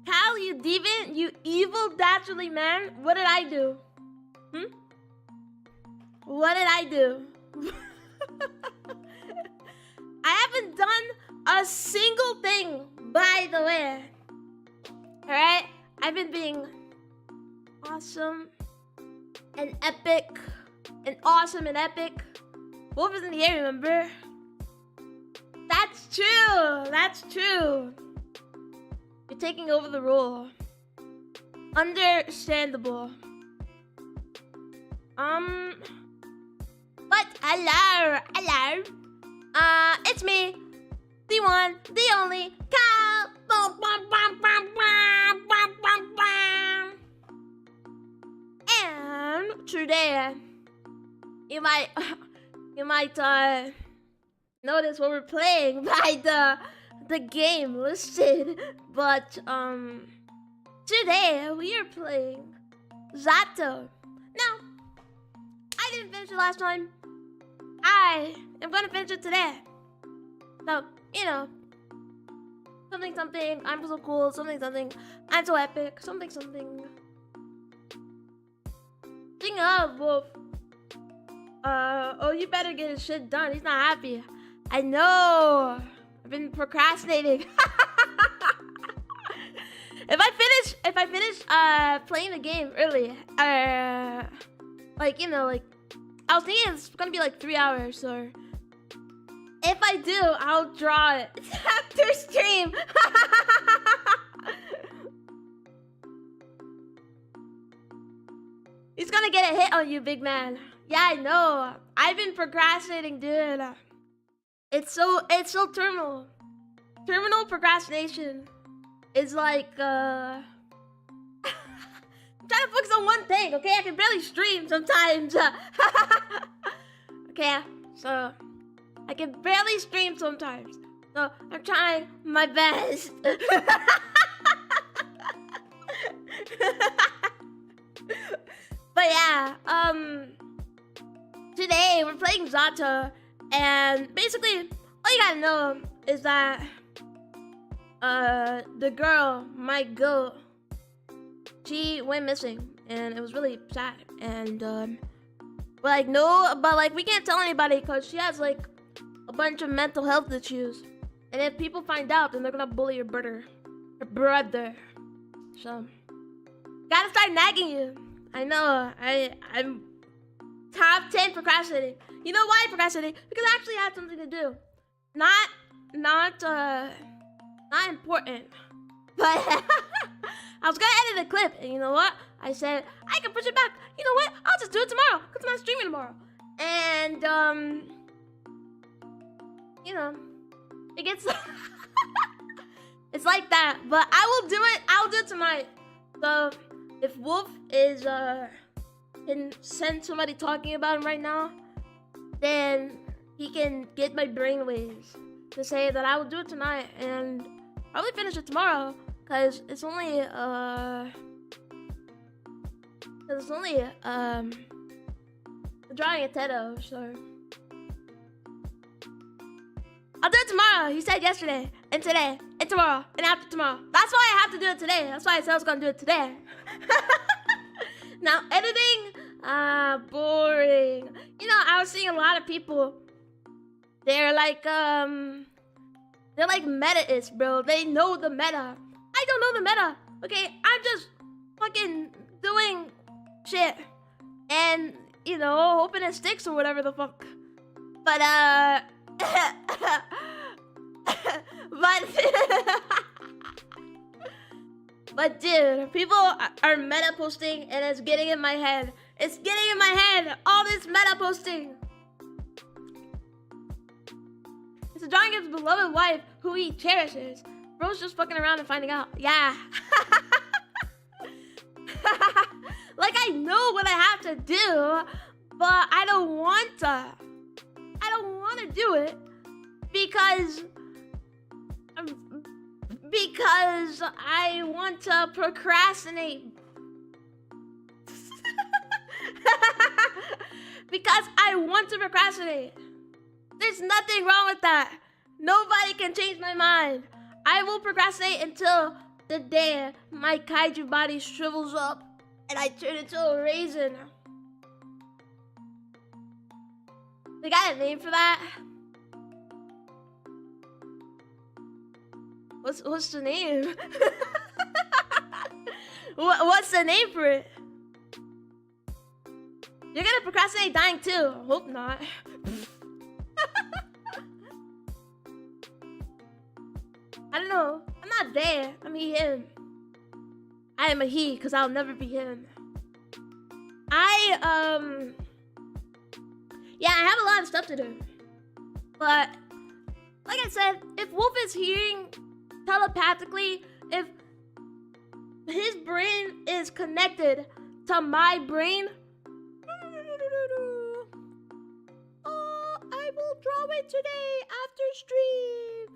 Cal, you deviant, you evil dastardly man. What did I do? What did I do? I haven't done a single thing, by the way. Alright? I've been being awesome and epic. And awesome and epic. Wolf isn't here, remember? That's true. That's true. You're taking over the role. Understandable. But hello. It's me, the one, the only, Cal. And today, you might notice what we're playing by the game listed, but today we are playing Z.A.T.O. Now, I didn't finish it last time. I am gonna finish it today. So, you know, something, I'm so cool, something, I'm so epic, something. Speaking of Wolf, oh, you better get his shit done. He's not happy. I know. I've been procrastinating. If I finish playing the game early, like, you know, like, I was thinking it's gonna be like 3 hours, or if I do, I'll draw it after stream. He's gonna get a hit on you, big man. Yeah, I know. I've been procrastinating, dude. It's so terminal. Terminal procrastination is like, I'm trying to focus on one thing, okay? I can barely stream sometimes. Okay, so I can barely stream sometimes. So I'm trying my best. But yeah, today we're playing Z.A.T.O, and basically all you gotta know is that the girl, my girl, she went missing, and it was really sad. And we're like, no, but like we can't tell anybody because she has like a bunch of mental health issues, and if people find out, then they're gonna bully your brother. So gotta start nagging you. I know, I'm top 10 procrastinating. You know why I procrastinating? Because I actually had something to do. Not important. But I was gonna edit a clip, and you know what? I said, I can push it back. You know what? I'll just do it tomorrow, because I'm not streaming tomorrow. And, you know, it gets... it's like that. But I'll do it tonight. So, if Wolf is, can send somebody talking about him right now, then he can get my brainwaves to say that I will do it tonight and probably finish it tomorrow, cause it's only drawing a Z.A.T.O, so I'll do it tomorrow. He said yesterday, and today, and tomorrow, and after tomorrow. That's why I have to do it today. That's why I said I was gonna do it today. Now, editing, boring. You know, I was seeing a lot of people, they're like meta-ists, bro. They know the meta. I don't know the meta, okay? I'm just fucking doing shit, and, you know, hoping it sticks or whatever the fuck. But, but dude, people are meta posting, and it's getting in my head. It's getting in my head, all this meta posting. It's a drawing of his beloved wife, who he cherishes. Bro's just fucking around and finding out. Yeah. Like, I know what I have to do, but I don't want to. I don't want to do it because I want to procrastinate. Because I want to procrastinate. There's nothing wrong with that. Nobody can change my mind. I will procrastinate until the day my kaiju body shrivels up and I turn into a raisin. They got a name for that? What's the name? What's the name for it? You're gonna procrastinate dying too. Hope not. I don't know. I'm not there. I'm him. I am a he, because I'll never be him. Yeah, I have a lot of stuff to do. But, like I said, if Wolf is hearing telepathically, if his brain is connected to my brain, oh, I will draw it today after stream.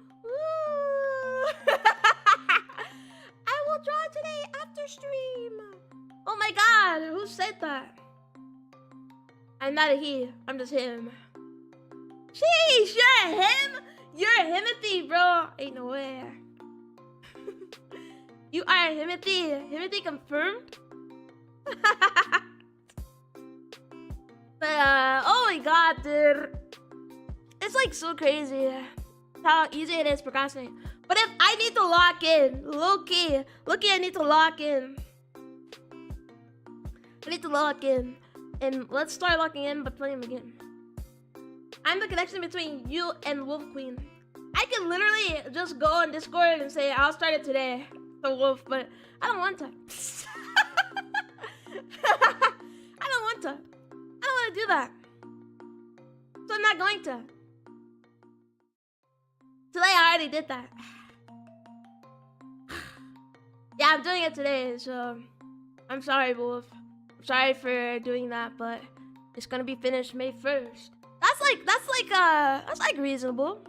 I will draw it today after stream. Oh my god, who said that? I'm not a he, I'm just him. Sheesh, you're him? You're Himothy, bro. Ain't no way. You are Himothy. Himothy confirmed? But, oh my god, dude. It's like so crazy how easy it is to procrastinate. But if I need to lock in, low-key, I need to lock in. I need to lock in. And let's start locking in by playing the game. I'm the connection between you and Wolf Queen. I can literally just go on Discord and say, I'll start it today for Wolf, but I don't want to. I don't want to do that. So I'm not going to. Today I already did that. Yeah, I'm doing it today, so I'm sorry, Wolf. I'm sorry for doing that, but it's gonna be finished May 1st. That's like reasonable.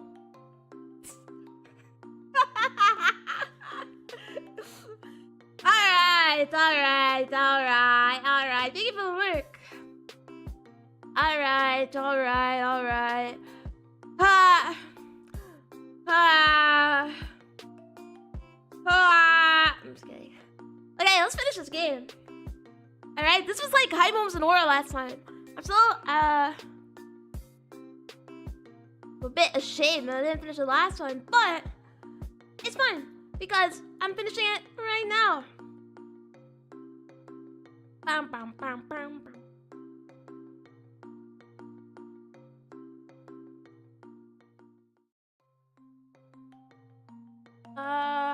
Alright. Thank you for the work. Alright. I'm just kidding. Okay, let's finish this game. Alright, this was like High Moments and Aura last time. I'm still, a bit ashamed that I didn't finish the last one, but it's fine because I'm finishing it right now. Bam, bam, bam, bam, bam.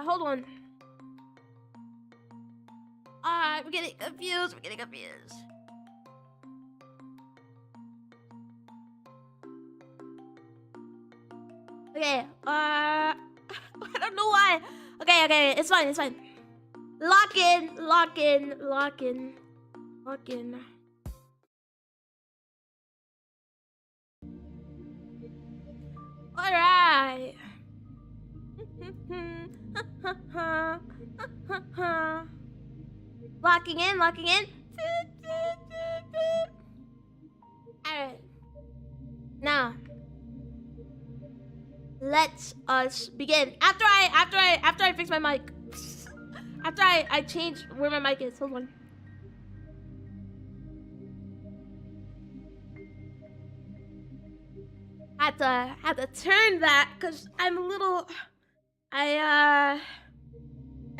Hold on. We're getting confused. Okay, I don't know why. Okay, it's fine. Lock in. Alright. Locking in. Alright. Now, let us begin. After I fix my mic. After I change where my mic is. Hold on. Had to turn that because I'm a little. I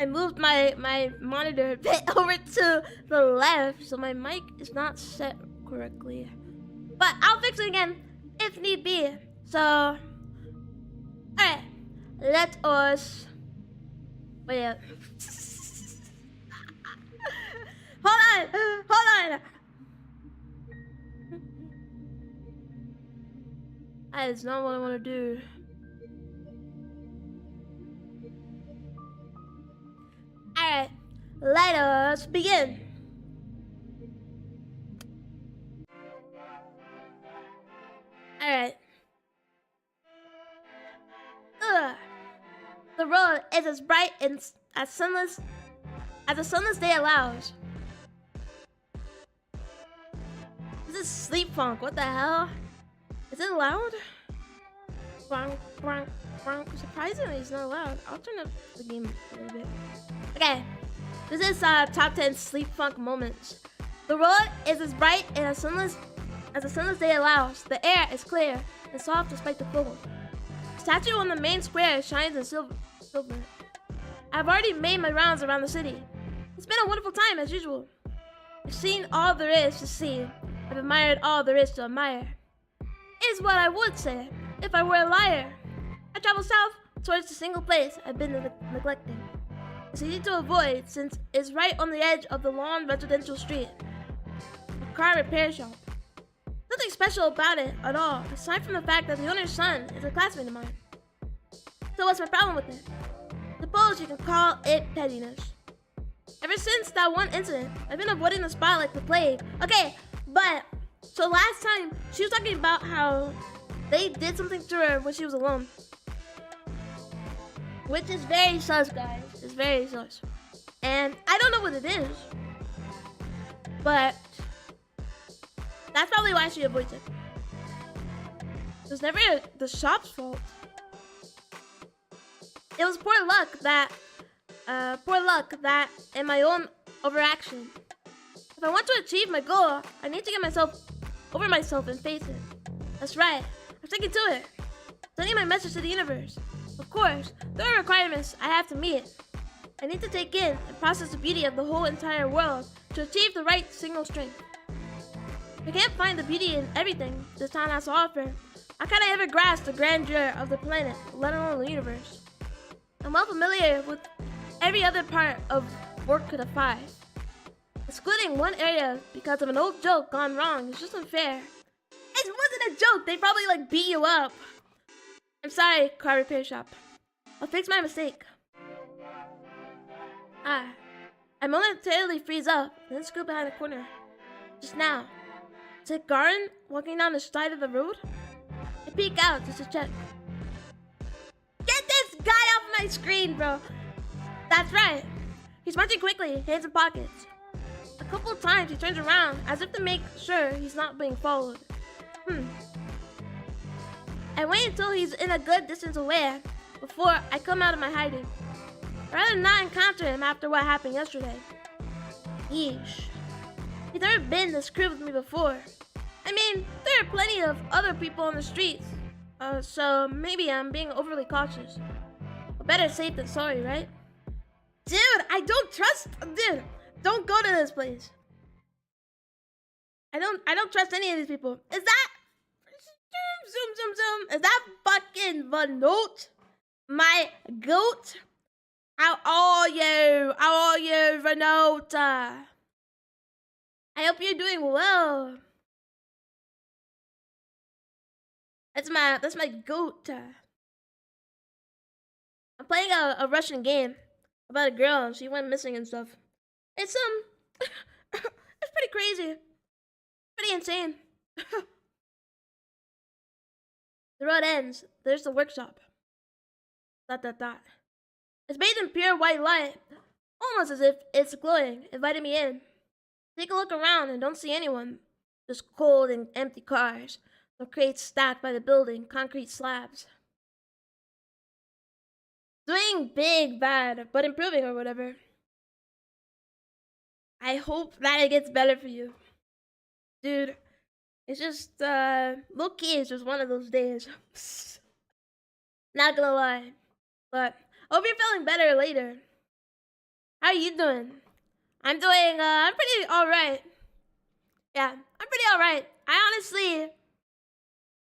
moved my monitor a bit over to the left, so my mic is not set correctly. But I'll fix it again if need be. So, alright, let us. Wait. Hold on. That is not what I want to do. Alright, let us begin. Alright. The road is as bright and as sunless as a sunless day allows. This is sleep funk. What the hell? Is it loud? Surprisingly, it's not loud. I'll turn up the game a little bit. Okay, this is top 10 sleep funk moments. The world is as bright and as the sunless day allows. The air is clear and soft despite the cold. The statue on the main square shines in silver. I've already made my rounds around the city. It's been a wonderful time as usual. I've seen all there is to see. I've admired all there is to admire. Is what I would say if I were a liar. I travel south towards the single place I've been neglecting. It's easy to avoid since it's right on the edge of the long residential street. A car repair shop. Nothing special about it at all, aside from the fact that the owner's son is a classmate of mine. So what's my problem with it? Suppose you can call it pettiness. Ever since that one incident, I've been avoiding the spot like the plague. Okay, but so last time she was talking about how they did something to her when she was alone. Which is very sus, guys. It's very sus. And I don't know what it is. But that's probably why she avoids it. It was never the shop's fault. It was poor luck that and my own overaction. If I want to achieve my goal, I need to get myself over myself and face it. That's right. I'm sticking to it. Sending my message to the universe. Of course, there are requirements I have to meet. I need to take in and process the beauty of the whole entire world to achieve the right signal strength. I can't find the beauty in everything this town has to offer. How can I ever grasp the grandeur of the planet, let alone the universe? I'm well familiar with every other part of Work to the 5. Excluding one area because of an old joke gone wrong is just unfair. It wasn't a joke, they probably beat you up. I'm sorry, car repair shop. I'll fix my mistake. I momentarily freeze up, then scoot behind the corner. Just now. Is it Garden walking down the side of the road? I peek out just to check. Get this guy off my screen, bro! That's right. He's marching quickly, hands in pockets. A couple of times he turns around as if to make sure he's not being followed. I wait until he's in a good distance away before I come out of my hiding. I'd rather not encounter him after what happened yesterday. Yeesh. He's never been this crude with me before. I mean, there are plenty of other people on the streets, so maybe I'm being overly cautious. But better safe than sorry, right? Dude, I don't trust. Dude, don't go to this place. I don't trust any of these people. Is that? Zoom. Is that fucking the note? My goat? How are you? How are you, Renata? I hope you're doing well. That's my goat. I'm playing a Russian game about a girl and she went missing and stuff. It's it's pretty crazy. Pretty insane. The road ends. There's the workshop. ... It's bathed in pure white light, almost as if it's glowing, inviting me in. Take a look around and don't see anyone. Just cold and empty cars. Some crates stacked by the building, concrete slabs. Doing big, bad, but improving or whatever. I hope that it gets better for you. Dude, it's just, low-key, it's just one of those days. Not gonna lie. But, hope you're feeling better later. How are you doing? I'm doing, I'm pretty alright. Yeah, I'm pretty alright. I honestly,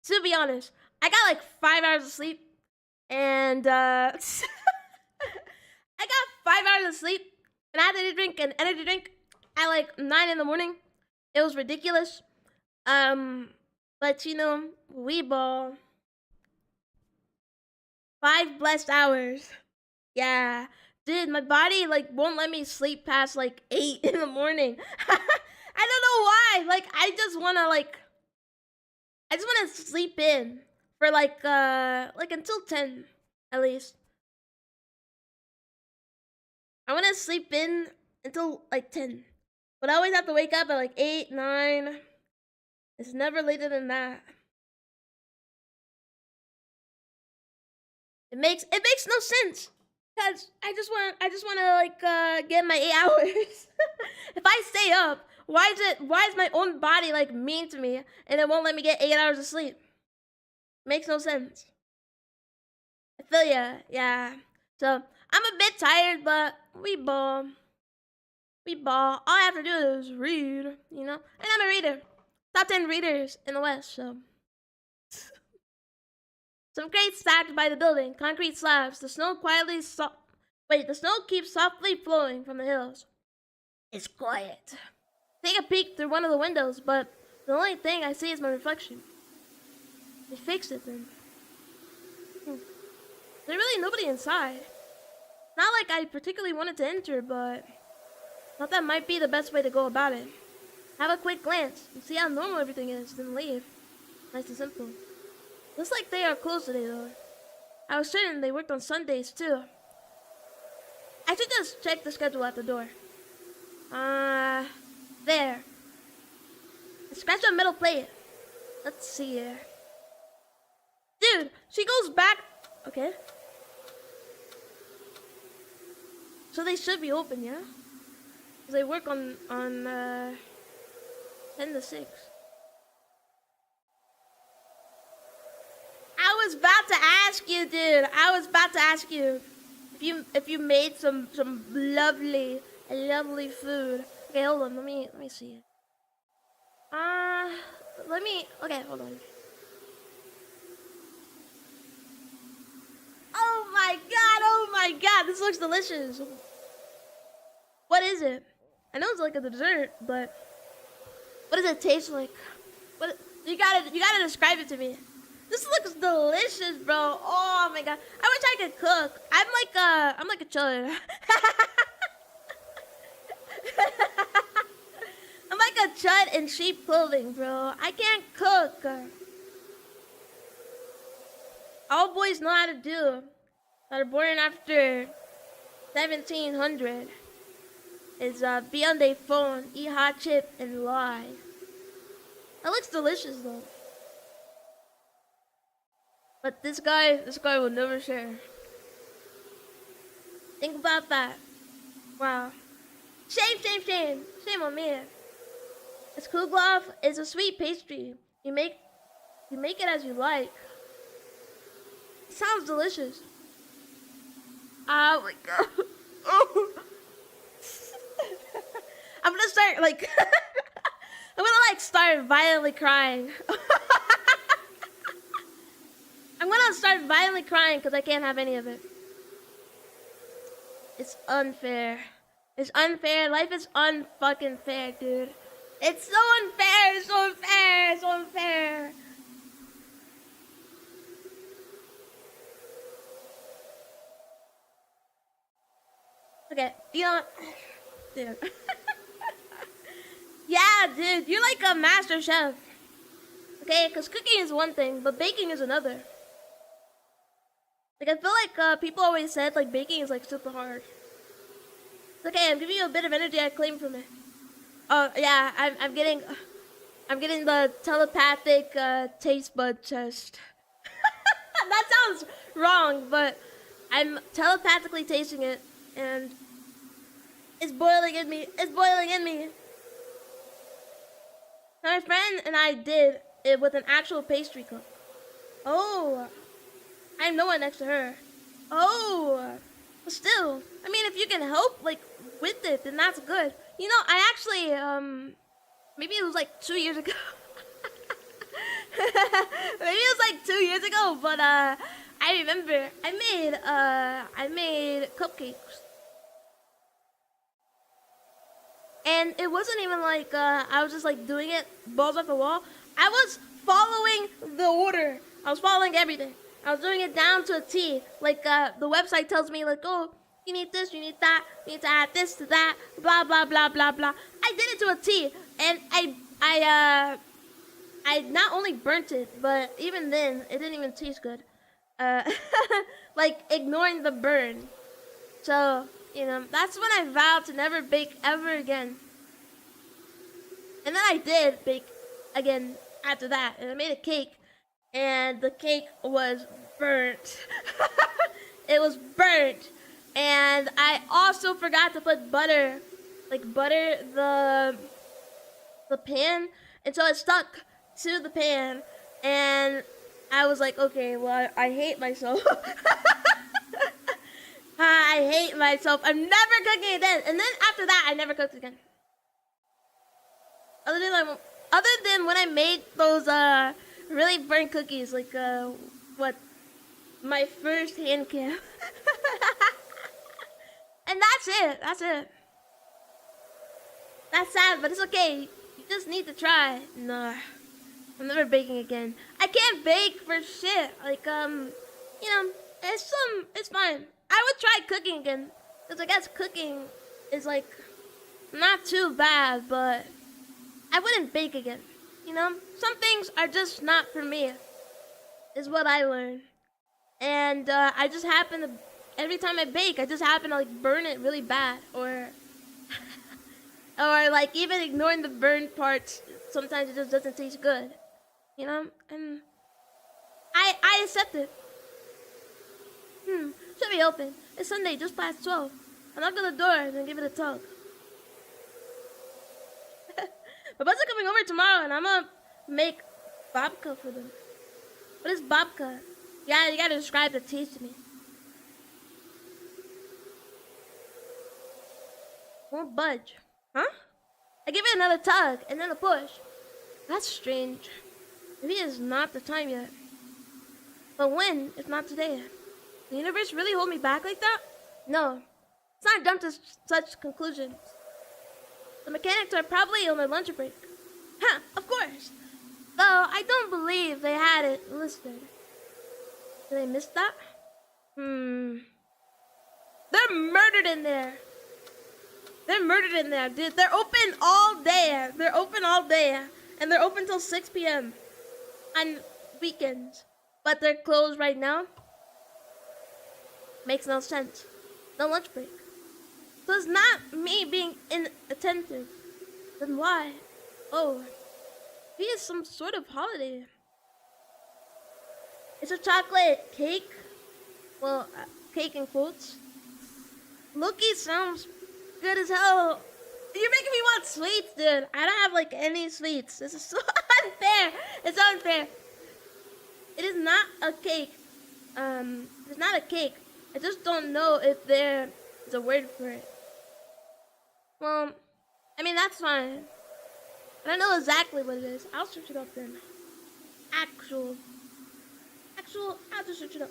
to be honest, I got 5 hours of sleep. And, I got 5 hours of sleep. And I had to drink an energy drink at 9 in the morning. It was ridiculous. But we ball. 5 blessed hours. Yeah. Dude, my body won't let me sleep past 8 in the morning. I don't know why. I just wanna sleep in for until 10 at least. I wanna sleep in until 10. But I always have to wake up at 8, 9. It's never later than that. It makes no sense. Cause I just wanna like get my 8 hours. If I stay up, why is my own body like mean to me and it won't let me get 8 hours of sleep? Makes no sense. I feel ya, yeah. So I'm a bit tired, but we ball. We ball. All I have to do is read, you know? And I'm a reader. Top 10 readers in the West, so. Some crates stacked by the building, concrete slabs. The snow the snow keeps softly flowing from the hills. It's quiet. Take a peek through one of the windows, but the only thing I see is my reflection. They fixed it then. There's really nobody inside. Not like I particularly wanted to enter, but thought that might be the best way to go about it. Have a quick glance and see how normal everything is, then leave. Nice and simple. Looks like they are closed today, though. I was certain they worked on Sundays, too. I should just check the schedule at the door. There. Scratch a metal plate. Let's see here. Dude, she goes back. Okay. So they should be open, yeah? Because they work on 10 to 6. I was about to ask you, dude. I was about to ask you if you made some lovely food. Okay, hold on. Let me see it. Okay, hold on. Oh my god, this looks delicious. What is it? I know it's like a dessert, but what does it taste like? What you gotta describe it to me. This looks delicious, bro. Oh my god. I wish I could cook. I'm like a child. I'm like a chud in sheep clothing, bro. I can't cook. All boys know how to do that are born after 1700 is be on their phone, eat hot chip, and lie. That looks delicious though. But this guy will never share. Think about that. Wow. Shame on me. This Kuglov is a sweet pastry. You make it as you like. It sounds delicious. Oh my god. Oh. I'm gonna start like I'm gonna like start violently crying. I'm gonna start violently crying because I can't have any of it. It's unfair. It's unfair. Life is unfucking fair, dude. It's so unfair. It's so unfair. It's so unfair. Okay, you know what? Dude. Yeah, dude, you're like a master chef. Okay, because cooking is one thing, but baking is another. Like, I feel like people always said, like, baking is, like, super hard. It's okay, I'm giving you a bit of energy I claim from it. Oh, yeah, I'm getting the telepathic taste bud test. That sounds wrong, but I'm telepathically tasting it, and it's boiling in me. It's boiling in me. Now, my friend and I did it with an actual pastry cook. Oh, I'm no one next to her. Oh, but still, I mean, if you can help, like, with it, then that's good. You know, I actually, maybe it was like 2 years ago. Maybe it was like 2 years ago, but, I remember I made cupcakes. And it wasn't even like, I was just like doing it balls off the wall. I was following the order. I was following everything. I was doing it down to a T. Like, the website tells me, like, oh, you need this, you need that, you need to add this to that, blah, blah, blah, blah, blah. I did it to a T. And I not only burnt it, but even then, it didn't even taste good. Like, ignoring the burn. So, you know, that's when I vowed to never bake ever again. And then I did bake again after that. And I made a cake. And the cake was burnt. it was burnt. And I also forgot to put butter, like butter the pan, and so it stuck to the pan. And I was like, okay, well, I hate myself. I hate myself. I'm never cooking again. And then after that, I never cooked again. Other than when I made those really burnt cookies, like what, my first hand cam. And that's it. That's it. That's sad, but it's okay. You just need to try. No, I'm never baking again. I can't bake for shit. Like you know, it's fine. I would try cooking again, because I guess cooking is like not too bad, but I wouldn't bake again. You know, some things are just not for me, is what I learned. And I just happen to, every time I bake, I just happen to like burn it really bad, or or like even ignoring the burned parts. Sometimes it just doesn't taste good, you know. And I accept it. Should be open. It's Sunday, just past 12. I knock on the door and then give it a tug. My buds are coming over tomorrow, and I'm gonna make babka for them. What is babka? Yeah, you gotta describe the taste to me. Won't budge. Huh? I give it another tug, and then a push. That's strange. Maybe it's not the time yet. But when, if not today? The universe really hold me back like that? No. It's not dumb to such conclusions. The mechanics are probably on their lunch break. Huh, of course. Though I don't believe they had it listed. Did I miss that? They're murdered in there. They're murdered in there, dude. They're open all day. They're open all day. And they're open till 6 p.m. on weekends. But they're closed right now. Makes no sense. No lunch break. So it's not me being inattentive. Then why? Oh, maybe it's some sort of holiday. It's a chocolate cake. Well, cake in quotes. Loki sounds good as hell. You're making me want sweets, dude. I don't have like any sweets. This is so unfair. It's unfair. It is not a cake. It's not a cake. I just don't know if there is a word for it. Well, I mean, that's fine. I don't know exactly what it is. I'll search it up then. I'll just search it up.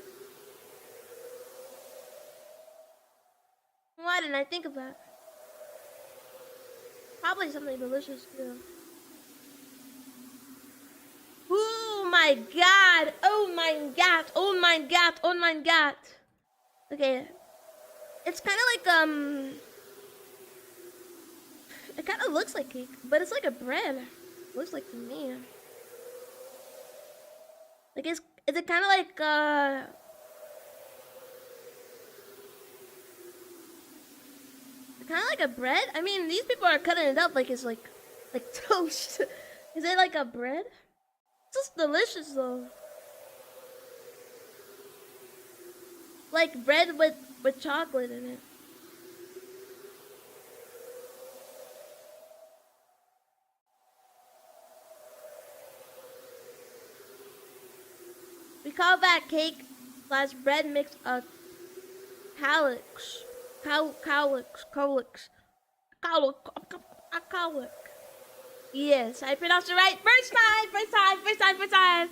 Why didn't I think of that? Probably something delicious too. Oh my god! Oh my god! Oh my god! Oh my god! Okay, it's kind of like it kind of looks like cake, but it's like a bread. Looks like to me. Like is it kind of like kind of like a bread? I mean, these people are cutting it up like it's like toast. Is it like a bread? It's just delicious though. Like bread with chocolate in it. We call that cake slash bread mix a calyx. Calyx. Yes, I pronounced it right. First time.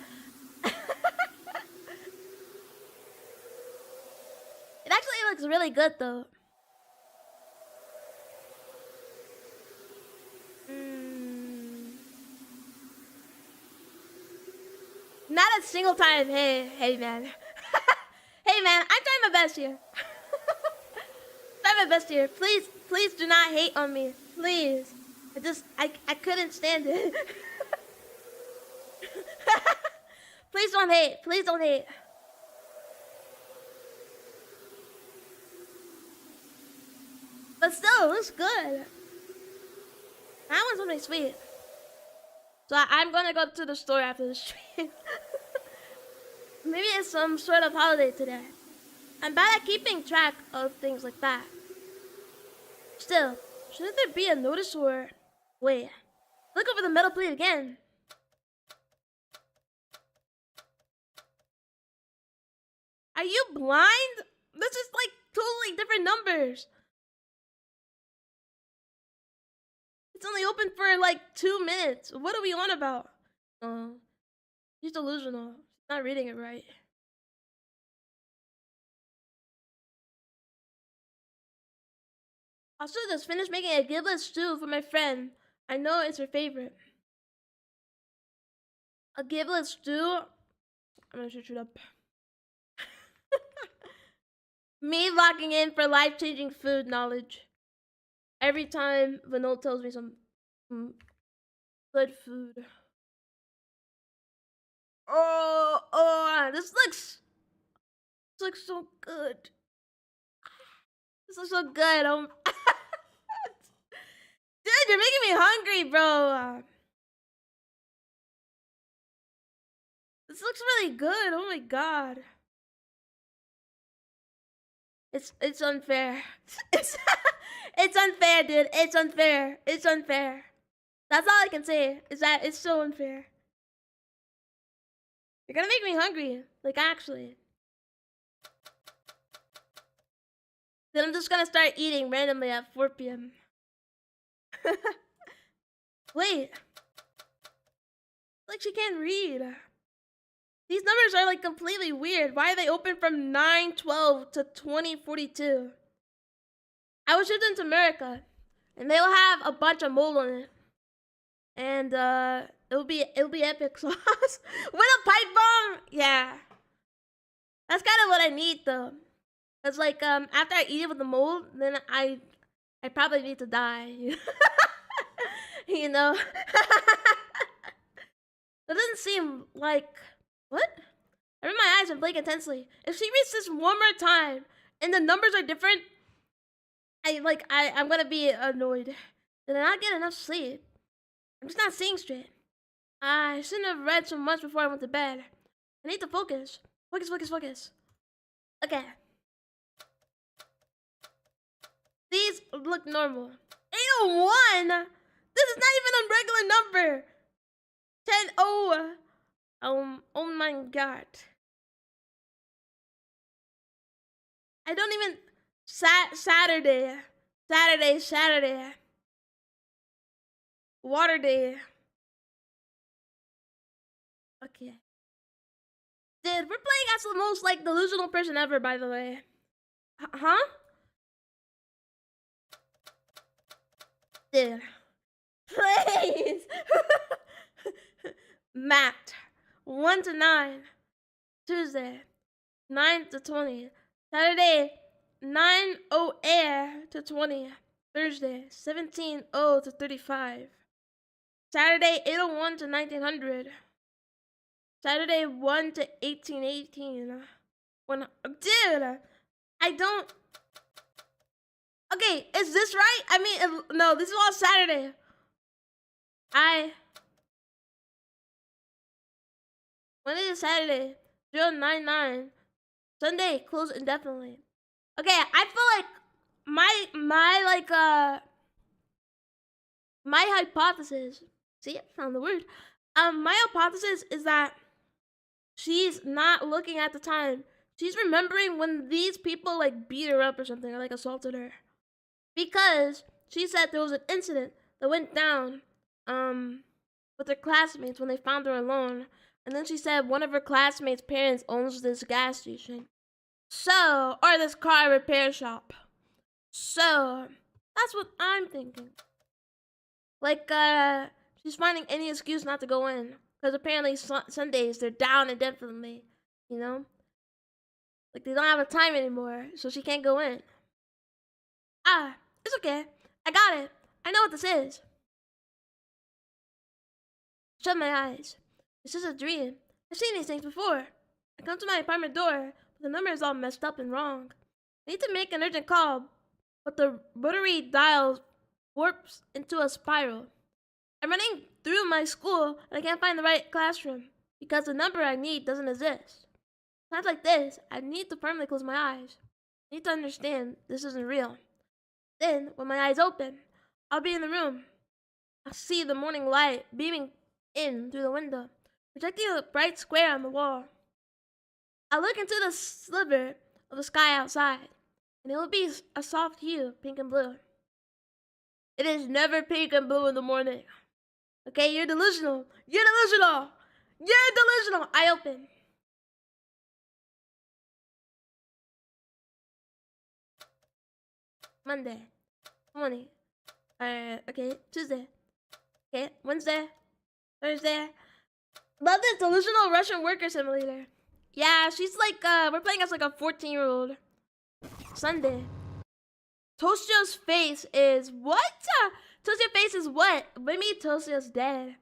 It actually looks really good though. Not a single time. Hey man. Hey man, I'm trying my best here. Trying my best here. Please do not hate on me. Please. I couldn't stand it. Please don't hate. Please don't hate. But still, it looks good. I want something sweet. So I'm gonna go to the store after the stream. Maybe it's some sort of holiday today. I'm bad at keeping track of things like that. Still, shouldn't there be a notice or... Wait, look over the metal plate again. Are you blind? This is like totally different numbers. It's only open for like 2 minutes. What are we on about? He's delusional. He's not reading it right. Also, just finished making a giblet stew for my friend. I know it's her favorite. A giblet stew? I'm gonna search it up. Me locking in for life-changing food knowledge. Every time Vanilla tells me some good food. Oh, this looks so good. This looks so good. Dude, you're making me hungry, bro. This looks really good. Oh my god. It's unfair. It's unfair, dude. It's unfair. It's unfair. That's all I can say. Is that it's so unfair. You're gonna make me hungry. Like, actually. Then I'm just gonna start eating randomly at 4 p.m. Wait. Like, she can't read. These numbers are like completely weird. Why are they open from 9/12 to 2042? I was shipped into America, and they'll have a bunch of mold on it, and it'll be epic sauce with a pipe bomb. Yeah, that's kind of what I need though. Cause like after I eat it with the mold, then I probably need to die. You know, that doesn't seem like what. I rub my eyes and blink intensely. If she reads this one more time and the numbers are different, I'm gonna be annoyed. Did I not get enough sleep? I'm just not seeing straight. I shouldn't have read so much before I went to bed. I need to focus. Focus. Okay. These look normal. 801? This is not even a regular number. 10-0. Oh my god. I don't even... Saturday. Water day. Okay. Dude, we're playing as the most, like, delusional person ever, by the way. Huh? Dude. Please! Matt. 1 to 9. Tuesday. 9 to 20. Saturday. 9:0 air to 20. Thursday. 17:0 to 35. Saturday. 8:01 to 1900. Saturday 1 to 1818. Dude, I don't. Okay, is this right? I mean, no, this is all Saturday. When is Saturday? 099. Sunday closed indefinitely. Okay, I feel like my hypothesis. See, I found the word. My hypothesis is that she's not looking at the time. She's remembering when these people like beat her up or something, or like assaulted her. Because she said there was an incident that went down with her classmates when they found her alone. And then she said one of her classmates' parents owns this gas station. So, or this car repair shop. So, that's what I'm thinking. Like, she's finding any excuse not to go in. Because apparently Sundays, they're down indefinitely. You know? Like, they don't have a time anymore. So she can't go in. It's okay. I got it. I know what this is. Shut my eyes. It's just a dream. I've seen these things before. I come to my apartment door, but the number is all messed up and wrong. I need to make an urgent call, but the rotary dial warps into a spiral. I'm running through my school, and I can't find the right classroom, because the number I need doesn't exist. Times like this, I need to firmly close my eyes. I need to understand this isn't real. Then, when my eyes open, I'll be in the room. I'll see the morning light beaming in through the window, projecting a bright square on the wall. I'll look into the sliver of the sky outside, and it will be a soft hue, pink and blue. It is never pink and blue in the morning. Okay, you're delusional. You're delusional. You're delusional. I open. Monday. Morning. Okay, Tuesday. Okay, Wednesday. Thursday. Love this delusional Russian worker simulator. Yeah, she's like, we're playing as like a 14-year-old. Sunday. Toastio's face is what? Toastio's face is what? Maybe Toastio's dead.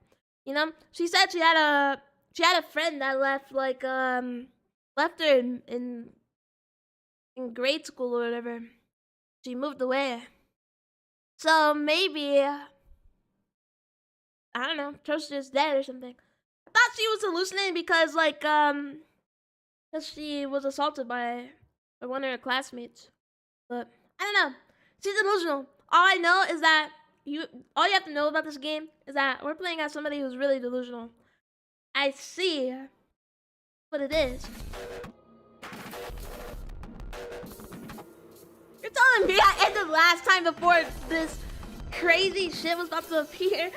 You know, she said she had a friend that left left her in grade school or whatever. She moved away. So maybe I don't know, Toastio's dead or something. I thought she was hallucinating because because she was assaulted by one of her classmates. But I don't know. She's delusional. All I know is that all you have to know about this game is that we're playing as somebody who's really delusional. I see what it is. You're telling me I ended last time before this crazy shit was about to appear?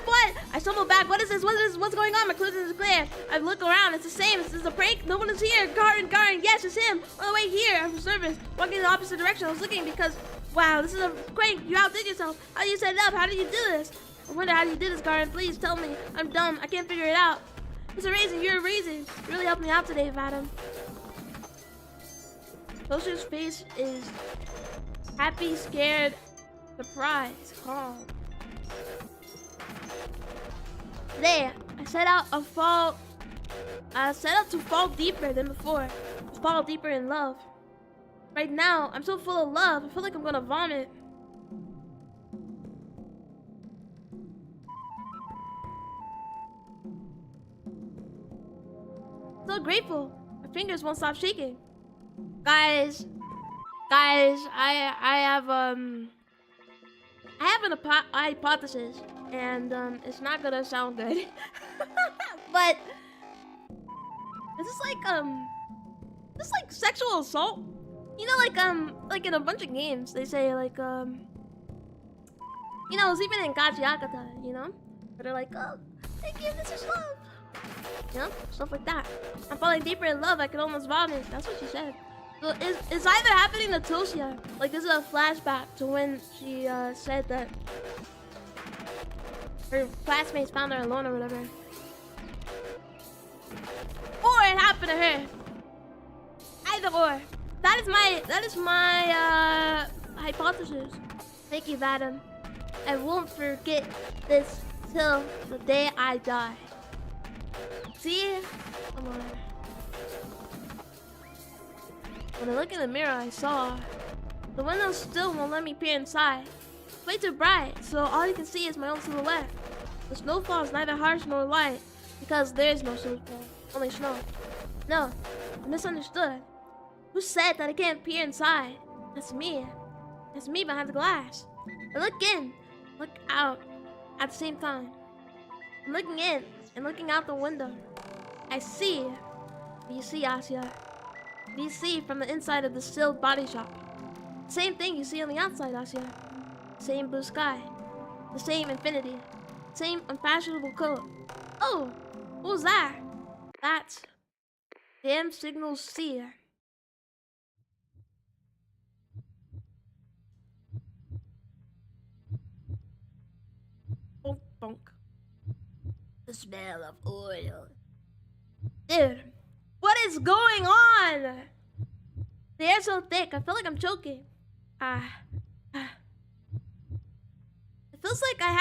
What? I stumbled back. What is this? What's going on? My conclusion is clear. I look around. It's the same. This is a prank. No one is here. Garden. Yes, it's him. On the way here, I'm for service. Walking in the opposite direction. I was looking because, wow, this is a prank. You outdid yourself. How did you set it up? How did you do this? I wonder how you did this, Garden. Please tell me. I'm dumb. I can't figure it out. It's a reason. You're a reason. You really helped me out today, Vadim. Toastio's face is happy, scared, surprised, calm. Today, I set out to fall deeper than before, to fall deeper in love. Right now, I'm so full of love, I feel like I'm gonna vomit. So grateful, my fingers won't stop shaking. Guys, I have an hypothesis, and it's not gonna sound good. But is this like sexual assault? You know, like in a bunch of games, they say like you know, it's even in Kaiju, you know, where they're like, oh, thank you, this is love. You know, stuff like that. I'm falling deeper in love. I can almost vomit. That's what she said. So it's either happening to Tosia, like this is a flashback to when she said that her classmates found her alone or whatever, or it happened to her. Either or. That is my hypothesis. Thank you, Vadim. I won't forget this till the day I die. See? Come on. When I look in the mirror, I saw the window still won't let me peer inside. It's way too bright, so all you can see is my own silhouette. The snowfall is neither harsh nor light, because there is no snowfall, only snow. No, I misunderstood. Who said that I can't peer inside? That's me. That's me behind the glass. I look in, look out at the same time. I'm looking in and looking out the window. I see. What do you see, Asya? What do you see from the inside of the sealed body shop? Same thing you see on the outside, Asya. Same blue sky. The same infinity. Same unfashionable coat. Oh, what was that? That's damn signal C. Bonk, bonk. The smell of oil. Dude, what is going on? The air's so thick, I feel like I'm choking. It feels like I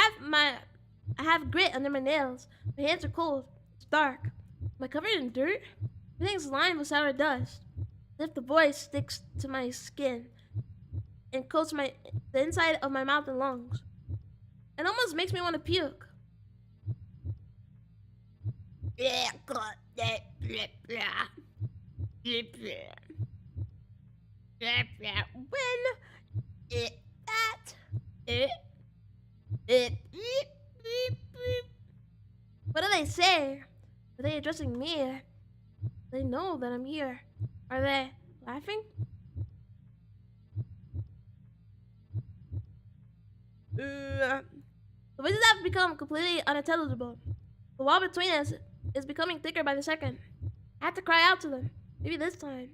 have grit under my nails. My hands are cold. It's dark. Am I covered in dirt? Everything's lined with sour dust. As if the voice sticks to my skin and coats the inside of my mouth and lungs. It almost makes me want to puke. When what do they say? Are they addressing me? They know that I'm here. Are they laughing? The voices have become completely unintelligible. The wall between us is becoming thicker by the second. I have to cry out to them. Maybe this time.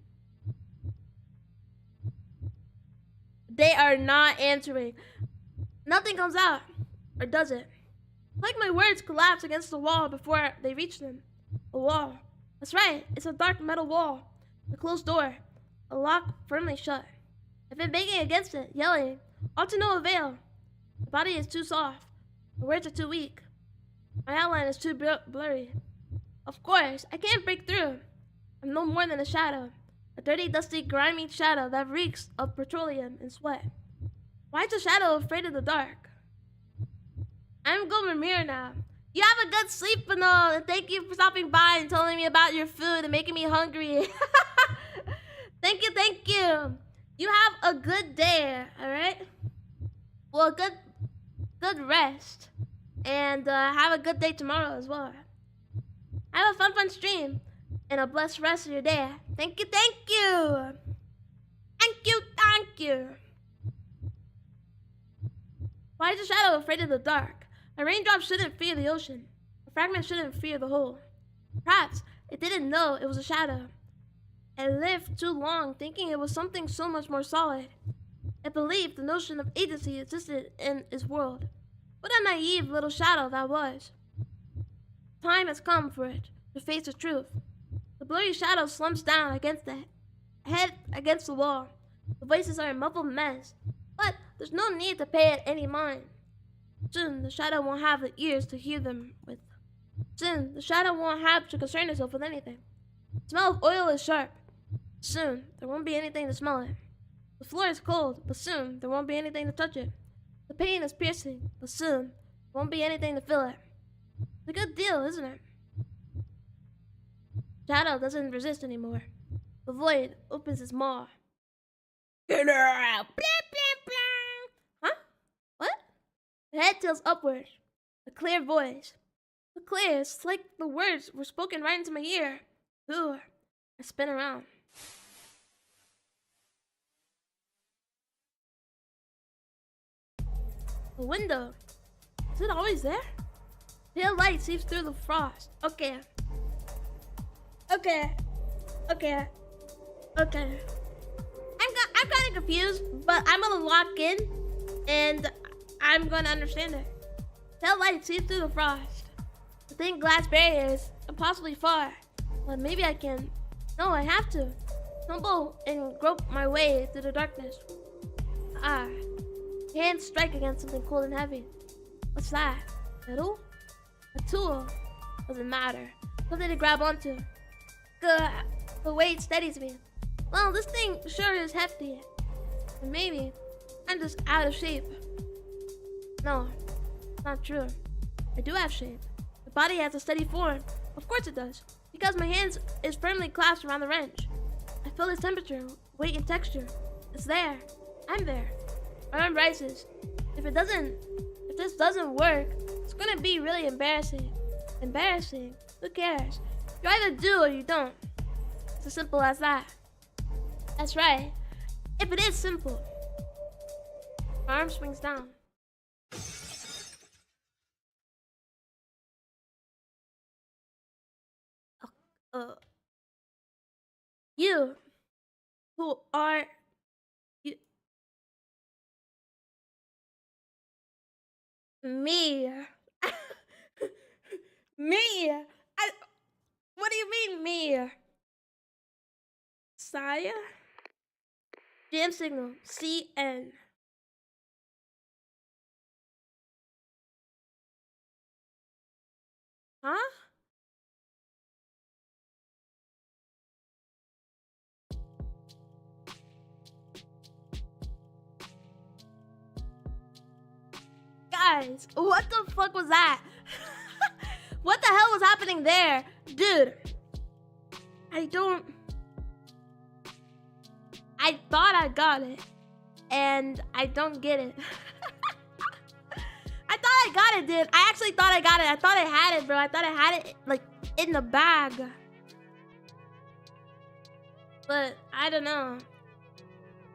They are not answering. Nothing comes out. Or does it? Like my words collapse against the wall before they reach them. A wall. That's right. It's a dark metal wall. A closed door. A lock firmly shut. I've been banging against it, yelling. All to no avail. My body is too soft. My words are too weak. My outline is too blurry. Of course, I can't break through. I'm no more than a shadow. A dirty, dusty, grimy shadow that reeks of petroleum and sweat. Why is a shadow afraid of the dark? I'm going mirror now. You have a good sleep, Bano, and thank you for stopping by and telling me about your food and making me hungry. Thank you, thank you. You have a good day, alright? Well, good rest. And have a good day tomorrow as well. Have a fun stream. And a blessed rest of your day. Thank you, thank you. Thank you, thank you. Why is the shadow afraid of the dark? A raindrop shouldn't fear the ocean. A fragment shouldn't fear the whole. Perhaps it didn't know it was a shadow. It lived too long thinking it was something so much more solid. It believed the notion of agency existed in its world. What a naive little shadow that was. Time has come for it to face the truth. The blurry shadow slumps down against the head against the wall. The voices are a muffled mess, but there's no need to pay it any mind. Soon the shadow won't have the ears to hear them with. Soon the shadow won't have to concern itself with anything. The smell of oil is sharp. Soon there won't be anything to smell it. The floor is cold, but soon there won't be anything to touch it. The pain is piercing, but soon there won't be anything to feel it. It's a good deal, isn't it? Shadow doesn't resist anymore. The void opens its maw. Huh? What? The head tilts upward. A clear voice. So clear, it's like the words were spoken right into my ear. Ooh, I spin around. The window. Is it always there? Pale light seeps through the frost. Okay. I'm kind of confused, but I'm gonna lock in, and I'm gonna understand it. Pale light seeps through the frost. The thin glass barriers impossibly far, but maybe I can. No, I have to. Tumble and grope my way through the darkness. Hands strike against something cold and heavy. What's that? Metal? A tool? Doesn't matter. Something to grab onto. The weight steadies me. Well, this thing sure is hefty. And maybe I'm just out of shape. No, it's not true. I do have shape. The body has a steady form. Of course it does. Because my hands is firmly clasped around the wrench. I feel its temperature, weight, and texture. It's there. I'm there. My arm rises. If this doesn't work, it's gonna be really embarrassing. Embarrassing? Who cares? You either do or you don't. It's as simple as that. That's right. If it is simple. My arm swings down. You. Who are you? Me. Me. What do you mean, me? Saya? Jam signal. CN. Huh? Guys, what the fuck was that? What the hell was happening there? Dude, I thought I got it, and I don't get it. I thought I got it, dude. I actually thought I got it. I thought I had it, bro. I thought I had it, like, in the bag. But, I don't know.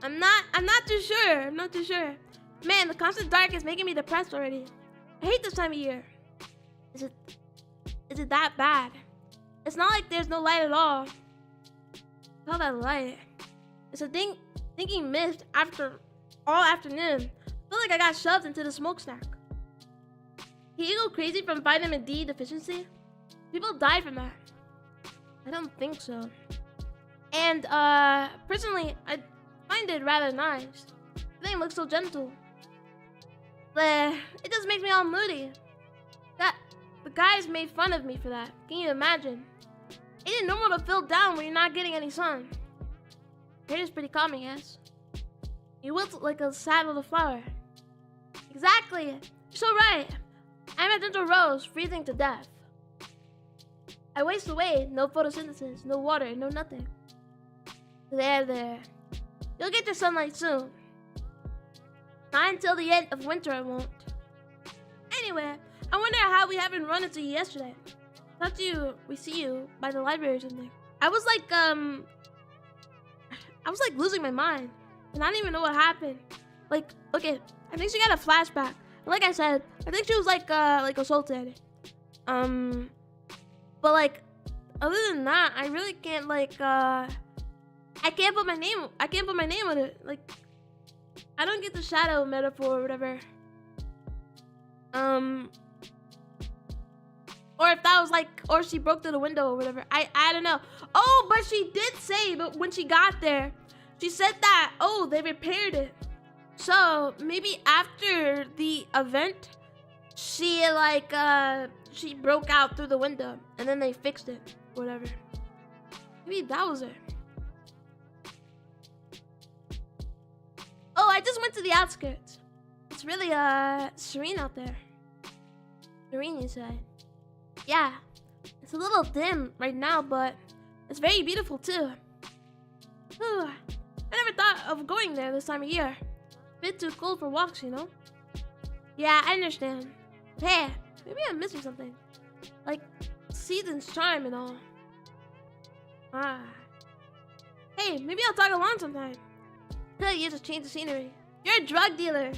I'm not too sure. I'm not too sure. Man, the constant dark is making me depressed already. I hate this time of year. Is it that bad? It's not like there's no light at all. All that light. It's a thinking mist after all afternoon. I feel like I got shoved into the smokestack. Can you go crazy from vitamin D deficiency? People die from that. I don't think so. And personally, I find it rather nice. The thing looks so gentle. But it just makes me all moody. The guys made fun of me for that. Can you imagine? It ain't normal to feel down when you're not getting any sun. It is pretty calming, yes? You wilt like a sad little flower. Exactly. You're so right. I'm a gentle rose, freezing to death. I waste away. No photosynthesis, no water, no nothing. There. You'll get your sunlight soon. Not until the end of winter, I won't. Anyway, I wonder how we haven't run into you yesterday. Thought we see you by the library or something. I was like losing my mind, and I didn't even know what happened. Like, okay, I think she got a flashback. Like I said, I think she was like assaulted. But like, other than that, I really can't I can't put my name on it. Like, I don't get the shadow metaphor or whatever. Or if that was or she broke through the window or whatever. I don't know. Oh, but she did say, but when she got there, she said that, oh, they repaired it. So maybe after the event, she she broke out through the window and then they fixed it, whatever. Maybe that was it. Oh, I just went to the outskirts. It's really serene out there. Serene, you say? Yeah, it's a little dim right now, but it's very beautiful too. Whew. I never thought of going there this time of year. A bit too cold for walks, you know? Yeah, I understand. But hey, maybe I'm missing something. Like season's charm and all. Hey, maybe I'll tag along sometime. Tell you to change the scenery. You're a drug dealer.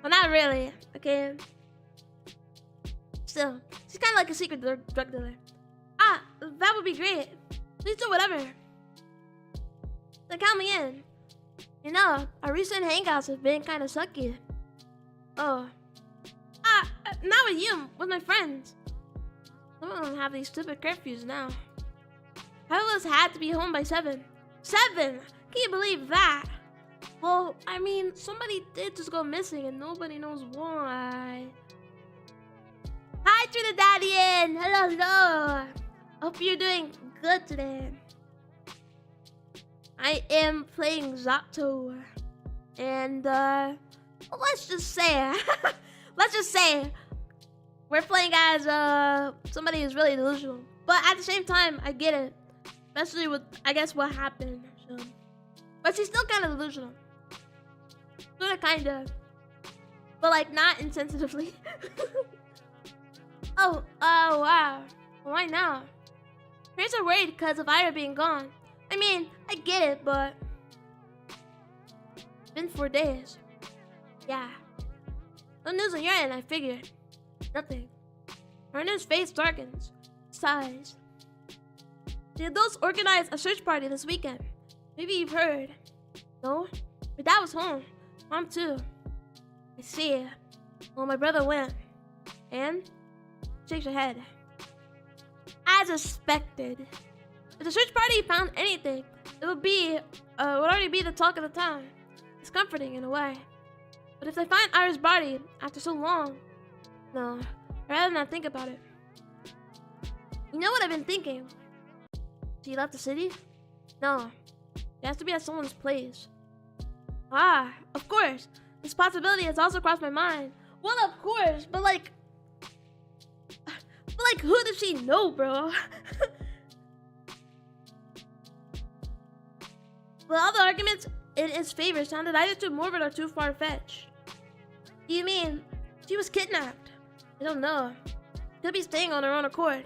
Well, not really, okay? Still, she's kind of like a secret drug dealer. That would be great. Please do whatever. Then count me in. You know, our recent hangouts have been kind of sucky. Oh. Not with you, with my friends. Some of them have these stupid curfews now. I always had to be home by 7. 7! Can you believe that? Well, I mean, somebody did just go missing and nobody knows why. Hi, Trinidadian! Hello! Hope you're doing good today. I am playing Z.A.T.O. And, let's just say, we're playing as, somebody who's really delusional. But at the same time, I get it. Especially with, I guess, what happened. So. But she's still kind of delusional. Sorta, kinda. But, like, not insensitively. Oh, wow. Why now? Parents are worried because of Ira being gone. I mean, I get it, but... It's been 4 days. Yeah. No news on your end, I figured. Nothing. Herna's face darkens. Sighs. The adults organized a search party this weekend. Maybe you've heard. No? Your dad was home. Mom too. I see. Well, my brother went. And? Shakes her head. As expected. If the search party found anything, it would already be the talk of the town. It's comforting in a way. But if they find Ira's body after so long, no, I'd rather not think about it. You know what I've been thinking? She left the city? No, it has to be at someone's place. Of course. This possibility has also crossed my mind. Well, of course, but But like, who does she know, bro? But all the arguments in his favor sounded either too morbid or too far-fetched. You mean she was kidnapped? I don't know. Could be staying on her own accord.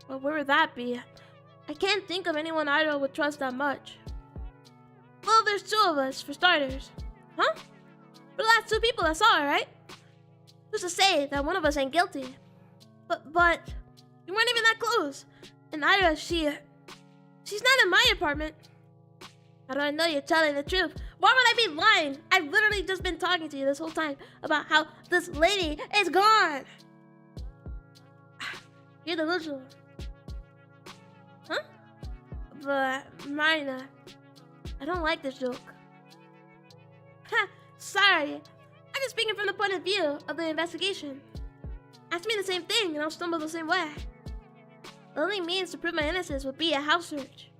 But where would that be? I can't think of anyone Idol would trust that much. Well, there's 2 of us, for starters. Huh? We're the last 2 people that saw her, right? Who's to say that one of us ain't guilty? But we weren't even that close. And Ira, she's not in my apartment. How do I know you're telling the truth? Why would I be lying? I've literally just been talking to you this whole time about how this lady is gone. You're delusional. Huh? But, Marina, I don't like this joke. Ha, sorry. I'm just speaking from the point of view of the investigation. Ask me the same thing and I'll stumble the same way. The only means to prove my innocence would be a house search.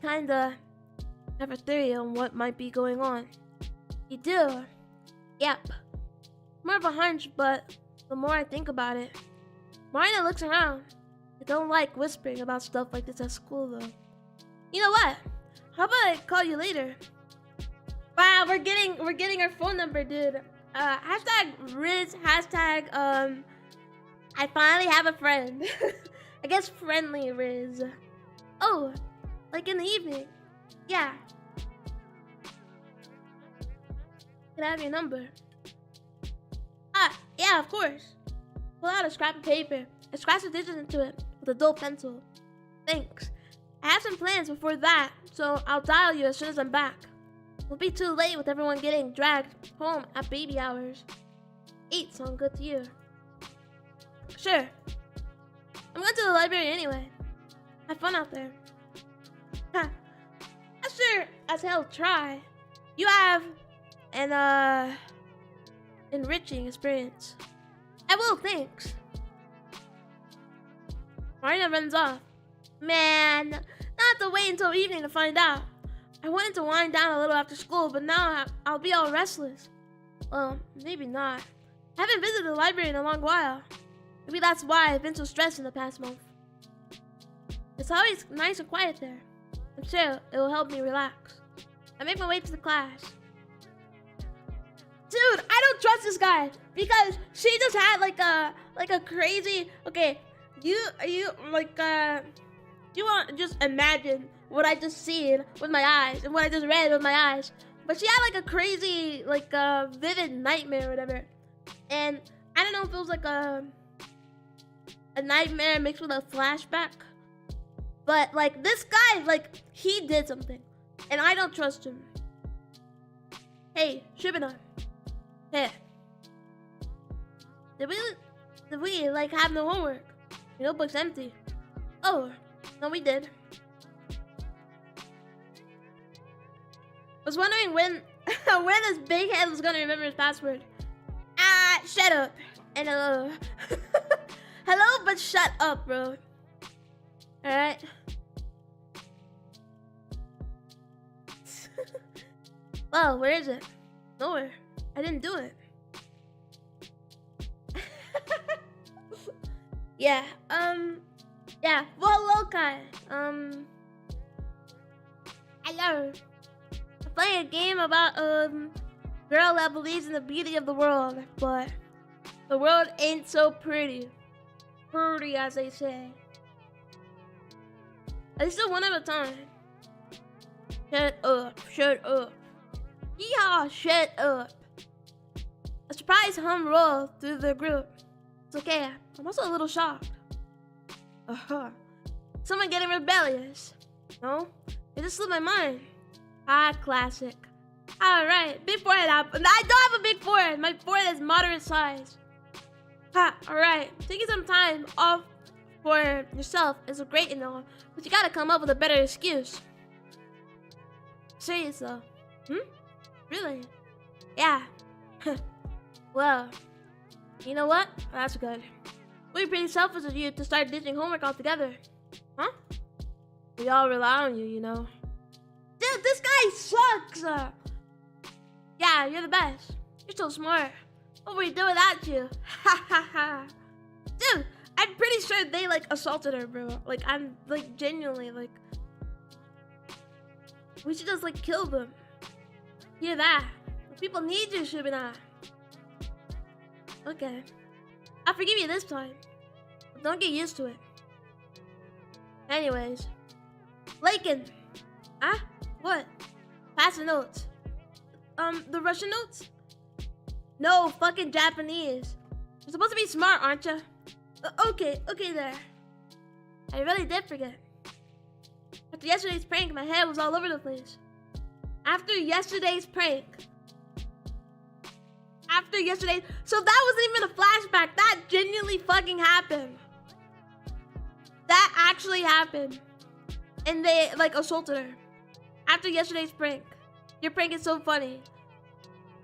Kinda have a theory on what might be going on. You do? Yep. More of a hunch, but the more I think about it, Marina looks around. I don't like whispering about stuff like this at school, though. You know what? How about I call you later? Wow, we're getting our phone number, dude. Hashtag Riz, hashtag, I finally have a friend. I guess friendly Riz. Oh, like in the evening. Yeah. Can I have your number? Yeah, of course. Pull out a scrap of paper and scratch the digits into it with a dull pencil. Thanks. I have some plans before that, so I'll dial you as soon as I'm back. We'll be too late with everyone getting dragged home at baby hours. 8 sound good to you? Sure. I'm going to the library anyway. Have fun out there. Ha. I sure as hell try. You have an enriching experience. I will, thanks. Marina runs off. Man, not have to wait until evening to find out. I wanted to wind down a little after school, but now I'll be all restless. Well, maybe not. I haven't visited the library in a long while. Maybe that's why I've been so stressed in the past month. It's always nice and quiet there. I'm sure it will help me relax. I make my way to the class. Dude, I don't trust this guy because she just had like a crazy. Okay, you want to just imagine what I just seen with my eyes and what I just read with my eyes. But she had like a crazy, vivid nightmare or whatever. And I don't know if it was like a nightmare mixed with a flashback. But like this guy, he did something. And I don't trust him. Hey, Shibana. Hey. Did we have no homework? Your notebook's empty. Oh, no, we did. I was wondering when this big head was gonna remember his password. Shut up. And hello. Hello, but shut up, bro. Alright. Well, where is it? Nowhere. I didn't do it. Yeah, yeah. Well, hello, Kai. Hello. I'm playing a game about, girl that believes in the beauty of the world, but the world ain't so pretty. Pretty, as they say. Let's do one at a time. Shut up, shut up. Yeehaw, shut up. A surprise hum rolled through the group. It's okay, I'm also a little shocked. Someone getting rebellious. No, it just slipped my mind. Classic. Alright, big forehead up. I don't have a big forehead. My forehead is moderate size. Alright. Taking some time off for yourself is great and all, but you gotta come up with a better excuse. Serious though. Really? Yeah. Well, you know what? That's good. We're pretty selfish of you to start ditching homework altogether. Huh? We all rely on you, you know. Dude, this guy sucks! Yeah, you're the best. You're so smart. What would we do without you? Ha ha ha. Dude, I'm pretty sure they like assaulted her, bro. Like, I'm like genuinely like, we should just like kill them. Hear that? People need you, Shubina. Okay. I'll forgive you this time. But don't get used to it. Anyways. Lakin. Huh? What? Pass the notes. The Russian notes? No, fucking Japanese. You're supposed to be smart, aren't you? Okay there. I really did forget. After yesterday's prank, my head was all over the place. After yesterday's prank. So that wasn't even a flashback. That genuinely fucking happened. That actually happened. And they like assaulted her. After yesterday's prank. Your prank is so funny.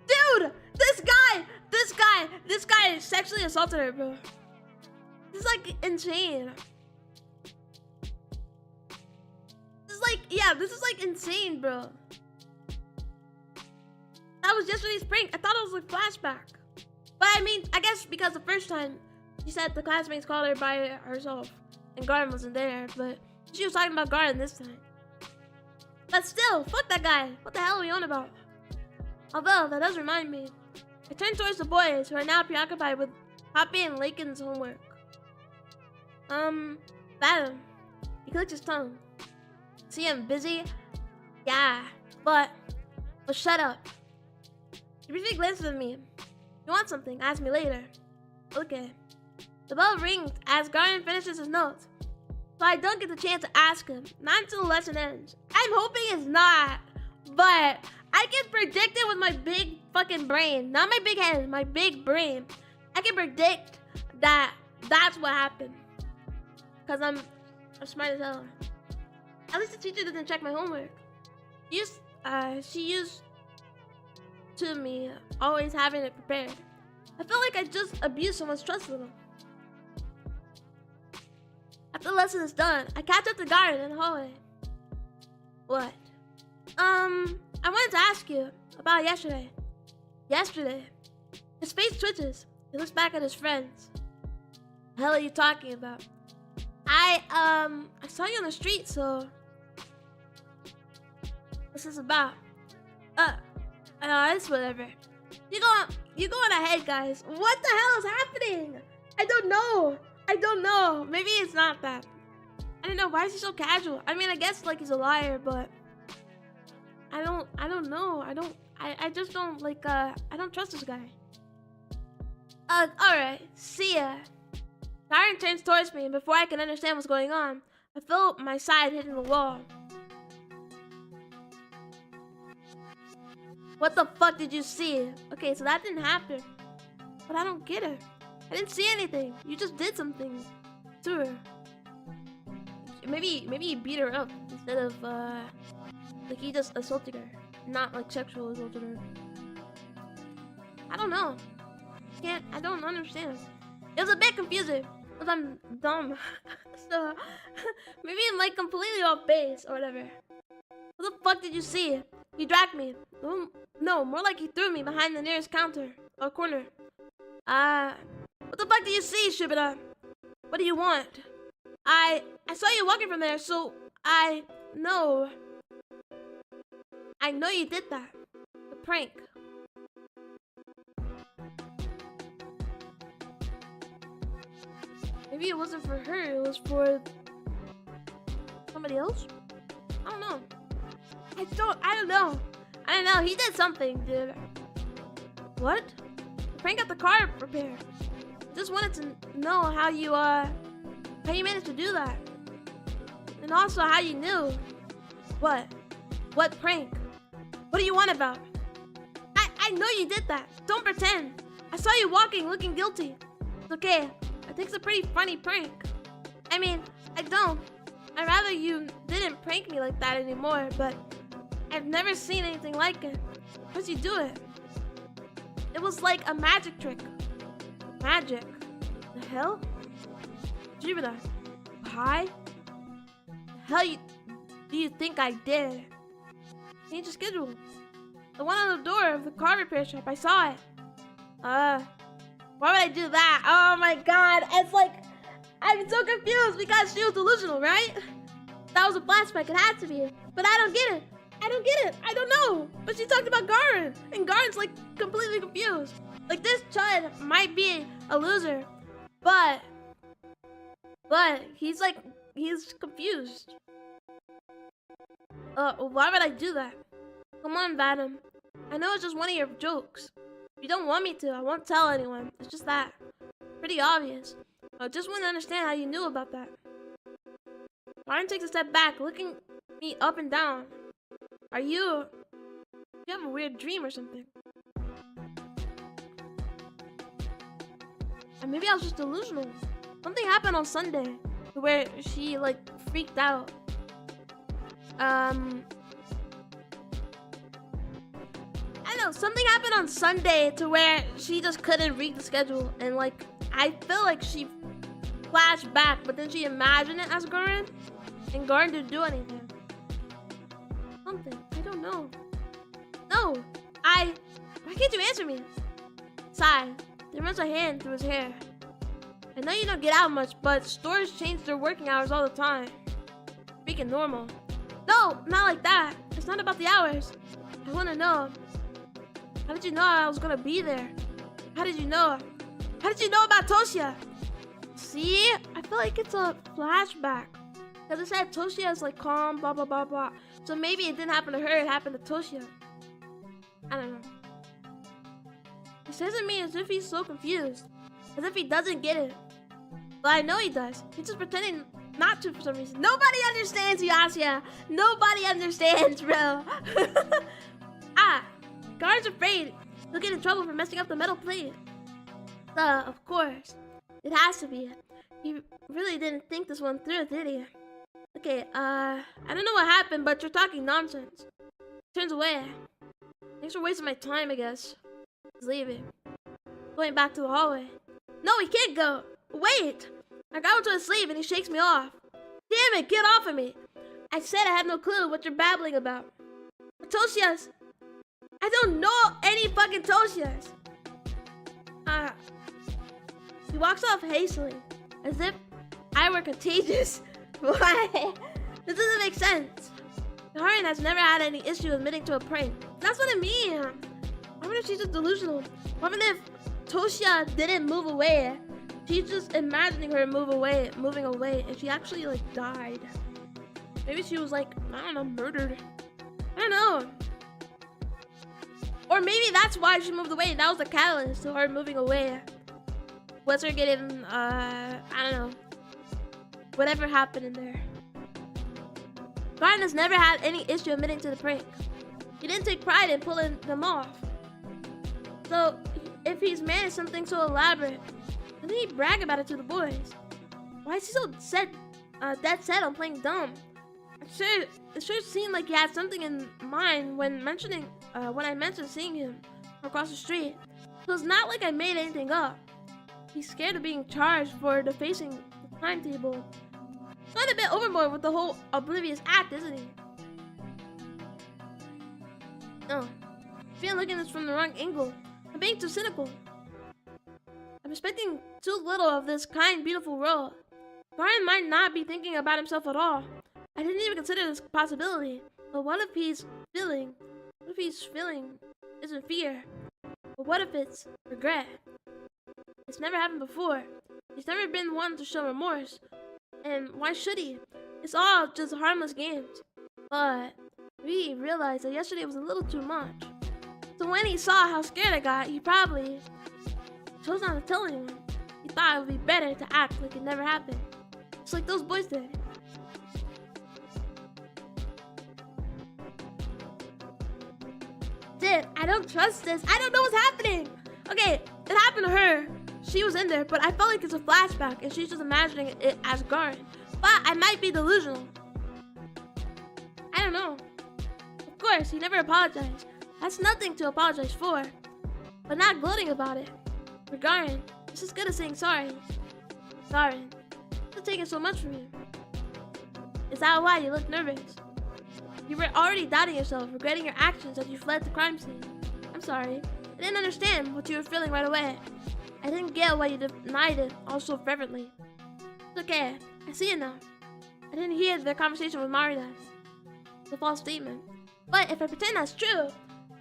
Dude, this guy sexually assaulted her, bro. This is like insane. This is like insane, bro. That was yesterday's prank. I thought it was like flashback. But I mean, I guess because the first time she said the classmates called her by herself and Garden wasn't there, but she was talking about Garden this time. But still, fuck that guy. What the hell are we on about? Although, that does remind me. I turned towards the boys who are now preoccupied with Poppy and Lakin's homework. Z.A.T.O. He clicked his tongue. See him busy? Yeah, but shut up. He briefly glanced at me. You want something? Ask me later. Okay. The bell rings as Garden finishes his notes. So I don't get the chance to ask him. Not until the lesson ends. I'm hoping it's not. But I can predict it with my big fucking brain. Not my big head, my big brain. I can predict that that's what happened. Because I'm smart as hell. At least the teacher didn't check my homework. She used to me always having it prepared. I feel like I just abused someone's trust with them. After the lesson is done, I catch up to Garden in the hallway. What? I wanted to ask you about yesterday. His face twitches. He looks back at his friends. The hell are you talking about? I saw you on the street, so what's this about? It's whatever. You go on ahead, guys. What the hell is happening? I don't know. Maybe it's not that. I don't know. Why is he so casual? I mean, I guess like he's a liar, but I don't know. I just don't like I don't trust this guy. Alright. See ya. Siren turns towards me, and before I can understand what's going on, I feel my side hitting the wall. What the fuck did you see? Okay, so that didn't happen. But I don't get it. I didn't see anything. You just did something to her. Maybe you beat her up instead of like you just assaulted her, not like sexual assaulted her. I don't know. I don't understand. It was a bit confusing because I'm dumb. So maybe I'm like completely off base or whatever. What the fuck did you see? He dragged me. No, more like he threw me behind the nearest counter or corner. What the fuck did you see, Shubida? What do you want? I saw you walking from there, so I know you did that. The prank. Maybe it wasn't for her, it was for somebody else? I don't know. I don't know. He did something, dude. What? The prank at the car repair. Just wanted to know how you managed to do that. And also how you knew. What? What prank? What do you want about? I know you did that. Don't pretend. I saw you walking looking guilty. It's okay. I think it's a pretty funny prank. I mean, I'd rather you didn't prank me like that anymore, but I've never seen anything like it. How'd you do it? It was like a magic trick. Magic? The hell? Jupiter. Hi? The hell do you think I did? Change the schedule. The one on the door of the car repair shop. I saw it. Why would I do that? Oh my god. It's like, I'm so confused because she was delusional, right? That was a flashback. It had to be. But I don't get it. I don't get it. I don't know. But she talked about Garen. And Garen's like completely confused. Like this Chud might be a loser. But he's like, he's confused. Why would I do that? Come on, Z.A.T.O. I know it's just one of your jokes. If you don't want me to, I won't tell anyone. It's just that. Pretty obvious. I just want to understand how you knew about that. Garen takes a step back, looking me up and down. You have a weird dream or something. And maybe I was just delusional. Something happened on Sunday where she like freaked out. I don't know, something happened on Sunday to where she just couldn't read the schedule, and like I feel like she flashed back, but then she imagined it as Garen, and Garen didn't do anything. Something, I don't know. No, why can't you answer me? Sigh. He runs a hand through his hair. I know you don't get out much, but stores change their working hours all the time. Freaking normal. No, not like that. It's not about the hours. I want to know. How did you know I was going to be there? How did you know? How did you know about Toshia? See? I feel like it's a flashback. Because it said Toshia is like calm, blah, blah, blah, blah. So maybe it didn't happen to her, it happened to Toshia. I don't know. He says to me as if he's so confused. As if he doesn't get it. But I know he does. He's just pretending not to for some reason. Nobody understands you, Asya. Nobody understands, bro. Garen's afraid he'll get in trouble for messing up the metal plate. Of course. It has to be. He really didn't think this one through, did he? Okay, I don't know what happened, but you're talking nonsense. Turns away. Thanks for wasting my time, I guess. He's leaving. Going back to the hallway. No, he can't go. Wait! I got into his sleeve and he shakes me off. Damn it, get off of me! I said I had no clue what you're babbling about. Toshias! I don't know any fucking Toshias! He walks off hastily, as if I were contagious. Why? This doesn't make sense. Garen has never had any issue admitting to a prank. That's what I mean. I wonder if she's just delusional. I wonder if Toshia didn't move away. She's just imagining her moving away, and she actually like died. Maybe she was like, I don't know, murdered. I don't know. Or maybe that's why she moved away. That was the catalyst to her moving away. Was her getting, I don't know, whatever happened in there. Garen has never had any issue admitting to the prank. He didn't take pride in pulling them off. So, if he's managed something so elaborate, why didn't he brag about it to the boys? Why is he so dead set on playing dumb? It sure seemed like he had something in mind when I mentioned seeing him across the street. So it's not like I made anything up. He's scared of being charged for defacing the timetable. Going a bit overboard with the whole oblivious act, isn't he? No. I feel looking at this from the wrong angle. I'm being too cynical. I'm expecting too little of this kind, beautiful world. Garen might not be thinking about himself at all. I didn't even consider this possibility. But what if he's feeling isn't fear? But what if it's regret? It's never happened before. He's never been one to show remorse. And why should he? It's all just harmless games. But we realized that yesterday was a little too much. So when he saw how scared I got, he probably chose not to tell anyone. He thought it would be better to act like it never happened. Just like those boys did. I don't trust this. I don't know what's happening. Okay, it happened to her. She was in there, but I felt like it's a flashback and she's just imagining it as Garen. But I might be delusional. I don't know. Of course, he never apologized. That's nothing to apologize for. But not gloating about it. For Garen, it's as good as saying sorry. Garen, it's taking so much from you. Is that why you look nervous? You were already doubting yourself, regretting your actions as you fled the crime scene. I'm sorry. I didn't understand what you were feeling right away. I didn't get why you denied it all so fervently. It's okay. I see it now. I didn't hear their conversation with Marina. It's a false statement. But if I pretend that's true,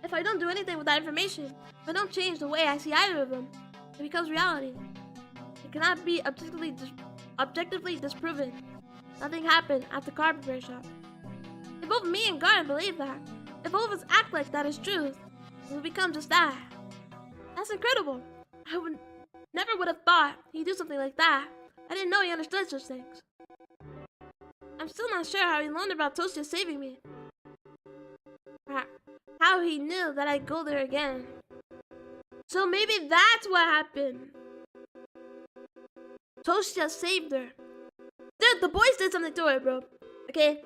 if I don't do anything with that information, if I don't change the way I see either of them, it becomes reality. It cannot be objectively disproven. Nothing happened at the car repair shop. If both me and Garden believe that, if both of us act like that is truth, it will become just that. That's incredible. I never would have thought he'd do something like that. I didn't know he understood such things. I'm still not sure how he learned about Toastia saving me. How he knew that I'd go there again. So maybe that's what happened. Toastia saved her. Dude, the boys did something to her, bro. Okay?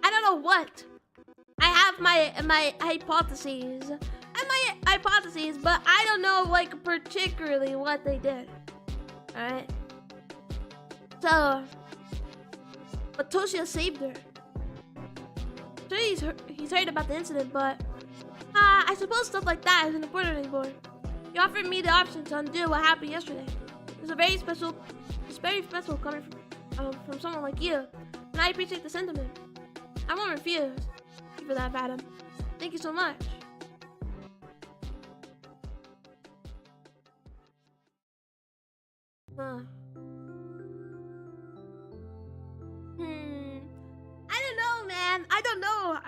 I don't know what. I have my hypotheses. But I don't know, like, particularly what they did. Alright? So, but Toshia saved her. Sure, he's heard about the incident, but I suppose stuff like that isn't important anymore. He offered me the option to undo what happened yesterday. It's very special coming from someone like you, and I appreciate the sentiment. I won't refuse. Thank you for that, Madam. Thank you so much. I don't know, man. I don't know.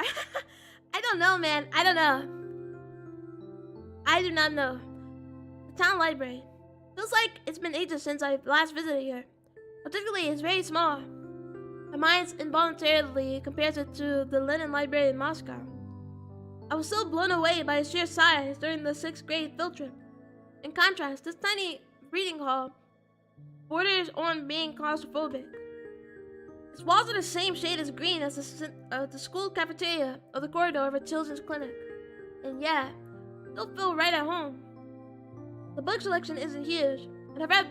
I don't know, man. I don't know. I do not know. The town library. Feels like it's been ages since I last visited here. Particularly, it's very small. My mind involuntarily compares it to the Lenin Library in Moscow. I was so blown away by its sheer size during the 6th grade field trip. In contrast, this tiny reading hall borders on being claustrophobic. Its walls are the same shade as green as the school cafeteria or the corridor of a children's clinic. And yeah, still feel right at home. The book selection isn't huge, and I've read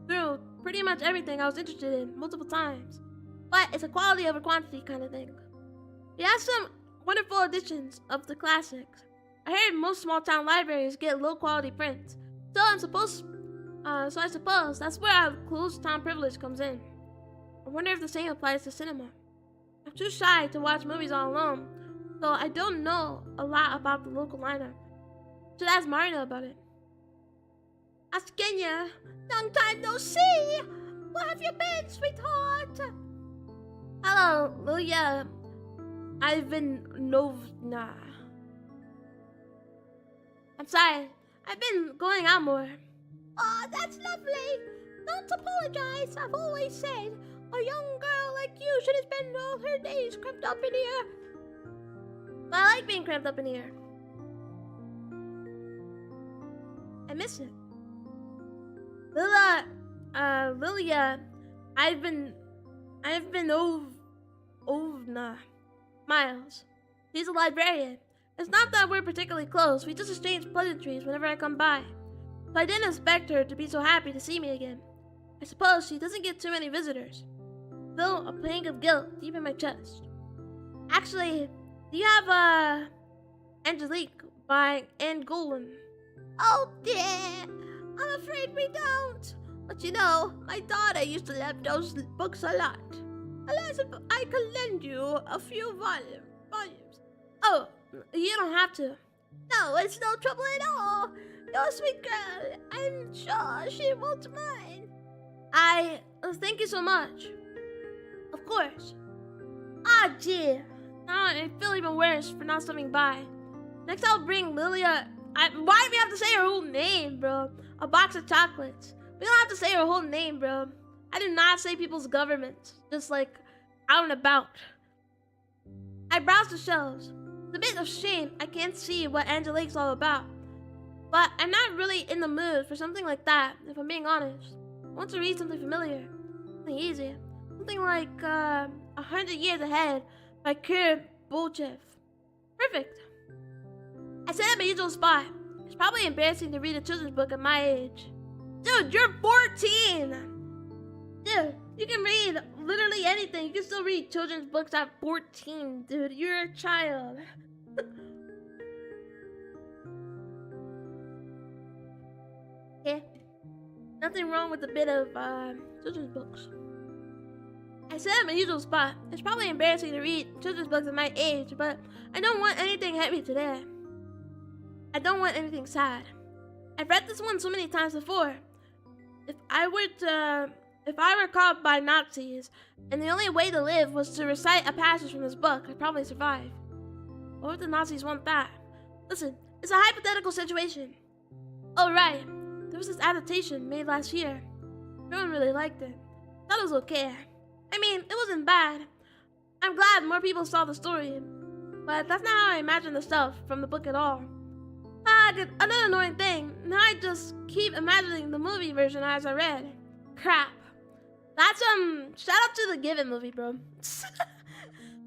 through pretty much everything I was interested in multiple times. But it's a quality over quantity kind of thing. We have some wonderful editions of the classics. I heard most small town libraries get low quality prints, so I suppose that's where our closed town privilege comes in. I wonder if the same applies to cinema. I'm too shy to watch movies all alone, so I don't know a lot about the local lineup. Should ask Marina about it. Ask Kenya. Long time no see. Where have you been, sweetheart? Hello, Lilia Ivanovna. I'm sorry. I've been going out more. Oh, that's lovely. Don't apologize. I've always said a young girl like you should spend all her days cramped up in here. But I like being cramped up in here. I miss it. Lilia, I've been Miles. He's a librarian. It's not that we're particularly close. We just exchange pleasantries whenever I come by. So I didn't expect her to be so happy to see me again. I suppose she doesn't get too many visitors. Still, a pang of guilt deep in my chest. Actually, do you have Angelique by Anne Golan? Oh dear, I'm afraid we don't. But you know, my daughter used to love those books a lot. Unless if I could lend you a few volumes. Oh, you don't have to. No, it's no trouble at all. You're a sweet girl. I'm sure she won't mind. Thank you so much. Of course. Ah, gee. Now I feel even worse for not stopping by. Next I'll bring Lilia. Why do we have to say her whole name, bro? A box of chocolates. We don't have to say her whole name, bro. I do not say people's governments. Just like out and about. I browse the shelves. It's a bit of shame I can't see what Angelique's all about. But I'm not really in the mood for something like that, if I'm being honest. I want to read something familiar. Something easy. Something like 100 Years Ahead by Kir Bolchev. Perfect. I sit at my usual spot. It's probably embarrassing to read a children's book at my age. Dude, you're 14! Dude, you can read literally anything. You can still read children's books at 14, dude. You're a child. Okay? Nothing wrong with a bit of children's books. I sit at my usual spot. It's probably embarrassing to read children's books at my age, but I don't want anything heavy today. I don't want anything sad. I've read this one so many times before. If I were caught by Nazis, and the only way to live was to recite a passage from this book, I'd probably survive. Why would the Nazis want that? Listen, it's a hypothetical situation. Oh right, there was this adaptation made last year. No one really liked it. Thought it was okay. I mean, it wasn't bad. I'm glad more people saw the story, but that's not how I imagined the stuff from the book at all. Another annoying thing, now I just keep imagining the movie version as I read. Crap. That's, shout out to the Given movie, bro.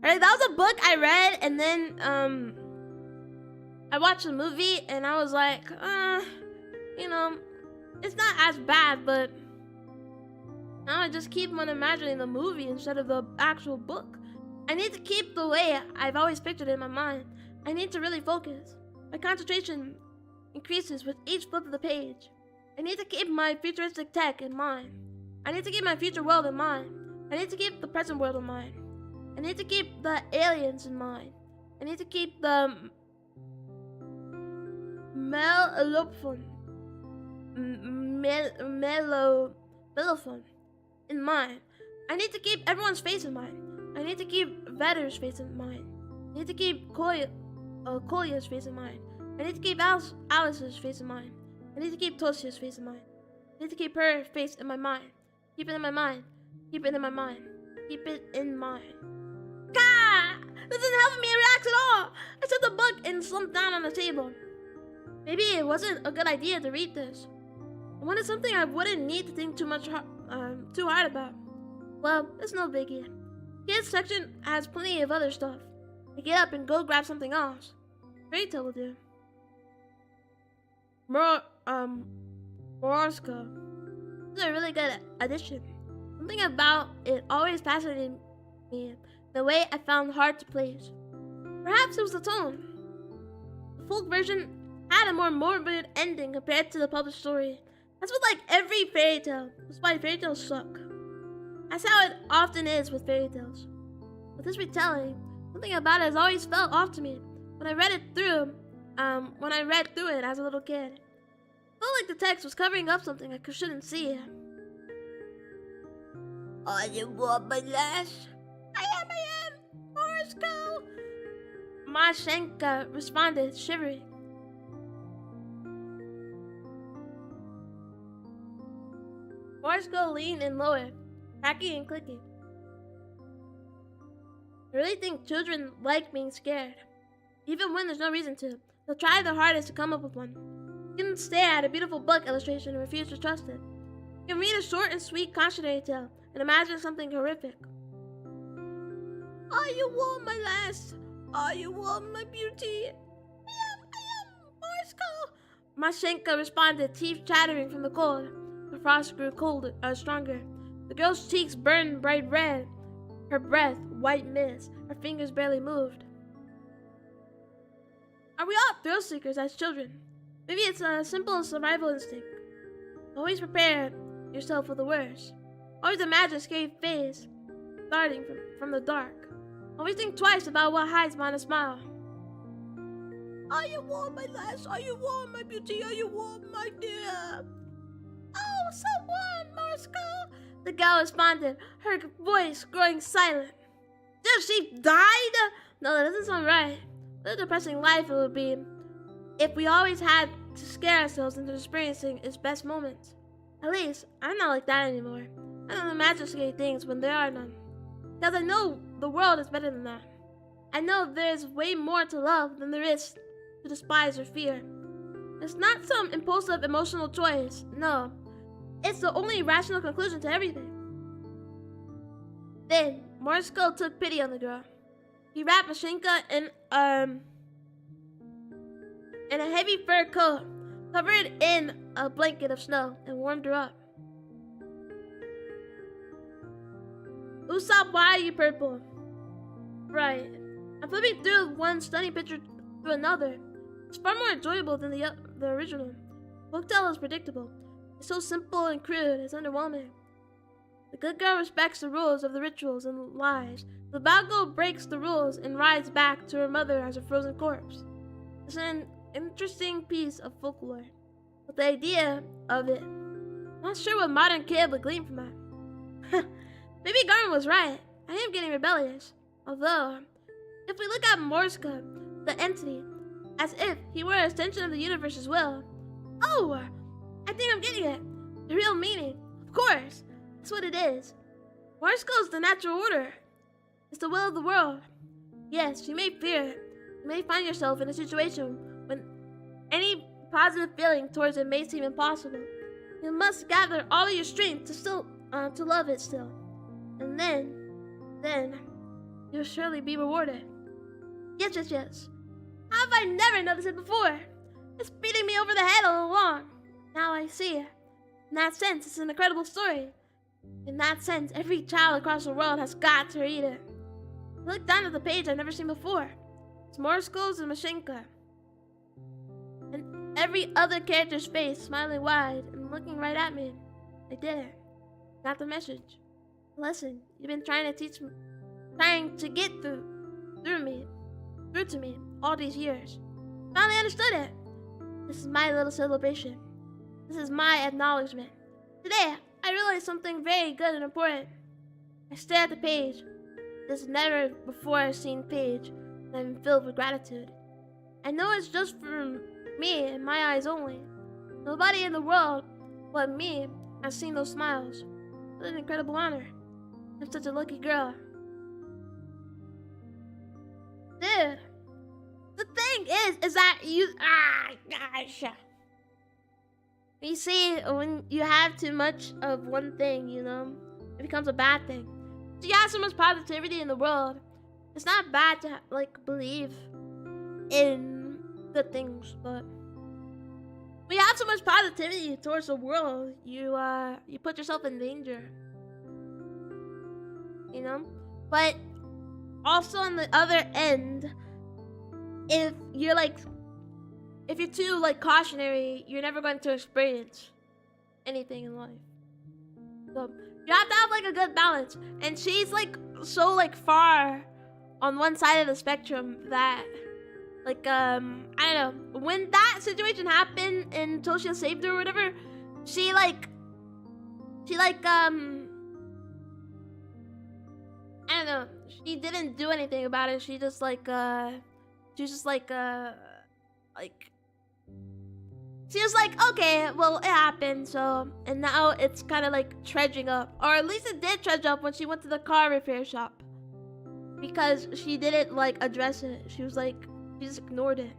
Alright, that was a book I read, and then, I watched the movie, and I was like, you know, it's not as bad, but now I just keep on imagining the movie instead of the actual book. I need to keep the way I've always pictured it in my mind. I need to really focus. My concentration increases with each flip of the page. I need to keep my futuristic tech in mind. I need to keep my future world in mind. I need to keep the present world in mind. I need to keep the aliens in mind. I need to keep the melophone in mind. I need to keep everyone's face in mind. I need to keep Vetter's face in mind. I need to keep Kolya's face in mind. I need to keep Alice's face in mind. I need to keep Tosia's face in mind. I need to keep her face in my mind. Keep it in my mind. Keep it in my mind. Keep it in mind. Gah! This isn't helping me relax at all. I set the book and slumped down on the table. Maybe it wasn't a good idea to read this. I wanted something I wouldn't need to think too hard about. Well, it's no biggie. Kids section has plenty of other stuff. I get up and go grab something else. Fairy tale will do. Morosco. This is a really good addition. Something about it always fascinated me, the way I found hard to place. Perhaps it was the tone. The folk version had a more morbid ending compared to the published story. That's what like every fairy tale. That's why fairy tales suck. That's how it often is with fairy tales. With this retelling, something about it has always felt off to me. When I read through it as a little kid, it felt like the text was covering up something I shouldn't see. Are you warm, my lass? I am. Morosco. Mashenka responded, shivering. Morosco leaned in lower, cracking and clicking. I really think children like being scared. Even when there's no reason to, they'll try their hardest to come up with one. You can stare at a beautiful book illustration and refuse to trust it. You can read a short and sweet cautionary tale and imagine something horrific. Are you warm, my lass? Are you warm, my beauty? I am, Morosco. Mashenka responded, teeth chattering from the cold. The frost grew stronger. The girl's cheeks burned bright red. Her breath, white mist. Her fingers barely moved. Are we all thrill seekers as children? Maybe it's a simple survival instinct. Always prepare yourself for the worst. Always imagine a scary face starting from the dark. Always think twice about what hides behind a smile. Are you warm, my lass? Are you warm, my beauty? Are you warm, my dear? Oh, so warm, Morosco. The girl responded, her voice growing silent. Did she died? No, that doesn't sound right. What a depressing life it would be if we always had to scare ourselves into experiencing its best moments. At least, I'm not like that anymore. I don't imagine scary things when there are none. Because I know the world is better than that. I know there's way more to love than there is to despise or fear. It's not some impulsive emotional choice, no. It's the only rational conclusion to everything. Then, Morosco took pity on the girl. He wrapped Mashenka in a heavy fur coat, covered in a blanket of snow, and warmed her up. Usopp, why are you purple? Right. I'm flipping through one stunning picture to another. It's far more enjoyable than the original. Folktale is predictable. It's so simple and crude, it's underwhelming. The good girl respects the rules of the rituals and lies. The bad girl breaks the rules and rides back to her mother as a frozen corpse. It's an interesting piece of folklore, but the idea of it, I'm not sure what modern kid would glean from that. Maybe Garmin was right. I am getting rebellious. Although, if we look at Morse code, the entity, as if he were an extension of the universe as well. Oh, I think I'm getting it. The real meaning. Of course, that's what it is. Morse code is the natural order. It's the will of the world. Yes, you may fear it. You may find yourself in a situation when any positive feeling towards it may seem impossible. You must gather all of your strength to love it still. And then, you'll surely be rewarded. Yes. How have I never noticed it before? It's beating me over the head all along. Now I see it. In that sense, it's an incredible story. In that sense, every child across the world has got to read it. I looked down at the page I've never seen before. It's Morse code and Mashinka. And every other character's face smiling wide and looking right at me. I did it. Got the message. The lesson you've been trying to teach me, trying to get through to me all these years. Finally understood it. This is my little celebration. This is my acknowledgement. Today, I realized something very good and important. I stare at the page. This never before seen page, and I'm filled with gratitude. I know it's just for me and my eyes only. Nobody in the world but me has seen those smiles. What an incredible honor. I'm such a lucky girl. Dude, the thing is that gosh. You see, when you have too much of one thing, it becomes a bad thing. So you have so much positivity in the world. It's not bad to believe in good things, but when you have so much positivity towards the world, you put yourself in danger. But also on the other end, if you're too cautionary, you're never going to experience anything in life. So you have to have a good balance. And she's so far on one side of the spectrum that I don't know, when that situation happened and Toshio saved her or whatever, she I don't know, she didn't do anything about it. She just she was okay, well, it happened, so, and now it's kind of trudging up. Or at least it did trudge up when she went to the car repair shop. Because she didn't, address it. She was she just ignored it.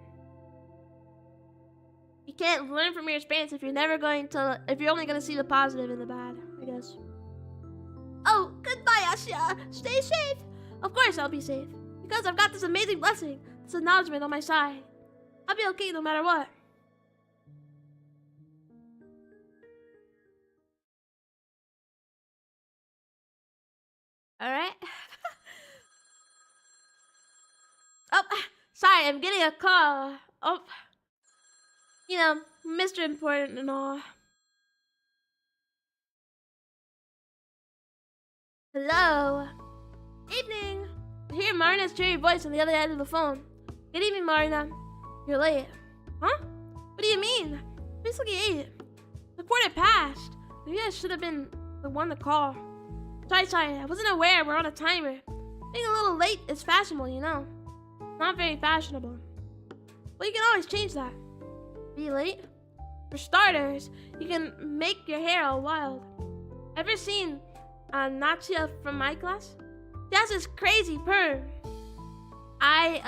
You can't learn from your experience if you're only going to see the positive and the bad, I guess. Oh, goodbye, Asya. Stay safe. Of course I'll be safe. Because I've got this amazing blessing, this acknowledgement on my side. I'll be okay no matter what. Alright. Oh, sorry, I'm getting a call. Oh, Mr. Important and all. Hello. Evening. I hear Marina's cheery voice on the other end of the phone. Good evening, Marina. You're late. Huh? What do you mean? It's 8. The 1:15. Maybe I should have been the one to call. Sorry, I wasn't aware we're on a timer. Being a little late is fashionable, Not very fashionable. Well, you can always change that. Be late? For starters, you can make your hair all wild. Ever seen Natia from my class? She has this crazy perm. I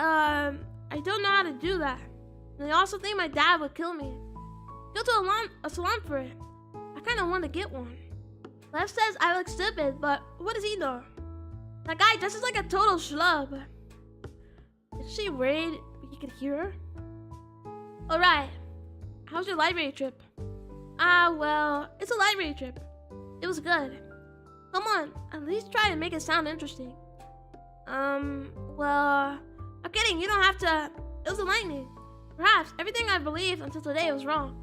don't know how to do that. And I also think my dad would kill me. Go to a salon for it. I kind of want to get one. Lev says I look stupid, but what does he know? That guy dresses like a total schlub. Is she worried you could hear her? Alright. How's your library trip? Well, it's a library trip. It was good. Come on, at least try to make it sound interesting. Well, I'm kidding, you don't have to. It was enlightening. Perhaps everything I believed until today was wrong.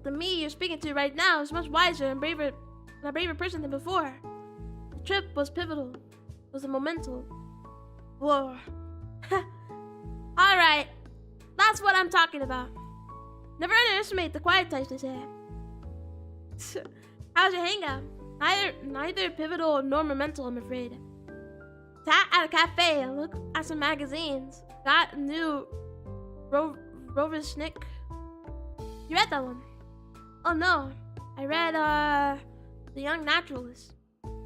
But the me you're speaking to right now is much wiser and a braver person than before. The trip was pivotal. It was a momentum. Whoa. Alright, that's what I'm talking about. Never underestimate the quiet types, they say. How's your hangout? Neither pivotal nor momental, I'm afraid. Sat at a cafe, looked at some magazines, got a new Roversnick. You read that one? Oh no, I read The Young Naturalist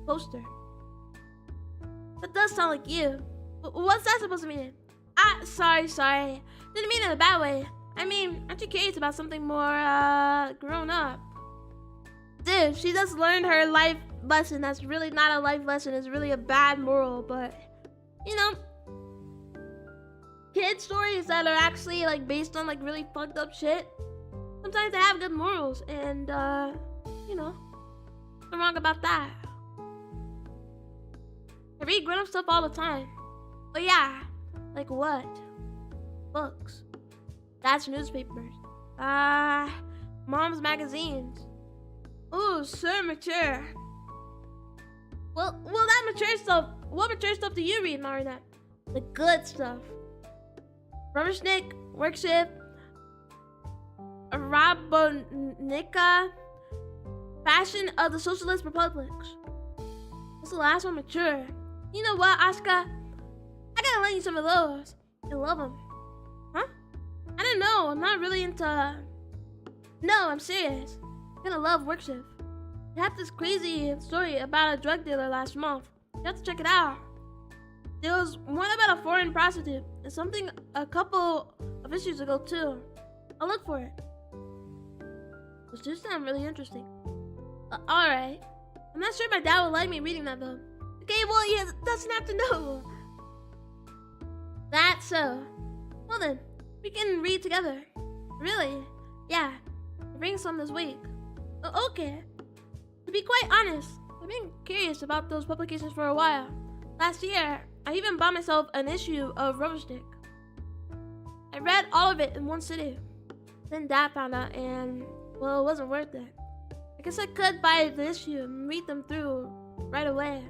poster. That does sound like you. What's that supposed to mean? Sorry. Didn't mean it in a bad way. I mean, aren't you curious about something more grown up? Dude, she just learned her life lesson. That's really not a life lesson. It's really a bad moral, but you know, kid stories that are actually like based on like really fucked up shit, sometimes they have good morals, and you know, nothing wrong about that. I read grown-up stuff all the time. But yeah, like what? Books. Dad's newspapers. Mom's magazines. Ooh, so mature. Well, that mature stuff. What mature stuff do you read, Marina? The good stuff. Rubbersnick, Workship, Rabonica, Fashion of the Socialist Republics. What's the last one mature? You know what, Asuka? I gotta lend you some of those. I love them. Huh? I don't know. I'm not really into... No, I'm serious. I'm gonna love Workship. They have this crazy story about a drug dealer last month. You have to check it out. There was one about a foreign prostitute and something a couple of issues ago too. I'll look for it. Those do sound really interesting. Alright. I'm not sure my dad would like me reading that though. Okay, well, he doesn't have to know. That's so. Well then, we can read together. Really? Yeah. I'll bring some this week. Okay. To be quite honest, I've been curious about those publications for a while. Last year, I even bought myself an issue of Rubberstick. I read all of it in one sitting. Then Dad found out and, well, it wasn't worth it. I guess I could buy the issue and read them through right away.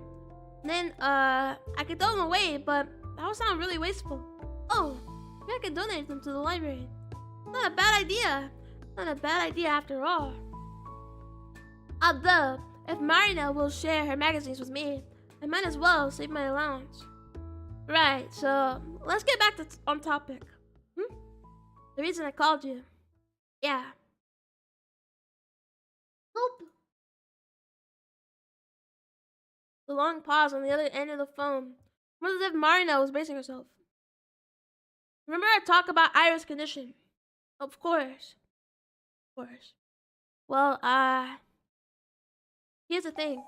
And then, I could throw them away, but that would sound really wasteful. Oh, maybe I could donate them to the library. Not a bad idea. Not a bad idea after all. Although, if Marina will share her magazines with me, I might as well save my allowance. Right, so let's get back to on topic. The reason I called you. Yeah. Nope. The long pause on the other end of the phone. Almost as if Marina was bracing herself. Remember our talk about Ira's condition? Of course. Of course. Well, here's the thing.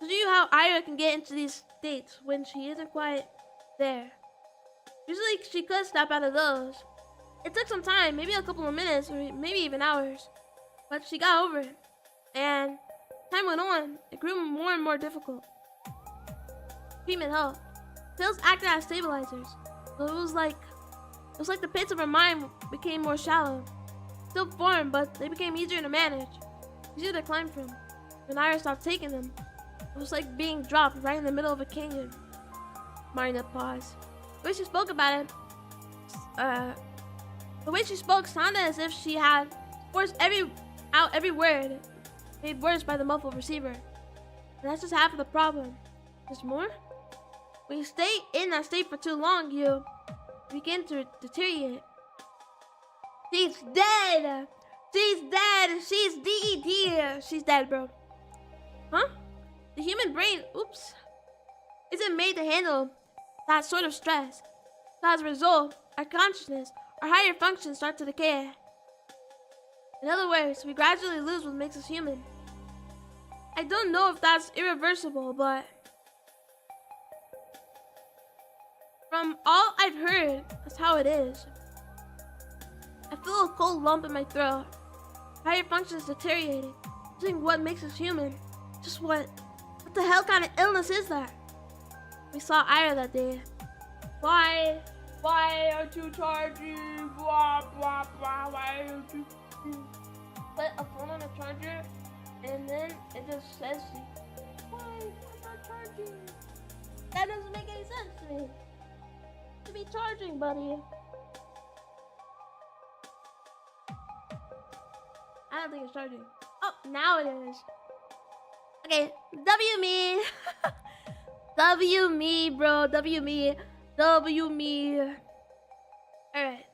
To show you how Ira can get into these states when she isn't quite there. Usually she could snap out of those. It took some time, maybe a couple of minutes, or maybe even hours. But she got over it. And time went on, it grew more and more difficult. Treatment helped. Pills acted as stabilizers. So it was like the pits of her mind became more shallow. Still formed, but they became easier to manage. Easier to climb from. When Ira stopped taking them, it was like being dropped right in the middle of a canyon. Marina paused. The way she spoke about it, the way she spoke sounded as if she had forced every word, made worse by the muffled receiver. And that's just half of the problem. There's more? When you stay in that state for too long, you begin to deteriorate. She's dead! She's dead! She's dead! She's dead, bro. Huh? The human brain, isn't made to handle that sort of stress. So as a result, our consciousness, our higher functions start to decay. In other words, we gradually lose what makes us human. I don't know if that's irreversible, but from all I've heard, that's how it is. I feel a cold lump in my throat. Higher functions deteriorating. Losing what makes us human. Just what the hell kind of illness is that? We saw Ira that day. Why aren't you charging? Blah, blah, blah, why aren't you? put a phone on a charger, and then it just says to you, why I'm not charging? That doesn't make any sense to me. To be charging, buddy. I don't think it's charging. Oh, now it is. Okay, W me. W me, bro. W me. W me. Alright.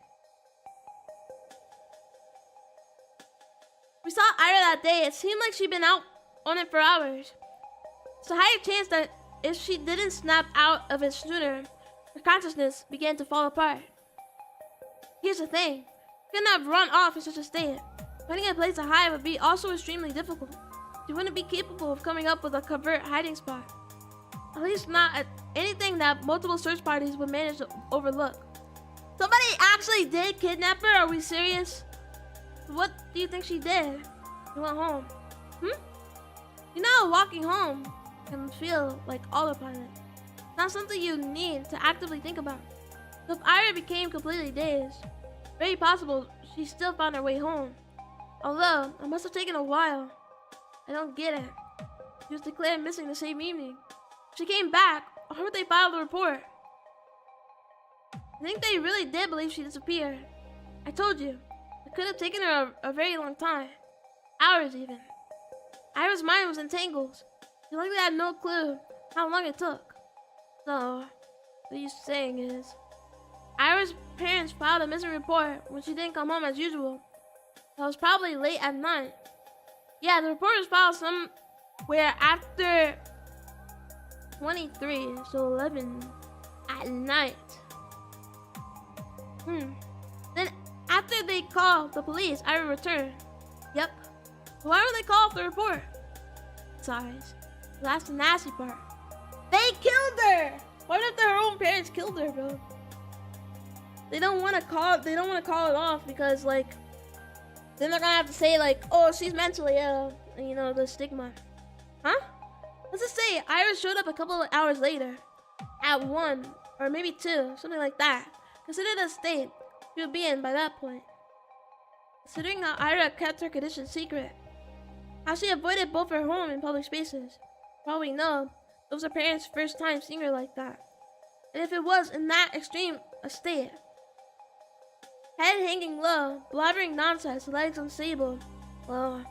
We saw Ira that day. It seemed like she'd been out on it for hours. It's a high chance that if she didn't snap out of it sooner, her consciousness began to fall apart. Here's the thing. She could not run off in such a state. Finding a place to hide would be also extremely difficult. She wouldn't be capable of coming up with a covert hiding spot. At least not at anything that multiple search parties would manage to overlook. Somebody actually did kidnap her? Are we serious? What do you think she did? She went home. You know, walking home can feel like autopilot. It's not something you need to actively think about. So if Ira became completely dazed, very possible she still found her way home. Although, it must have taken a while. I don't get it. She was declared missing the same evening. If she came back, why would they file the report? I think they really did believe she disappeared. I told you, it could have taken her a very long time. Hours even. Ira's mind was entangled. She likely had no clue how long it took. So, what you're saying is, Ira's parents filed a missing report when she didn't come home as usual. That was probably late at night. Yeah, the report was filed somewhere after 23, so 11 at night. Then after they called the police, Ira returned. Yep. Why would they call off the report? Besides, that's the nasty part. They killed her! What if their own parents killed her, bro? They don't want to call it off because, like, then they're gonna have to say, like, oh, she's mentally ill. And, you know, the stigma. Huh? Let's just say Ira showed up a couple of hours later. At 1, or maybe 2, something like that. Consider the state she would be in by that point. Considering how Ira kept her condition secret. How she avoided both her home and public spaces. Probably know it was her parents' first time seeing her like that. And if it was in that extreme a state, head hanging low, blabbering nonsense, legs unstable. Well,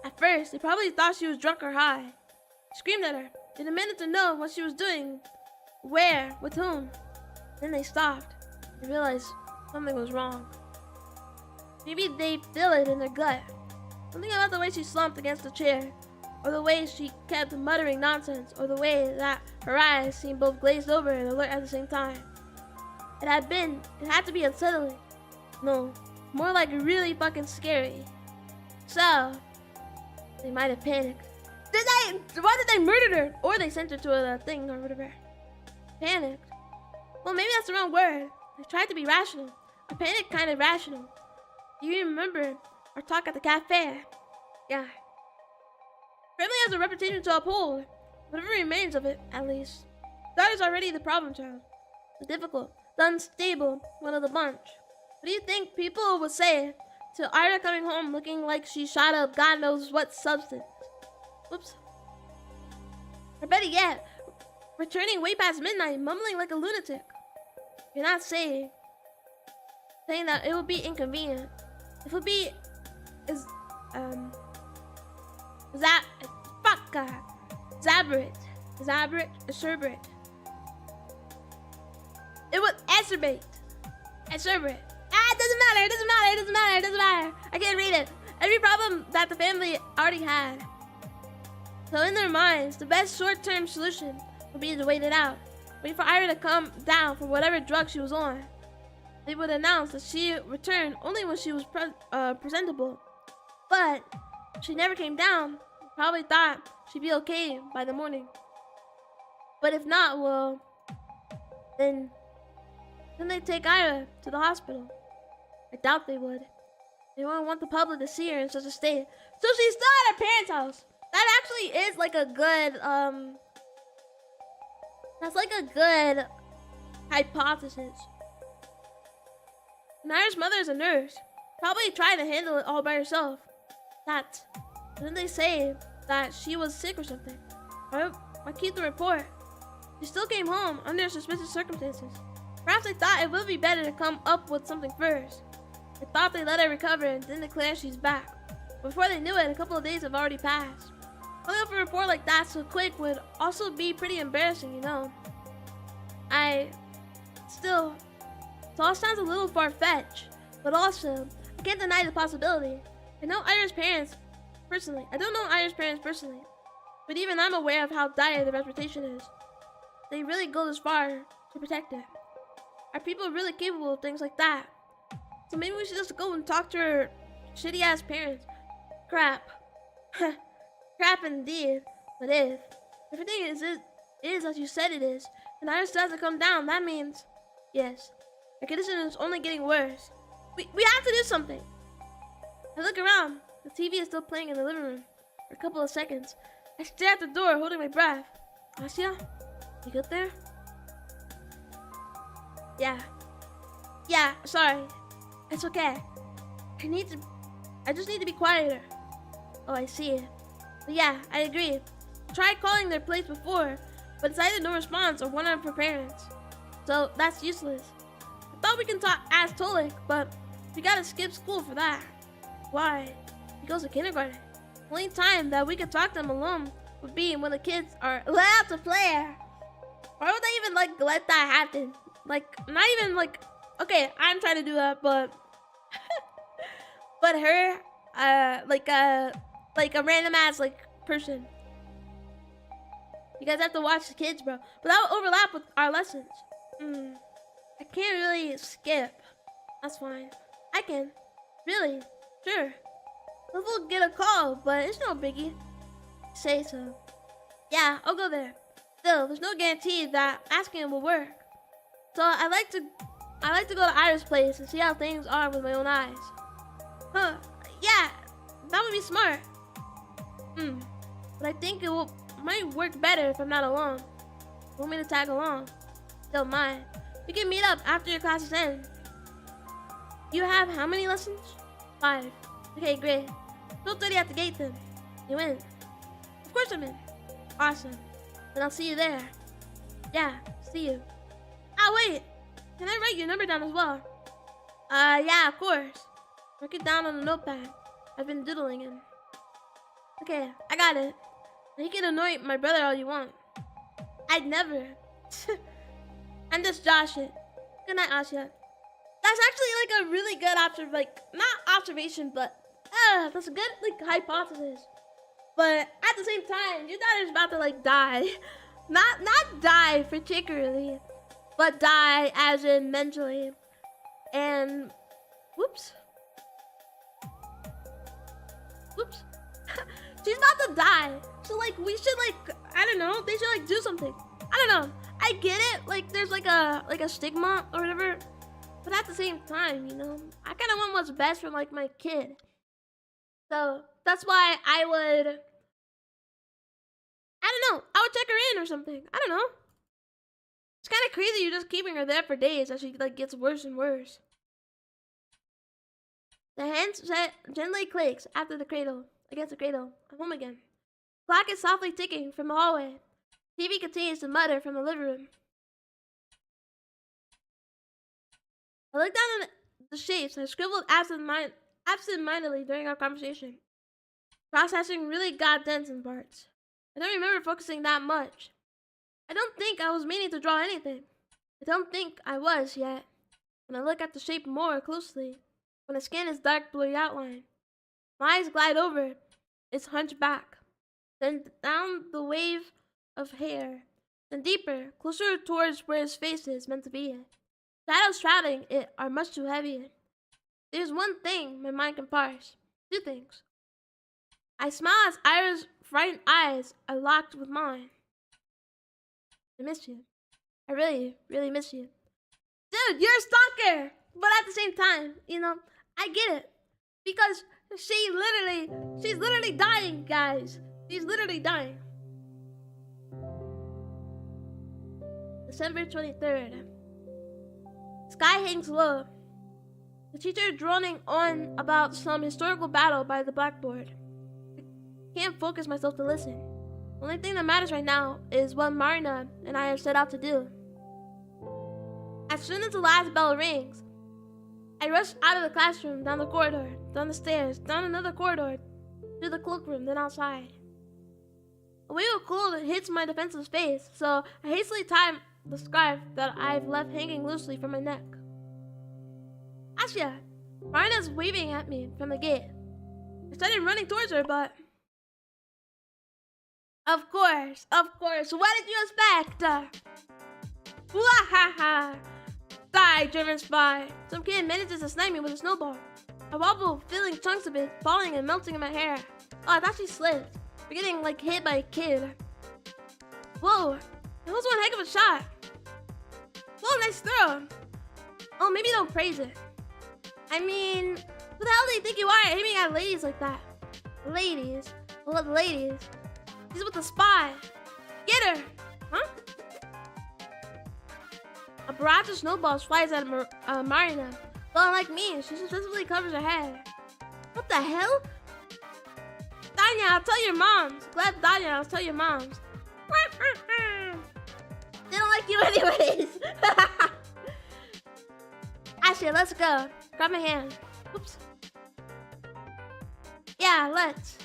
at first, they probably thought she was drunk or high. Screamed at her. They demanded to know what she was doing, where, with whom. Then they stopped and realized something was wrong. Maybe they feel it in their gut. Something about the way she slumped against the chair, or the way she kept muttering nonsense, or the way that her eyes seemed both glazed over and alert at the same time. It had to be unsettling. No, more like really fucking scary. So, they might have panicked. Why did they murder her? Or they sent her to a thing or whatever. Panicked? Well, maybe that's the wrong word. They tried to be rational. A panic kind of rational. Do you remember our talk at the cafe? Yeah. Family has a reputation to uphold. Whatever remains of it, at least. That is already the problem child. The difficult, the unstable one of the bunch. What do you think people would say to Ira coming home looking like she shot up God knows what substance? Whoops. Or better yet, returning way past midnight, mumbling like a lunatic. You're not saying that it would be inconvenient. It would be exacerbate. It would exacerbate. It doesn't matter. I can't read it. Every problem that the family already had. So in their minds, the best short-term solution would be to wait it out. Wait for Ira to come down from whatever drug she was on. They would announce that she returned only when she was presentable. But she never came down. Probably thought she'd be okay by the morning. But if not, well, then they'd take Ira to the hospital. I doubt they would. They wouldn't want the public to see her in such a state. So she's still at her parents' house. That actually is like a good, that's like a good hypothesis. Naira's mother is a nurse. Probably trying to handle it all by herself. That. Didn't they say that she was sick or something? I keep the report. She still came home under suspicious circumstances. Perhaps they thought it would be better to come up with something first. They thought they'd let her recover and then declare she's back. Before they knew it, a couple of days have already passed. Pulling up a report like that so quick would also be pretty embarrassing, you know. It all sounds a little far-fetched, but also, I can't deny the possibility. I don't know Ira's parents personally, but even I'm aware of how dire their reputation is. They really go this far to protect it. Are people really capable of things like that? So maybe we should just go and talk to her shitty-ass parents. Crap. Crap indeed. But if everything is as you said it is, and Ira still has to come down, that means, yes, her condition is only getting worse. We have to do something. I look around. The TV is still playing in the living room for a couple of seconds. I stare at the door, holding my breath. Asya, you good there? Yeah, sorry. It's okay. I just need to be quieter. Oh, I see. But yeah, I agree. I tried calling their place before, but it's either no response or one of her parents. So that's useless. I thought we can ask Tolik, but we gotta skip school for that. Why? He goes to kindergarten. The only time that we could talk to him alone would be when the kids are allowed to play. Why would they even let that happen? Not even okay, I'm trying to do that, but but her a random ass person. You guys have to watch the kids, bro. But that will overlap with our lessons. I can't really skip. That's fine. I can. Really? Sure. We'll get a call, but it's no biggie. Say so. Yeah, I'll go there. Still, there's no guarantee that asking him will work. So I like to go to Ira's place and see how things are with my own eyes. Huh? Yeah, that would be smart. But I think might work better if I'm not alone. Want me to tag along? Don't mind. We can meet up after your classes end. You have how many lessons? 5. Okay, great. 12:30 at the gate then. You in? Of course I'm in. Awesome. Then I'll see you there. Yeah, see you. Wait. Can I write your number down as well? Yeah, of course. Mark it down on a notepad. I've been doodling in. Okay, I got it. Now you can annoy my brother all you want. I'd never. I'm just joshing. Good night, Asya. That's actually a really good not observation, but that's a good hypothesis. But at the same time, your daughter's about to die. Not die particularly, but die as in mentally. And whoops. She's about to die. So we should I don't know, they should do something. I don't know. I get it, there's a stigma or whatever. But at the same time, you know, I kinda want what's best for my kid. So that's why I would check her in or something. I don't know. It's kinda crazy you're just keeping her there for days as she gets worse and worse. The handset gently clicks against the cradle. I'm home again. Clock is softly ticking from the hallway. TV continues to mutter from the living room. I look down at the shapes I scribbled absent-mindedly during our conversation. Processing really got dense in parts. I don't remember focusing that much. I don't think I was meaning to draw anything. I don't think I was yet. When I look at the shape more closely, when I scan its dark blurry outline, my eyes glide over its hunchback, then down the wave of hair, then deeper, closer towards where his face is meant to be. Shadows shrouding it are much too heavy. There's one thing my mind can parse. 2 things. I smile as Ira's frightened eyes are locked with mine. I miss you. I really, really miss you. Dude, you're a stalker! But at the same time, you know, I get it. Because she's literally dying, guys. She's literally dying. December 23rd. Sky hangs low. The teacher droning on about some historical battle by the blackboard. I can't focus myself to listen. The only thing that matters right now is what Marina and I have set out to do. As soon as the last bell rings, I rush out of the classroom, down the corridor, down the stairs, down another corridor, through the cloakroom, then outside. A wave of cold hits my defensive face, so I hastily tie the scarf that I've left hanging loosely from my neck. Asya, Marina's waving at me from the gate. I started running towards her, but... Of course. What did you expect? Wahaha! Die, German spy! Some kid manages to snipe me with a snowball. I wobble, feeling chunks of it falling and melting in my hair. Oh, I thought she slipped. We're getting hit by a kid. Whoa, that was one heck of a shot. Whoa, nice throw. Oh, maybe don't praise it. I mean, who the hell do you think you are aiming at ladies like that? Ladies? What ladies? She's with the spy. Get her! Huh? A barrage of snowballs flies at Marina. But unlike me, she successfully covers her head. What the hell? Danya, I'll tell your moms. Glad Danya, I'll tell your moms. They don't like you anyways. Ashley, let's go. Grab my hand. Oops. Yeah, let's.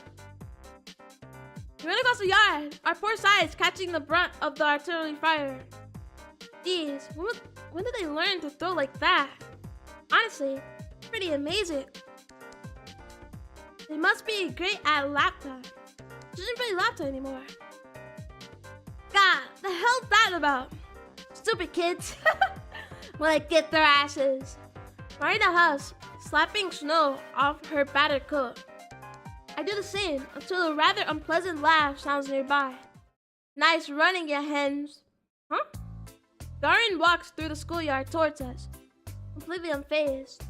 We run across the yard, our poor sides catching the brunt of the artillery fire. Jeez, when did they learn to throw like that? Honestly, pretty amazing. They must be great at laptop. She doesn't play laptop anymore. God, the hell's that about? Stupid kids. When I get their asses. Marina huffs, slapping snow off her battered coat. I do the same until a rather unpleasant laugh sounds nearby. Nice running, you hens. Huh? Garin walks through the schoolyard towards us, completely unfazed.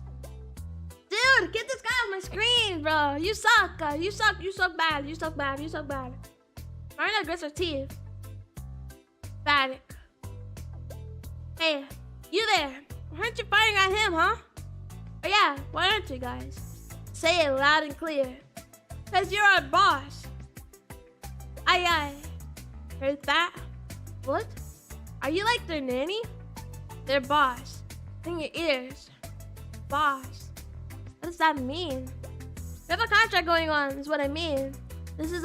Dude, get this guy off my screen, bro. You suck. You suck bad. Marina grits her teeth. Bad. Hey, you there. Why aren't you firing at him, huh? Oh yeah, why aren't you guys? Say it loud and clear. Cause you're our boss. Aye. Heard that? What? Are you like their nanny? Their boss. In your ears. Boss. What does that mean? We have a contract going on, is what I mean. This is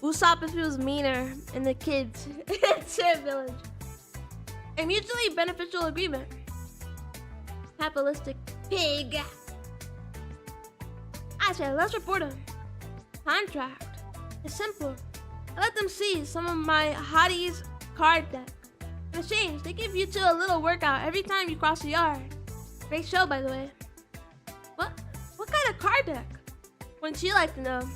Usopp if he was meaner in the kids in village. A mutually beneficial agreement. Capitalistic pig. I said, let's report him. Contract. It's simple. I let them see some of my hotties' card deck. In exchange, they give you two a little workout every time you cross the yard. Great show, by the way. What kind of card deck? Wouldn't you like to know?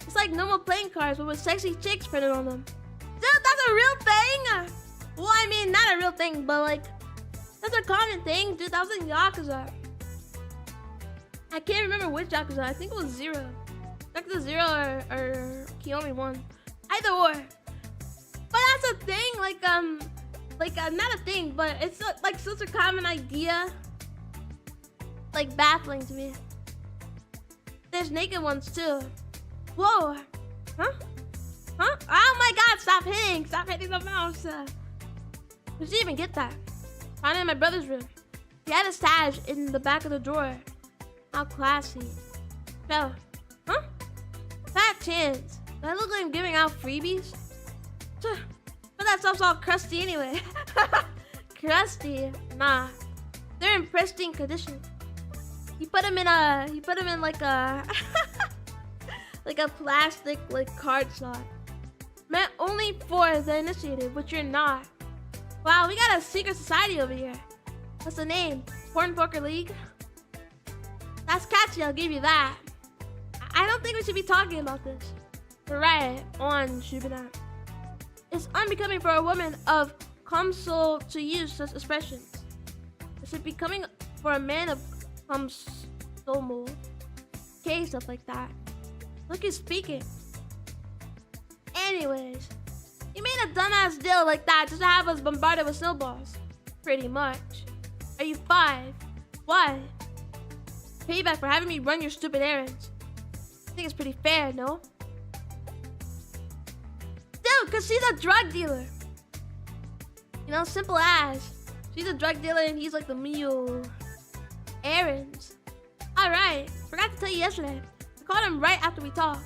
It's like normal playing cards, but with sexy chicks printed on them. Dude, that's a real thing? Well, I mean, not a real thing, but that's a common thing. Dude, that was in Yakuza. I can't remember which Yakuza. I think it was Zero. Yakuza 0 or Kiyomi 1. Either or. But that's a thing, not a thing, but it's such a common idea. Baffling to me. There's naked ones too. Whoa. Huh? Oh my god, stop hitting the mouse. Did you even get that? Found it in my brother's room. He had a stash in the back of the drawer. How classy. Fell. Huh? Fat chance. Do I look like I'm giving out freebies? But that stuff's all crusty anyway. Crusty? Nah. They're in pristine condition. He put them in like a plastic card slot. Meant only for the initiated, which you're not. Wow, we got a secret society over here. What's the name? Porn Poker League? That's catchy, I'll give you that. I don't think we should be talking about this. We're right on, Shubina. It's unbecoming for a woman of Kamsul to use such expressions. It's becoming for a man of Kamsul. Okay, stuff like that. Look who's speaking. Anyways, you made a dumbass deal like that just to have us bombarded with snowballs. Pretty much. Are you 5? Why? payback for having me run your stupid errands. I think it's pretty fair, no? Dude, because she's a drug dealer. You know, simple as. She's a drug dealer and he's like the mule. Errands. Alright, forgot to tell you yesterday. I called him right after we talked.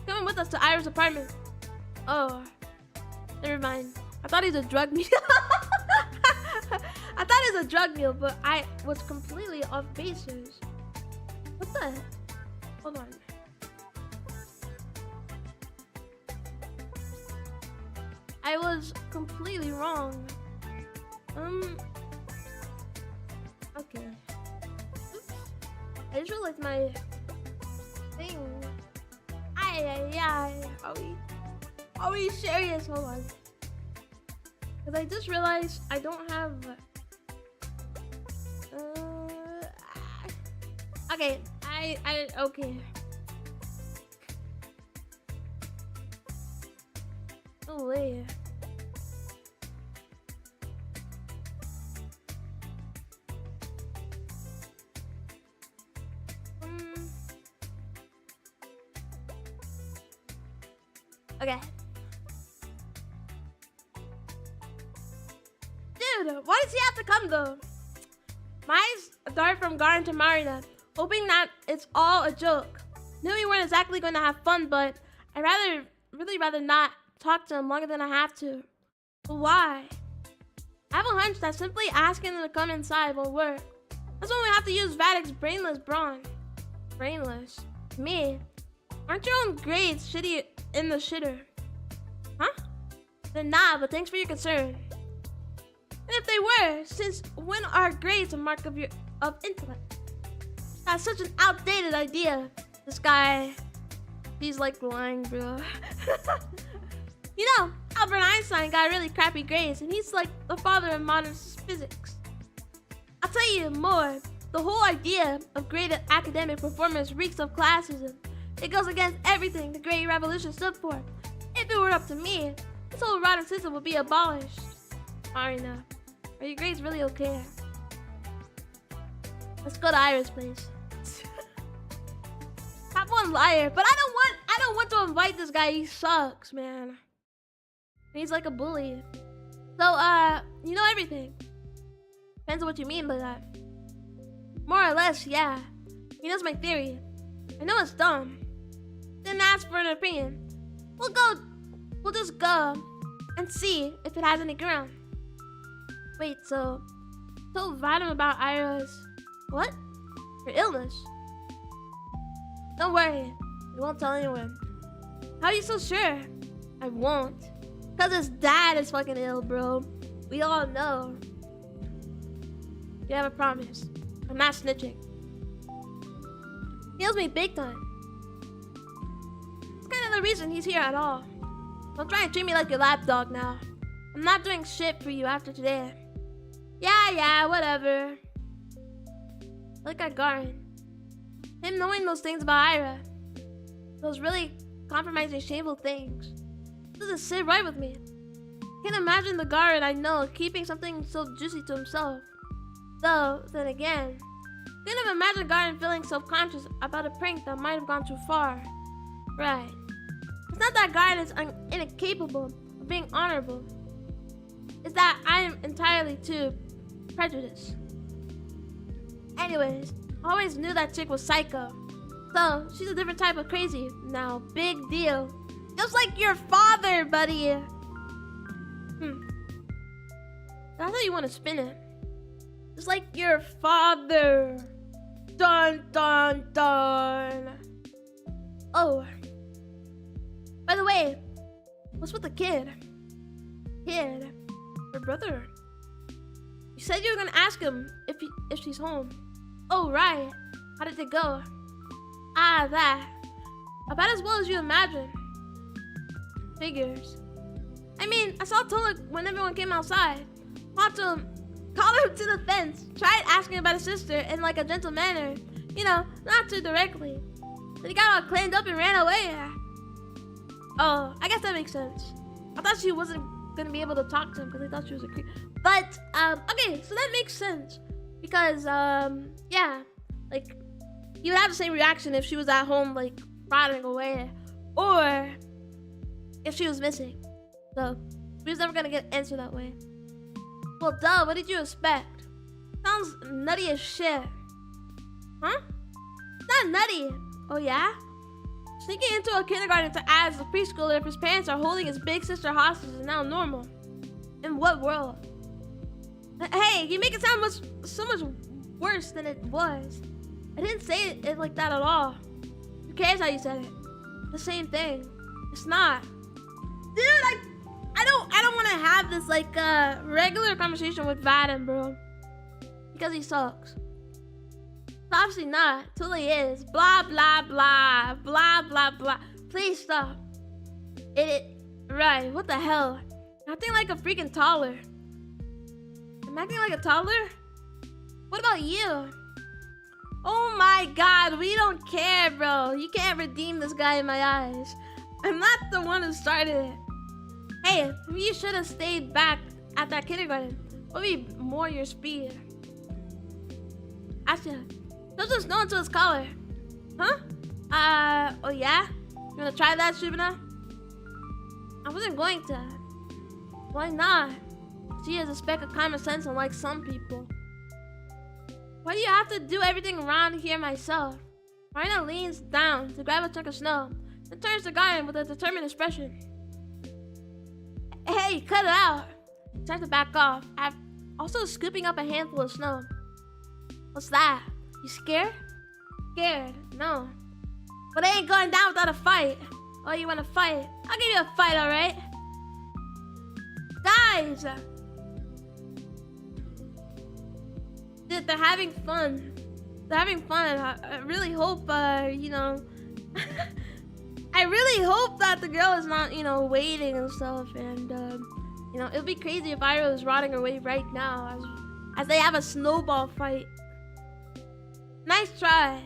Coming with us to Ira's apartment. Oh, never mind. I thought he's a drug mule. I thought he was a drug mule, but I was completely off bases. What the? Hold on. I was completely wrong. Okay. Oops. I just realized my thing. Are we serious? Hold on. Because I just realized I don't have. Okay. Okay. No way. Okay. Dude, why does he have to come though? My eyes dart from Garden to Marina, hoping that it's all a joke. Knew we weren't exactly going to have fun, but I'd really rather not talk to him longer than I have to. But why? I have a hunch that simply asking him to come inside won't work. That's when we have to use Vadic's brainless brawn. Brainless? Me? Aren't your own grades shitty in the shitter? Huh? They're not, but thanks for your concern. And if they were, since when are grades a mark of intellect? That's such an outdated idea. This guy, he's like lying, bro. You know, Albert Einstein got really crappy grades, and he's like the father of modern physics. I'll tell you more. The whole idea of graded academic performance reeks of classism. It goes against everything the Great Revolution stood for. If it were up to me, this whole rotten system would be abolished. Marina, are your grades really okay? Let's go to Ira's place. Top one liar, but I don't want to invite this guy. He sucks, man. He's like a bully. So, you know everything. Depends on what you mean by that. More or less, yeah. He knows my theory. I know it's dumb. Didn't ask for an opinion. We'll just go and see if it has any ground. Wait, so told Vadim about Ira's what? Her illness. Don't worry, we won't tell anyone. How are you so sure? I won't. Cause his dad is fucking ill, bro. We all know. You have a promise. I'm not snitching. He owes me big time. That's kind of the reason he's here at all. Don't try and treat me like your lapdog now. I'm not doing shit for you after today. Yeah, whatever. Look at Garin. Him knowing those things about Ira. Those really compromising, shameful things. Doesn't sit right with me. Can't imagine the Garin I know keeping something so juicy to himself. Though, then again, couldn't have imagined Garin feeling self-conscious about a prank that might have gone too far. Right. It's not that Garin is incapable of being honorable. It's that I am entirely too prejudiced. Anyways, I always knew that chick was psycho. So, she's a different type of crazy. Now, big deal. Just like your father, buddy. That's how you want to spin it. Just like your father. Dun, dun, dun. Oh. By the way, what's with the kid? Kid? Her brother? You said you were gonna ask him if she's home. Oh, right. How did it go? Ah, that. About as well as you imagine. Figures. I mean, I saw Tola when everyone came outside. Talked to him, called him to the fence, tried asking about his sister in like a gentle manner. You know, not too directly. Then he got all cleaned up and ran away. Oh, I guess that makes sense. I thought she wasn't gonna be able to talk to him because I thought she was a creep. But, okay, so that makes sense. Because, yeah, Like, you would have the same reaction if she was at home, like, rotting away, or if she was missing. So, we was never gonna get answered that way. Well, duh, what did you expect? Sounds nutty as shit. Huh? It's not nutty. Oh, yeah? Sneaking into a kindergarten to ask the preschooler if his parents are holding his big sister hostage is now normal. In what world? Hey, you make it sound so much worse than it was. I didn't say it like that at all. Who cares how you said it? The same thing. It's not. Dude, I don't want to have this like regular conversation with Vadim, bro. Because he sucks. It's obviously not. Totally is. Blah blah blah. Blah blah blah. Please stop. Right, what the hell? Acting like a freaking toddler. I'm acting like a toddler? What about you? Oh my god, we don't care, bro. You can't redeem this guy in my eyes. I'm not the one who started it. Hey, you should have stayed back at that kindergarten. What would be more your speed? Asya, there's just no one to his collar. Huh? Oh yeah? You wanna try that, Shubina? I wasn't going to. Why not? She has a speck of common sense unlike some people. Why do you have to do everything around here myself? Marina leans down to grab a chunk of snow, then turns to Garden with a determined expression. Hey, cut it out! Tries to back off, also scooping up a handful of snow. What's that? You scared? Scared? No. But I ain't going down without a fight. Oh, you wanna fight? I'll give you a fight, alright? Guys! Dude, they're having fun. They're having fun. I really hope, you know... I really hope that the girl is not, you know, waiting and stuff. And, you know, it would be crazy if Ira was rotting away right now as they have a snowball fight. Nice try.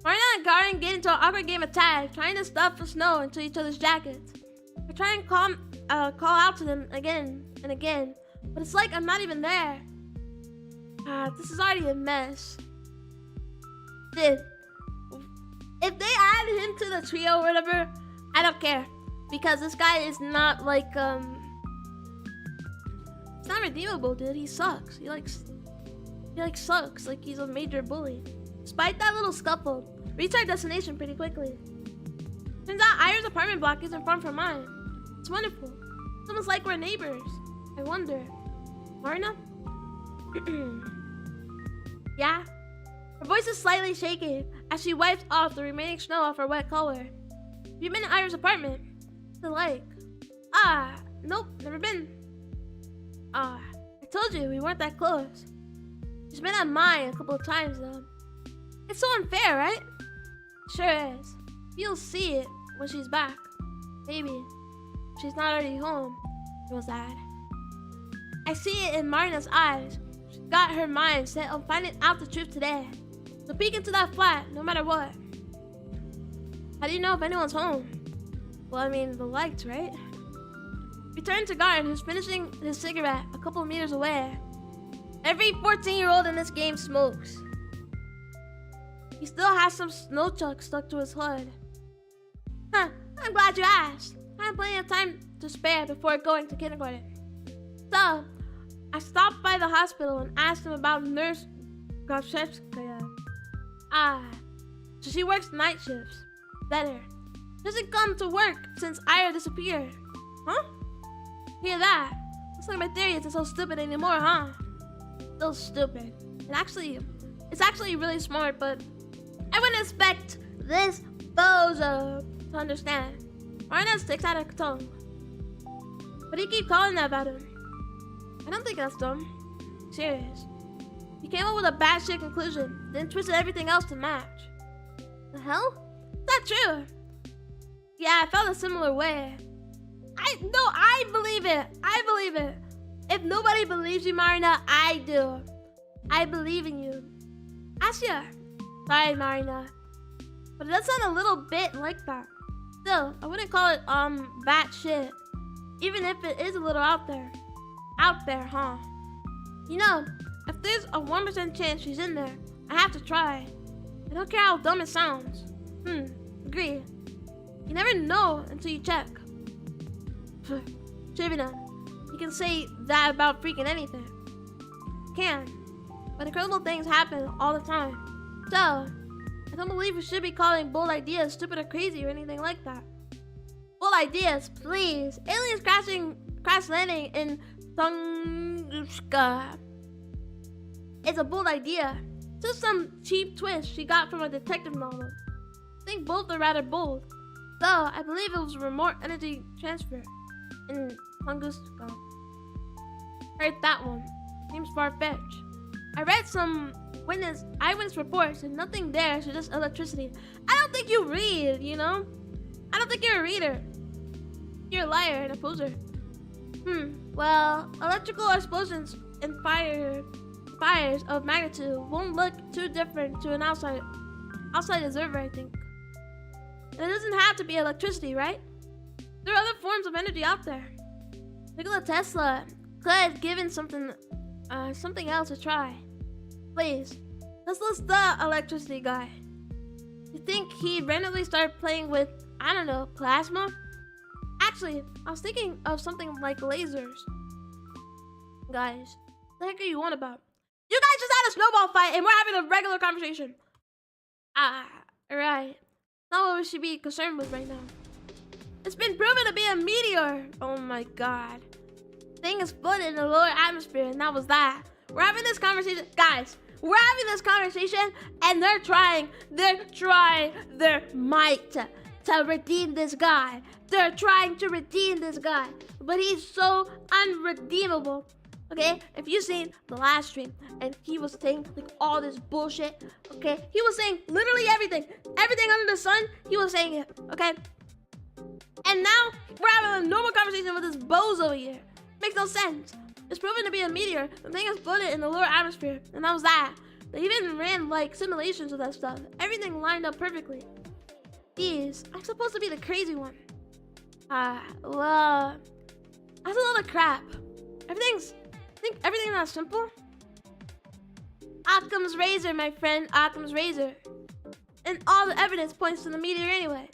Marina and Garen get into an awkward game of tag, trying to stuff the snow into each other's jackets. I try and call out to them again and again, but it's like I'm not even there. This is already a mess. Dude, if they add him to the trio or whatever, I don't care. Because this guy is not like, it's not redeemable, dude. He sucks. He sucks. Like he's a major bully. Despite that little scuffle, reach our destination pretty quickly. Turns out Ira's apartment block isn't far from mine. It's wonderful. It's almost like we're neighbors. I wonder. Marina? Yeah? Her voice is slightly shaking as she wipes off the remaining snow off her wet collar. Have you been to Ira's apartment? What's it like? Nope, never been. I told you we weren't that close. She's been at mine a couple of times though. It's so unfair, right? Sure is. You'll see it when she's back. Maybe. If she's not already home. Real sad. I see it in Marina's eyes. She's got her mind set on finding out the truth today. So peek into that flat, no matter what. How do you know if anyone's home? Well, I mean, the lights, right? Return to Garden, who's finishing his cigarette a couple of meters away. Every 14-year-old in this game smokes. He still has some snow chunks stuck to his hood. Huh, I'm glad you asked. I have plenty of time to spare before going to kindergarten. So, I stopped by the hospital and asked him about Nurse Gavshevskaya. So she works night shifts. Better. Doesn't come to work since Ira disappeared. Huh? Hear that? Looks like my theory isn't so stupid anymore, huh? Still stupid. It's actually really smart, but I wouldn't expect this bozo to understand. Marina sticks out her tongue. What do you keep calling that about him? I don't think that's dumb. Serious. He came up with a bad shit conclusion, then twisted everything else to match. The hell? Is that true? Yeah, I felt a similar way. I believe it. I believe it. If nobody believes you, Marina, I do. I believe in you. Asya. Sorry, Marina. But it does sound a little bit like that. Still, I wouldn't call it, bad shit. Even if it is a little out there. Out there, huh? You know, if there's a 1% chance she's in there, I have to try. I don't care how dumb it sounds. Agree. You never know until you check. Trivia. You can say that about freaking anything. You can. But incredible things happen all the time. So, I don't believe we should be calling bold ideas stupid or crazy or anything like that. Bold ideas, please. Aliens crash landing in Tunguska. It's a bold idea. Just some cheap twist she got from a detective novel. I think both are rather bold. Though, I believe it was a remote energy transfer in Tunguska. Heard that one. Seems far-fetched. I read some eyewitness reports and nothing there, so just electricity. I don't think you read, you know? I don't think you're a reader. You're a liar and a poser. Well, electrical explosions and fires of magnitude won't look too different to an outside observer, I think. And it doesn't have to be electricity, right? There are other forms of energy out there. Nikola Tesla could have given something else a try. Please, Tesla's the electricity guy. You think he randomly started playing with, I don't know, plasma? Actually, I was thinking of something like lasers. Guys, what the heck are you on about? You guys just had a snowball fight and we're having a regular conversation. Alright. Not what we should be concerned with right now. It's been proven to be a meteor. Oh my god. Thing exploded in the lower atmosphere and that was that. We're having this conversation. Guys, we're having this conversation and they're trying their might to redeem this guy. They're trying to redeem this guy. But he's so unredeemable. Okay, if you've seen the last stream and he was saying like all this bullshit, okay, he was saying literally everything under the sun, he was saying it, okay? And now we're having a normal conversation with this bozo here. Makes no sense. It's proven to be a meteor. The thing exploded in the lower atmosphere, and that was that. They even ran like simulations of that stuff. Everything lined up perfectly. Jeez, I'm supposed to be the crazy one. Well, that's a lot of crap. Everything's not simple. Occam's razor, my friend, Occam's razor. And all the evidence points to the meteor anyway.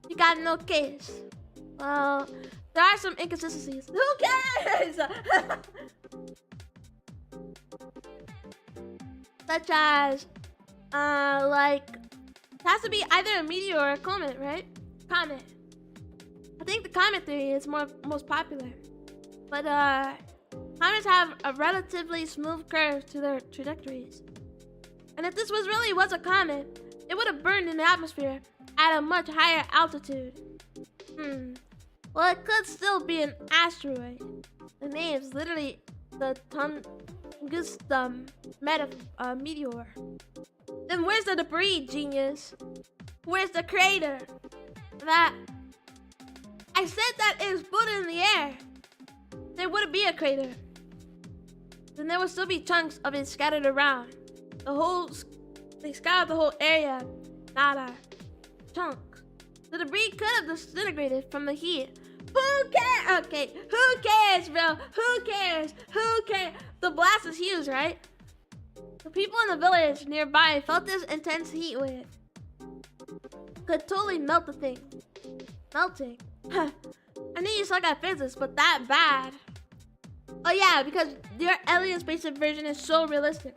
You got no case. Well, there are some inconsistencies. Who cares? Such as, like, it has to be either a meteor or a comet, right? Comet. I think the comet theory is most popular. But, comets have a relatively smooth curve to their trajectories. And if this really was a comet, it would have burned in the atmosphere at a much higher altitude. Well, it could still be an asteroid. The name's literally the Tunguska meteor. Then where's the debris, genius? Where's the crater? I said that it exploded in the air. There wouldn't be a crater. Then there would still be chunks of it scattered around. They scattered the whole area. Nada. Chunks. The debris could have disintegrated from the heat. Who cares? Okay, who cares, bro? Who cares? Who cares? The blast is huge, right? The people in the village nearby felt this intense heat wave. Could totally melt the thing. Melting. I knew you suck at physics, but that bad. Oh yeah, because your alien spaceship version is so realistic.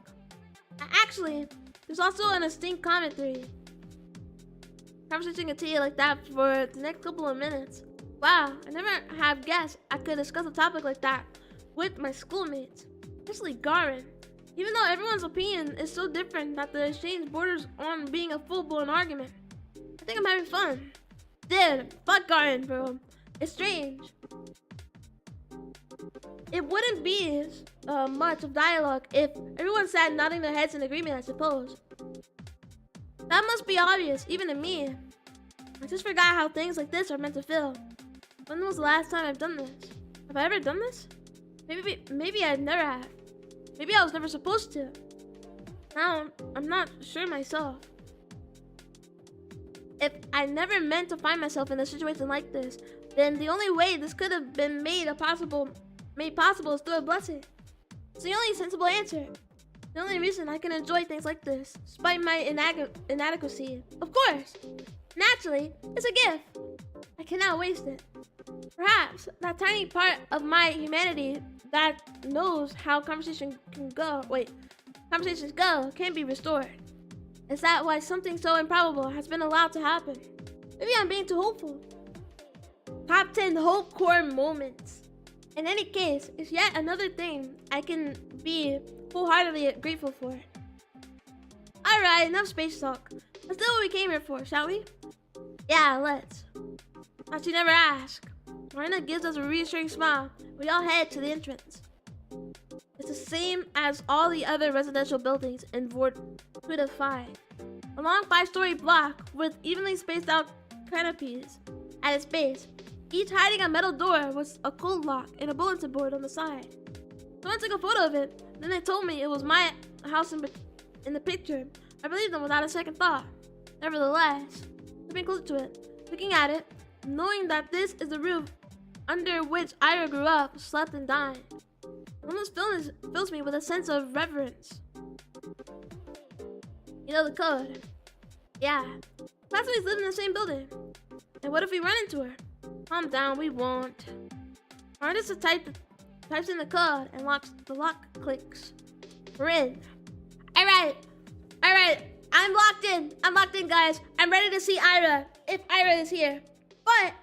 Actually, there's also an extinct comet theory. Conversation continue like that for the next couple of minutes. Wow, I never have guessed I could discuss a topic like that with my schoolmates, especially Garin. Even though everyone's opinion is so different that the exchange borders on being a full-blown argument. I think I'm having fun. Dude, fuck Garin, bro. It's strange. It wouldn't be much of dialogue if everyone sat nodding their heads in agreement, I suppose. That must be obvious, even to me. I just forgot how things like this are meant to feel. When was the last time I've done this? Have I ever done this? Maybe I never have. Maybe I was never supposed to. Now, I'm not sure myself. If I never meant to find myself in a situation like this, then the only way this could have been made possible is through a blessing. It's the only sensible answer. The only reason I can enjoy things like this, despite my inadequacy, of course, naturally, is a gift. I cannot waste it. Perhaps that tiny part of my humanity that knows how conversations go can be restored. Is that why something so improbable has been allowed to happen? Maybe I'm being too hopeful. Top 10 hope core moments. In any case, it's yet another thing I can be wholeheartedly grateful for. Alright, enough space talk. Let's do what we came here for, shall we? Yeah, let's. Now she never asked. Marina gives us a reassuring smile. We all head to the entrance. It's the same as all the other residential buildings in Void 5. A long 5-story block with evenly spaced out canopies at its base, each hiding a metal door with a code lock and a bulletin board on the side. Someone took a photo of it, then they told me it was my house in the picture. I believed them without a second thought. Nevertheless, stepping closer to it, looking at it, knowing that this is the roof under which Ira grew up, slept, and died, it almost fills me with a sense of reverence. You know the code. Yeah. Classmates live in the same building. And what if we run into her? Calm down, we won't. Artist types in the code and the lock clicks. We're in. Alright. I'm locked in, guys. I'm ready to see Ira, if Ira is here. But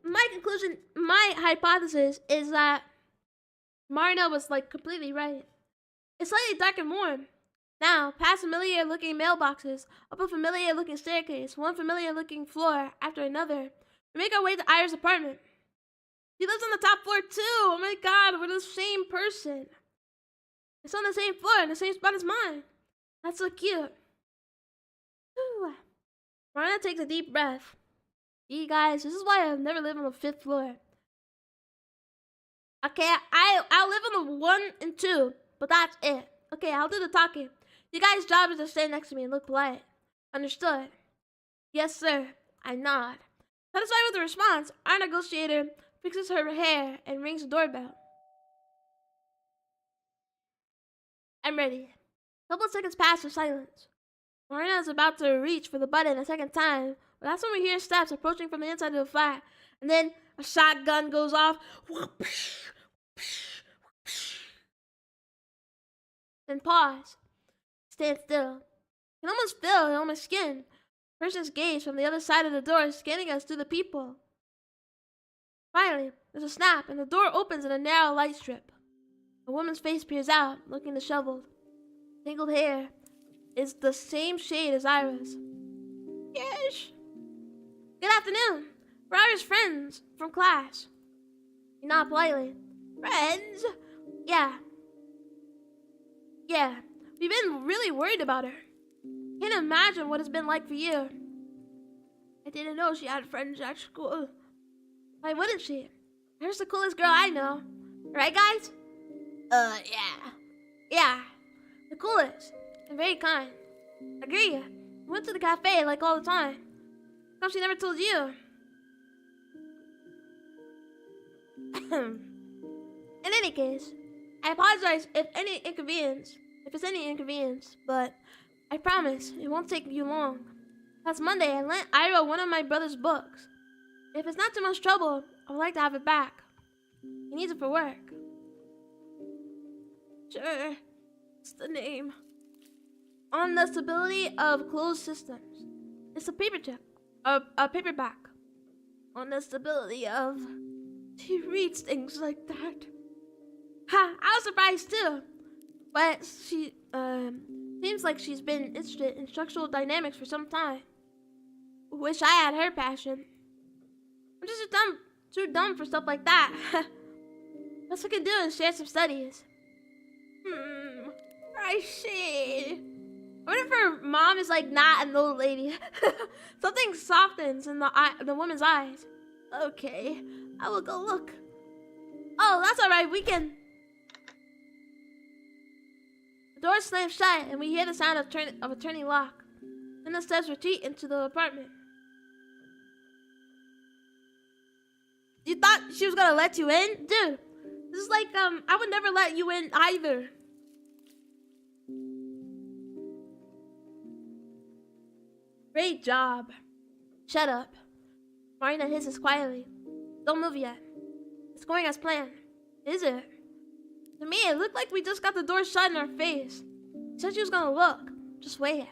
my hypothesis is that Marina was completely right. It's slightly dark and warm. Now, past familiar-looking mailboxes, up a familiar-looking staircase, one familiar-looking floor after another, we make our way to Ira's apartment. He lives on the top floor too. Oh my god, we're the same person. It's on the same floor in the same spot as mine. That's so cute. Whew. Marina takes a deep breath. You guys, this is why I've never lived on the 5th floor. Okay, I'll live on the 1 and 2, but that's it. Okay, I'll do the talking. You guys' job is to stand next to me and look polite. Understood? Yes, sir. I nod. Satisfied with the response, our negotiator fixes her hair and rings the doorbell. I'm ready. A couple of seconds pass in silence. Marina is about to reach for the button a second time, but that's when we hear steps approaching from the inside of the flat, and then a shotgun goes off. Then pause. Stand still. You can almost feel it on my skin. Person's gaze from the other side of the door scanning us through the peephole. Finally, there's a snap, and the door opens in a narrow light strip. A woman's face peers out, looking disheveled. Tangled hair is the same shade as Ira's. Yes. Good afternoon. We're Ira's friends from class. You nod politely. Friends? Yeah. We've been really worried about her. Can't imagine what it's been like for you. I didn't know she had friends at school. Why wouldn't she? She's the coolest girl I know. Right, guys? Yeah. The coolest. And very kind. Agree. We went to the cafe all the time. How come she never told you? In any case, I apologize if it's any inconvenience, but I promise it won't take you long. Last Monday, I lent Ira one of my brother's books. If it's not too much trouble, I would like to have it back. He needs it for work. Sure. What's the name? On the Stability of Closed Systems. It's a paperback. On the stability of... She reads things like that. Ha! I was surprised too. But she, seems like she's been interested in structural dynamics for some time. Wish I had her passion. I'm just too dumb for stuff like that. Best I can do is share some studies. I see. I wonder if her mom is not an old lady. Something softens in the woman's eyes. Okay, I will go look. Oh, that's alright, we can... The door slams shut and we hear the sound of a turning lock. Then the steps retreat into the apartment. You thought she was gonna let you in? Dude, this is I would never let you in either. Great job. Shut up. Marina hisses quietly. Don't move yet. It's going as planned. Is it? To me, it looked like we just got the door shut in our face. She said she was gonna look. Just wait.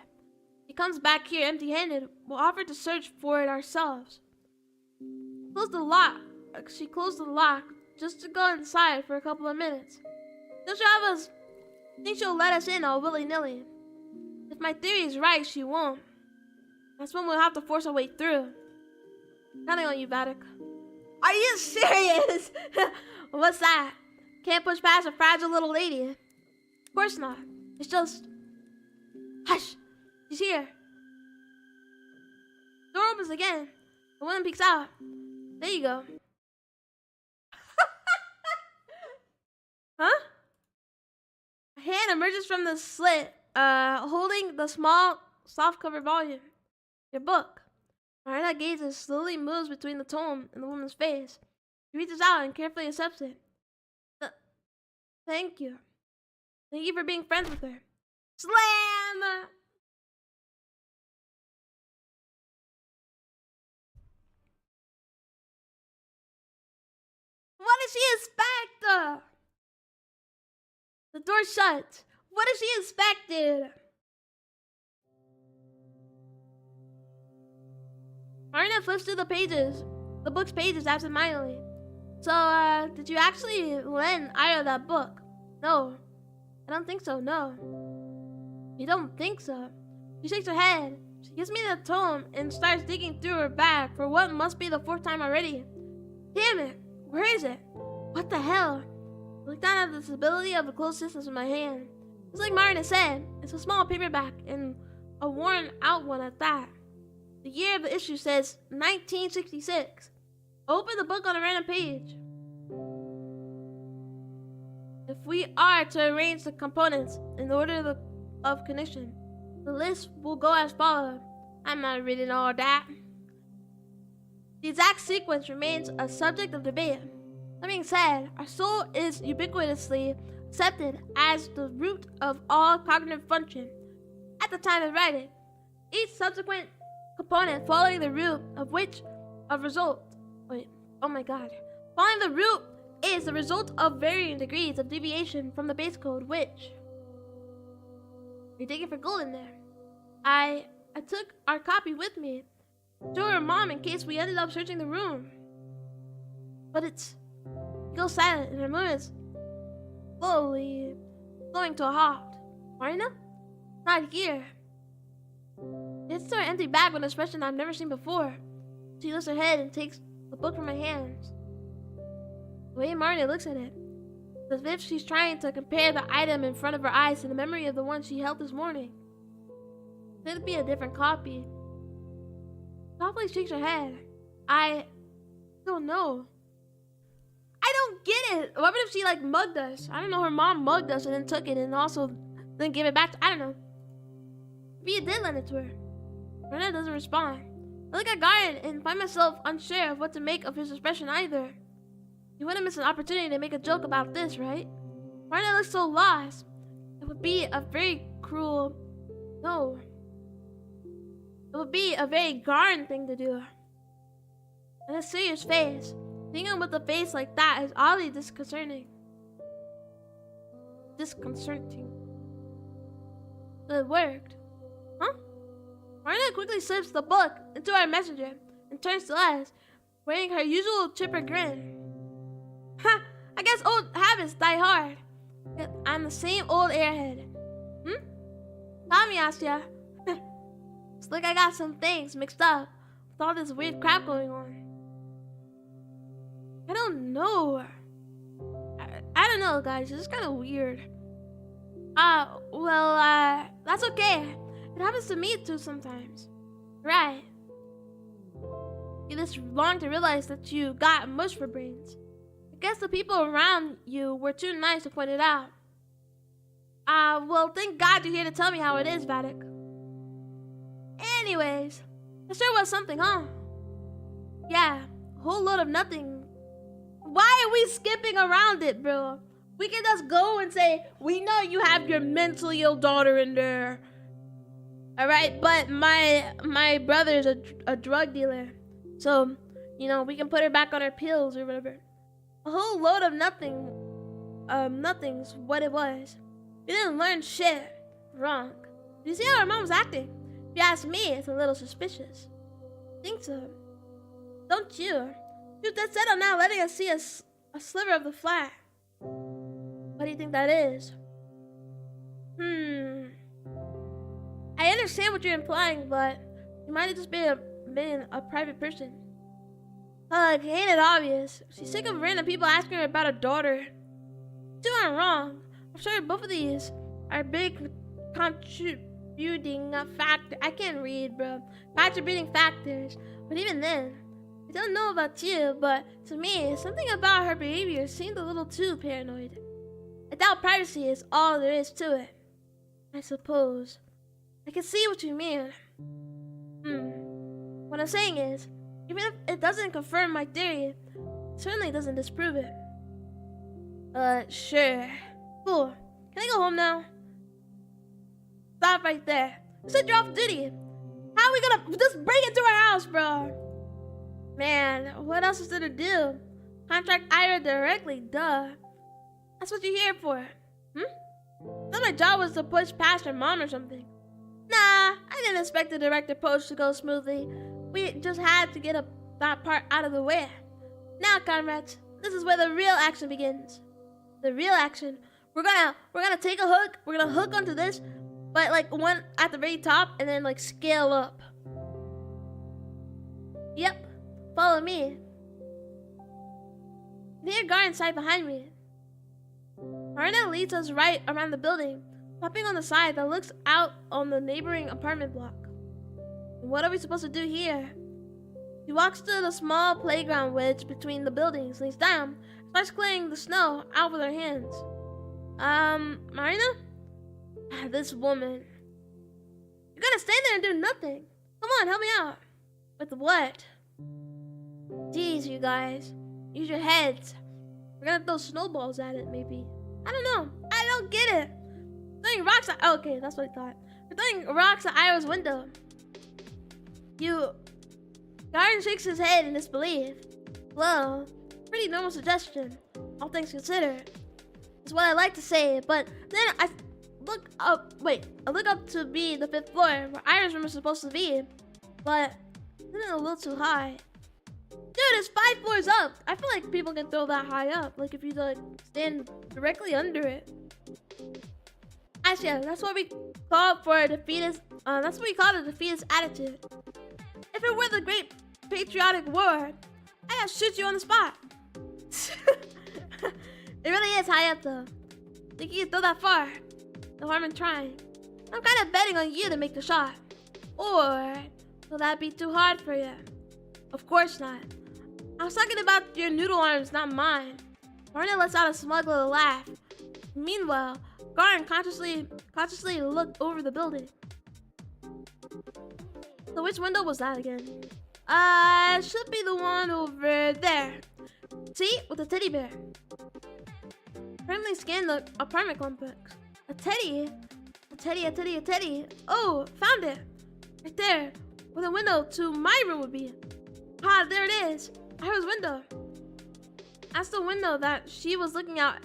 She comes back here empty-handed. We'll offer to search for it ourselves. She closed the lock just to go inside for a couple of minutes. She'll have us think she'll let us in all willy-nilly. If my theory is right, she won't. That's when we'll have to force our way through. Counting on you, Z.A.T.O. Are you serious? What's that? Can't push past a fragile little lady. Of course not. It's just... Hush! She's here. Door opens again. The woman peeks out. There you go. Huh? A hand emerges from the slit, holding the small, soft-covered volume. Your book. Marina gazes, slowly moves between the tome and the woman's face. She reaches out and carefully accepts it. Thank you. Thank you for being friends with her. Slam! What did she expect? The door shut. What did she expected? Marina flips through the book's pages absentmindedly. So, did you actually lend Ira that book? No. I don't think so, no. You don't think so? She shakes her head. She gives me the tome and starts digging through her bag for what must be the 4th time already. Damn it! Where is it? What the hell? I look down at the stability of the closed systems in my hand. It's like Marina said, it's a small paperback and a worn out one at that. The year of the issue says 1966. Open the book on a random page. If we are to arrange the components in order of connection, the list will go as follows. I'm not reading all that. The exact sequence remains a subject of debate. That being said, our soul is ubiquitously accepted as the root of all cognitive function. At the time of writing, each subsequent component following the root of which a result. Following the root is the result of varying degrees of deviation from the base code, which. You're digging for gold in there. I took our copy with me to her mom in case we ended up searching the room. But it goes silent and her movements slowly going to a halt. Marina? Not here. It's to her empty bag with an expression I've never seen before. She lifts her head and takes the book from my hands. The way Marina looks at it, it's as if she's trying to compare the item in front of her eyes to the memory of the one she held this morning. Could it be a different copy? Softly shakes her head. I don't know. I don't get it. What if she mugged us? I don't know. Her mom mugged us and then took it and also then gave it back I don't know. Maybe you did lend it to her. Marina doesn't respond. I look at Garden and find myself unsure of what to make of his expression either. You wouldn't miss an opportunity to make a joke about this, right? Marina looks so lost. It would be a very cruel... No. It would be a very Garden thing to do. And a serious face. Seeing him with a face like that is oddly disconcerting. But it worked. Huh? Marina quickly slips the book into our messenger and turns to us, wearing her usual chipper grin. Ha! I guess old habits die hard. I'm the same old airhead. Tommy asked ya. It's like I got some things mixed up with all this weird crap going on. I don't know. I don't know, guys. It's kind of weird. That's okay. It happens to me too sometimes. Right. You just long to realize that you got mush for brains. I guess the people around you were too nice to point it out. Well, thank God you're here to tell me how it is, Z.A.T.O. Anyways, it sure was something, huh? Yeah, a whole load of nothing. Why are we skipping around it, bro? We can just go and say, we know you have your mentally ill daughter in there. All right, but my brother's a drug dealer, so you know we can put her back on her pills or whatever. A whole load of nothing's what it was. We didn't learn shit. Wrong. You see how her mom was acting? If you ask me, it's a little suspicious. Think so? Don't you? You're dead set on now letting us see a sliver of the flat. What do you think that is? I understand what you're implying, but you might have just been a private person. Ain't it obvious? She's sick of random people asking her about her daughter. You aren't wrong. I'm sure both of these are big contributing factor. I can't read, bro. Contributing factors. But even then, I don't know about you, but to me, something about her behavior seemed a little too paranoid. I doubt privacy is all there is to it. I suppose. I can see what you mean. What I'm saying is, even if it doesn't confirm my theory, it certainly doesn't disprove it. Sure. Cool. Can I go home now? Stop right there. You said you're off duty. How are we gonna just break into our house, bro? Man, what else is there to do? Contract Ira directly, duh. That's what you're here for. I thought my job was to push past her mom or something. Nah, I didn't expect the director post to go smoothly. We just had to get that part out of the way. Now, comrades, this is where the real action begins. The real action. We're gonna take a hook. We're gonna hook onto this, but like one at the very top, and then like scale up. Yep, follow me. Near guard inside behind me. Marina leads us right around the building, stopping on the side that looks out on the neighboring apartment block. What are we supposed to do here? She walks to the small playground wedge between the buildings, leans down, starts clearing the snow out with her hands. Marina? This woman. You're gonna stand there and do nothing. Come on, help me out. With what? Geez, you guys. Use your heads. We're gonna throw snowballs at it, maybe. I don't know. I don't get it. Throwing rocks at... Okay, that's what I thought. We're throwing rocks at Ira's window. Garden shakes his head in disbelief. Well, pretty normal suggestion, all things considered. Is what I like to say, but then I look up to be the 5th floor where Ira's room is supposed to be, but isn't it a little too high? Dude, it's 5 floors up. I feel like people can throw that high up, like if you like stand directly under it. Actually, yeah, that's what we call for a defeatist. That's what we call a defeatist attitude. If it were the Great Patriotic War, I'd shoot you on the spot. It really is high up, though. Think you can throw that far? No harm in trying. I'm kind of betting on you to make the shot. Or will that be too hard for you? Of course not. I was talking about your noodle arms, not mine. Marna lets out a smug little laugh. Meanwhile, Garn consciously looked over the building. So which window was that again? Should be the one over there. See? With the teddy bear. Currently scan the apartment complex. A teddy? A teddy. Oh, found it. Right there. Where the window to my room would be. Ah, there it is. Ira's window. That's the window that she was looking out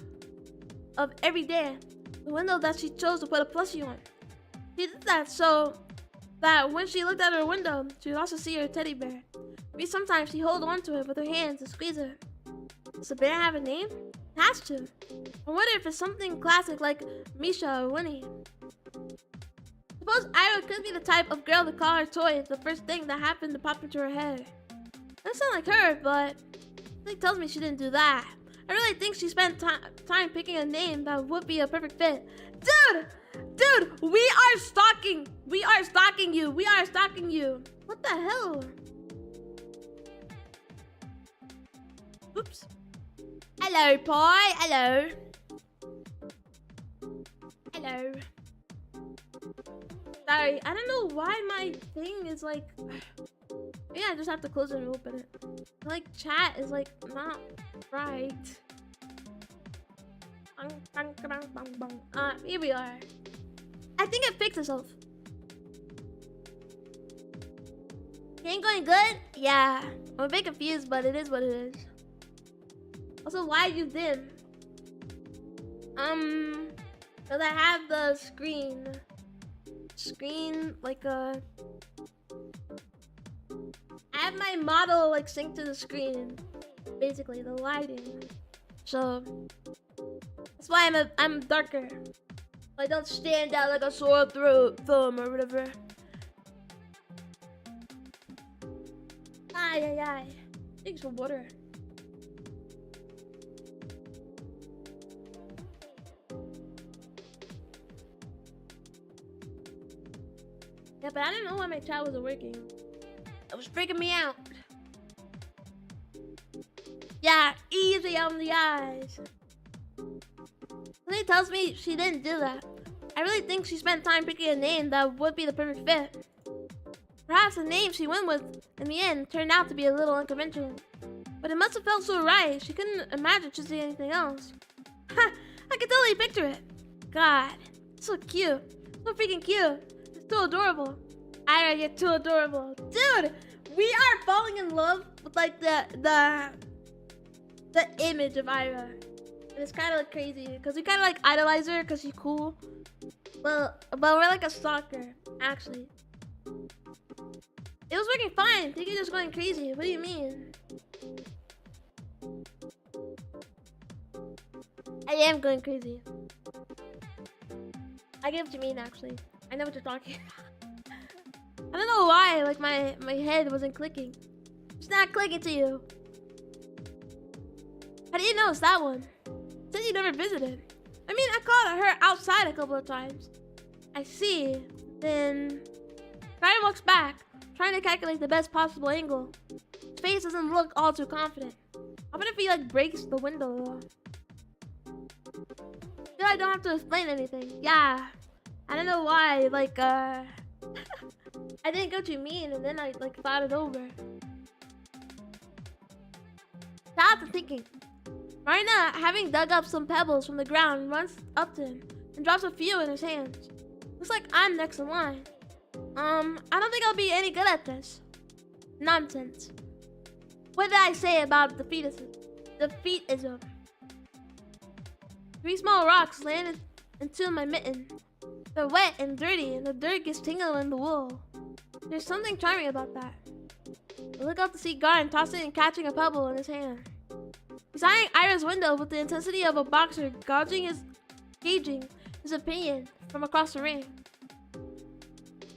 of every day. The window that she chose to put a plushie on. She did that so that when she looked out her window, she would also see her teddy bear. Maybe sometimes she hold on to it with her hands and squeeze it. Does the bear have a name? It has to. I wonder if it's something classic like Misha or Winnie. Suppose Ira could be the type of girl to call her toy if the first thing that happened to pop into her head. That sounds like her, but something tells me she didn't do that. I really think she spent time picking a name that would be a perfect fit. Dude, we are stalking you. What the hell? Oops. Hello, Pie. Hello. Sorry, I don't know why my thing is like... Maybe I just have to close it and open it. Like, chat is like not right. Here we are. I think it fixed itself. It ain't going good? Yeah. I'm a bit confused, but it is what it is. Also, why you dim? Cause I have the screen like I have my model like synced to the screen, basically the lighting. So that's why I'm darker. I don't stand out like a sore thumb or whatever. Ay. Thanks for water. Yeah, but I don't know why my chat wasn't working. It was freaking me out. Yeah, easy on the eyes. Lily tells me she didn't do that. I really think she spent time picking a name that would be the perfect fit. Perhaps the name she went with in the end turned out to be a little unconventional. But it must have felt so right, she couldn't imagine choosing anything else. Ha! I can totally picture it. God, so cute. So freaking cute. It's too adorable. Ira, you're too adorable. Dude, we are falling in love with like the image of Ira. And it's kind of like crazy because we kind of like idolize her because she's cool. But we're like a stalker, actually. It was working fine. I think you're just going crazy. What do you mean? I am going crazy. I get what you mean, actually. I know what you're talking about. I don't know why, like my head wasn't clicking. It's not clicking to you. How do you know it's that one? Said you never visited. I mean, I caught her outside a couple of times. I see. Then Ryan walks back, trying to calculate the best possible angle. His face doesn't look all too confident. I wonder if he like breaks the window though. Still, I don't have to explain anything. Yeah. I don't know why, like I didn't go too mean and then I like thought it over. Shout out to thinking. Marina, having dug up some pebbles from the ground, runs up to him and drops a few in his hands. Looks like I'm next in line. I don't think I'll be any good at this. Nonsense. What did I say about defeatism? 3 small rocks landed into my mitten. They're wet and dirty, and the dirt gets tangled in the wool. There's something charming about that. I look out to see Garn tossing and catching a pebble in his hand. He's eyeing Ira's window with the intensity of a boxer gauging his opinion from across the ring.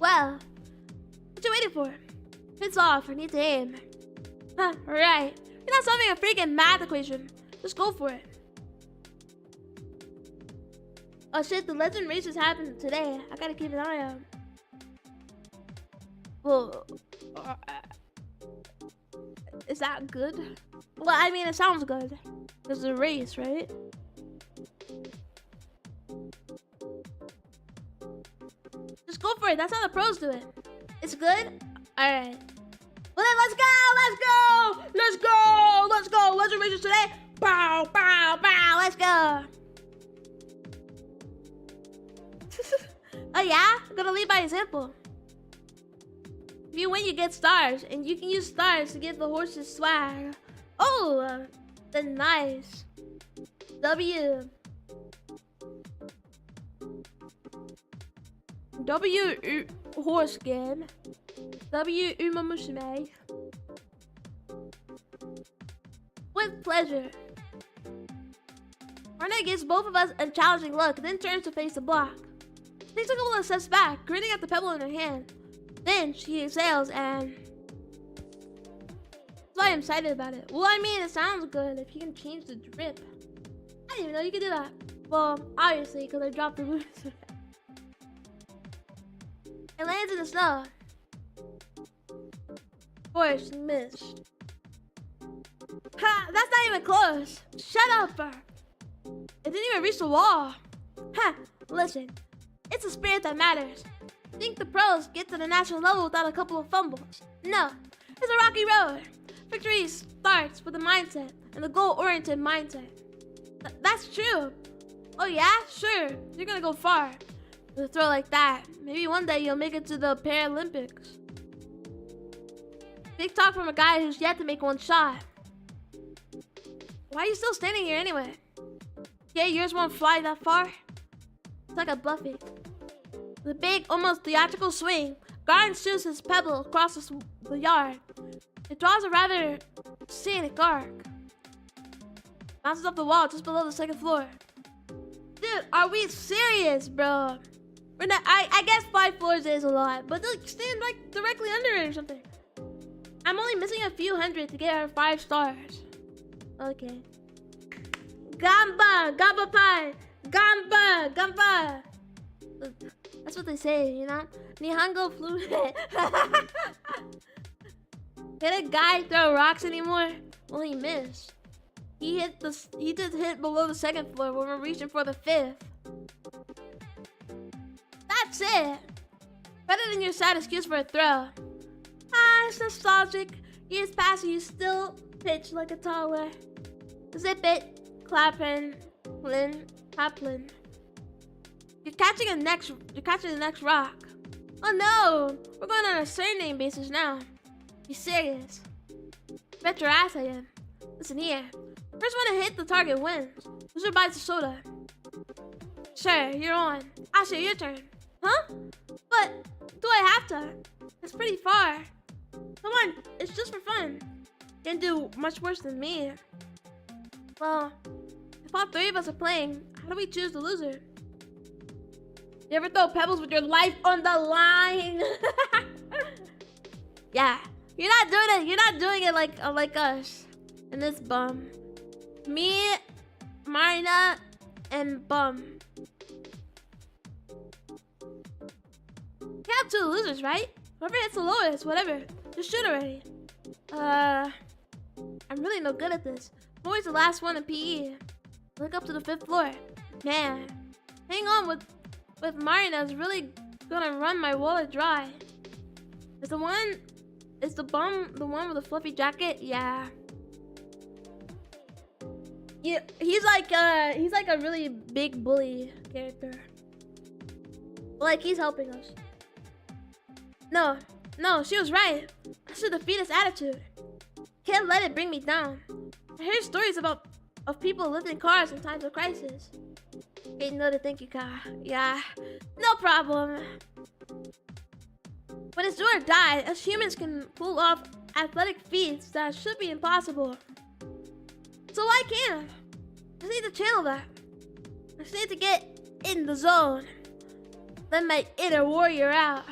Well, what you waiting for? It's off. I need to aim. Huh, right. You're not solving a freaking math equation. Just go for it. Oh shit, the legend races happened today. I gotta keep an eye out. Well, is that good? Well, I mean, it sounds good. There's a race, right? Just go for it. That's how the pros do it. It's good? Alright. Well then, let's go! Let's go! Let's go! Legend races today. Bow, bow, bow. Let's go. Oh yeah? I'm gonna lead by example. If you win, you get stars, and you can use stars to give the horses swag. Oh, then nice. W horse game. W umamushime. With pleasure. Arna gives both of us a challenging look, then turns to face the block. She takes a couple of steps back, grinning at the pebble in her hand. Then she exhales and... That's why I'm excited about it. Well, I mean, it sounds good if you can change the drip. I didn't even know you could do that. Well, obviously, because I dropped the boots. It lands in the snow. Of course, missed. Ha! That's not even close. Shut up. It didn't even reach the wall. Ha! Listen, it's the spirit that matters. Think the pros get to the national level without a couple of fumbles? No, it's a rocky road. Victory starts with a mindset and a goal-oriented mindset. That's true. Oh yeah, sure. You're gonna go far with a throw like that. Maybe one day you'll make it to the Paralympics. Big talk from a guy who's yet to make one shot. Why are you still standing here anyway? Yeah, yours won't fly that far. It's like a Buffy. The big, almost theatrical swing, Garden shoots his pebble across the yard. It draws a rather scenic arc. Bounces off the wall just below the second floor. Dude, are we serious, bro? We're not, I guess 5 floors is a lot, but like, stand like directly under it or something. I'm only missing a few hundred to get our 5 stars. Okay. Gamba, gamba pie, gamba, gamba. That's what they say, you know? Nihongo flew. Can a guy throw rocks anymore? Well, he missed. He did hit below the second floor when we're reaching for the 5th. That's it. Better than your sad excuse for a throw. Ah, it's nostalgic. Years pass and you still pitch like a toddler. Zip it, clapping, clapping. You're catching the next rock. Oh no, we're going on a surname basis now. You serious? Bet your ass I am. Listen here. First one to hit the target wins. Loser buys the soda. Sure, you're on. Asha, your turn. Huh? But do I have to? It's pretty far. Come on, it's just for fun. Can't do much worse than me. Well, if all 3 of us are playing, how do we choose the loser? You ever throw pebbles with your life on the line? Yeah, you're not doing it like us and this bum. Me, Marina, and bum. You have 2 losers, right? Whoever hits the lowest, whatever. Just shoot already. I'm really no good at this. I'm always the last one in PE. Look up to the 5th floor. Man, hang on with Marina is really gonna run my wallet dry. Is the bum the one with the fluffy jacket? Yeah. Yeah, he's like a really big bully character. Like he's helping us. No, she was right. That's the defeatist attitude. Can't let it bring me down. I hear stories of people living in cars in times of crisis. Okay, no, thank you, Ka. Yeah, no problem. When it's do or die, us humans can pull off athletic feats that should be impossible. So I can. I just need to channel that. I just need to get in the zone. Let my inner warrior out.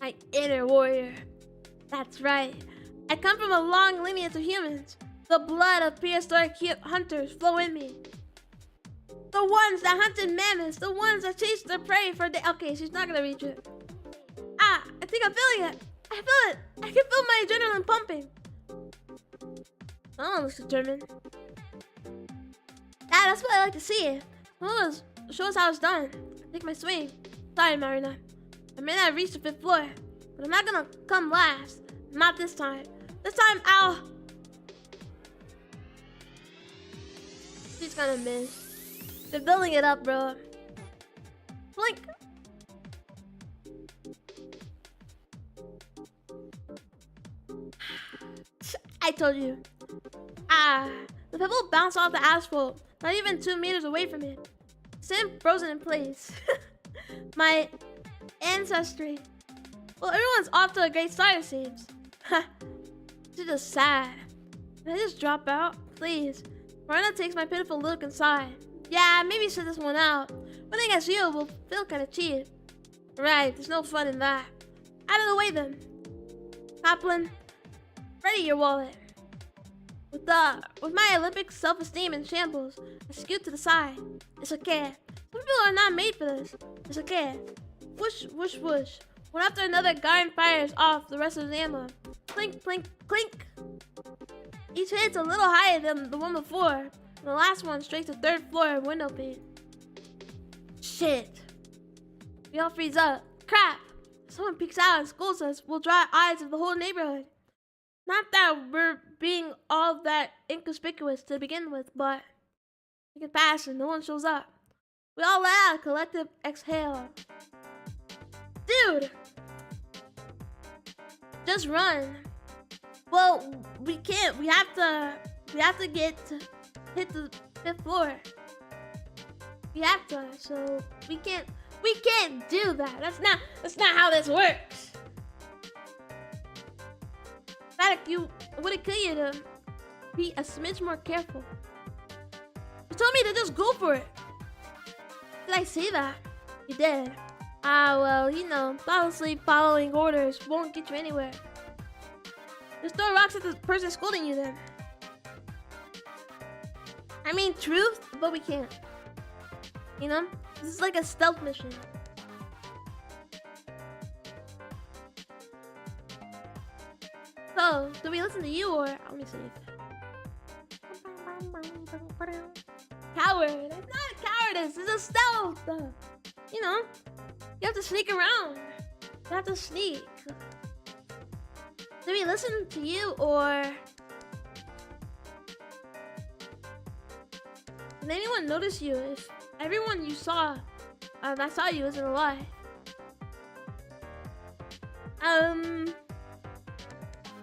My inner warrior. That's right. I come from a long lineage of humans. The blood of prehistoric hunters flow in me. The ones that hunted mammoths. The ones that chased their prey for days. Okay, she's not gonna reach it. Ah, I think I'm feeling it. I feel it. I can feel my adrenaline pumping. Oh, looks determined. Yeah, that's what I like to see. Show us how it's done. Take my swing. Sorry, Marina. I may not reach the 5th floor, but I'm not gonna come last. Not this time. This time, she's gonna miss. They're building it up, bro. Blink. I told you. The pebble bounced off the asphalt, not even 2 meters away from it. Sand frozen in place. My ancestry. Well, everyone's off to a great start, it seems. It's just sad. Can I just drop out? Please. Marina takes my pitiful look inside. Yeah, maybe sit this one out. Winning against you will feel kind of cheap. Right, there's no fun in that. Out of the way then. Kaplan, ready your wallet. With my Olympic self-esteem in shambles, I scoot to the side. It's okay. Some people are not made for this. It's okay. Whoosh, whoosh, whoosh. One after another, Garden fires off the rest of his ammo. Clink, clink, clink. Each hit's a little higher than the one before. And the last one straight to 3rd floor window pane. Shit. We all freeze up. Crap. Someone peeks out and scolds us. We'll draw eyes of the whole neighborhood. Not that we're being all that inconspicuous to begin with, but we can pass and no one shows up. We all let out a collective exhale. Dude! just run. Well, we can't. We have to hit the 5th floor. We have to. So we can't do that. That's not how this works. Z.A.T.O, would it kill you to be a smidge more careful? You told me to just go for it. Did I say that? You did. Well, you know, thoughtlessly following orders won't get you anywhere. Just throw rocks at the person scolding you then. I mean, truth, but we can't. You know? This is like a stealth mission. So, do we listen to you or... Let me see. Coward. It's not a cowardice. It's a stealth. You know? You have to sneak around. You have to sneak. Do we listen to you or... Did anyone notice you if everyone you saw that saw you isn't alive?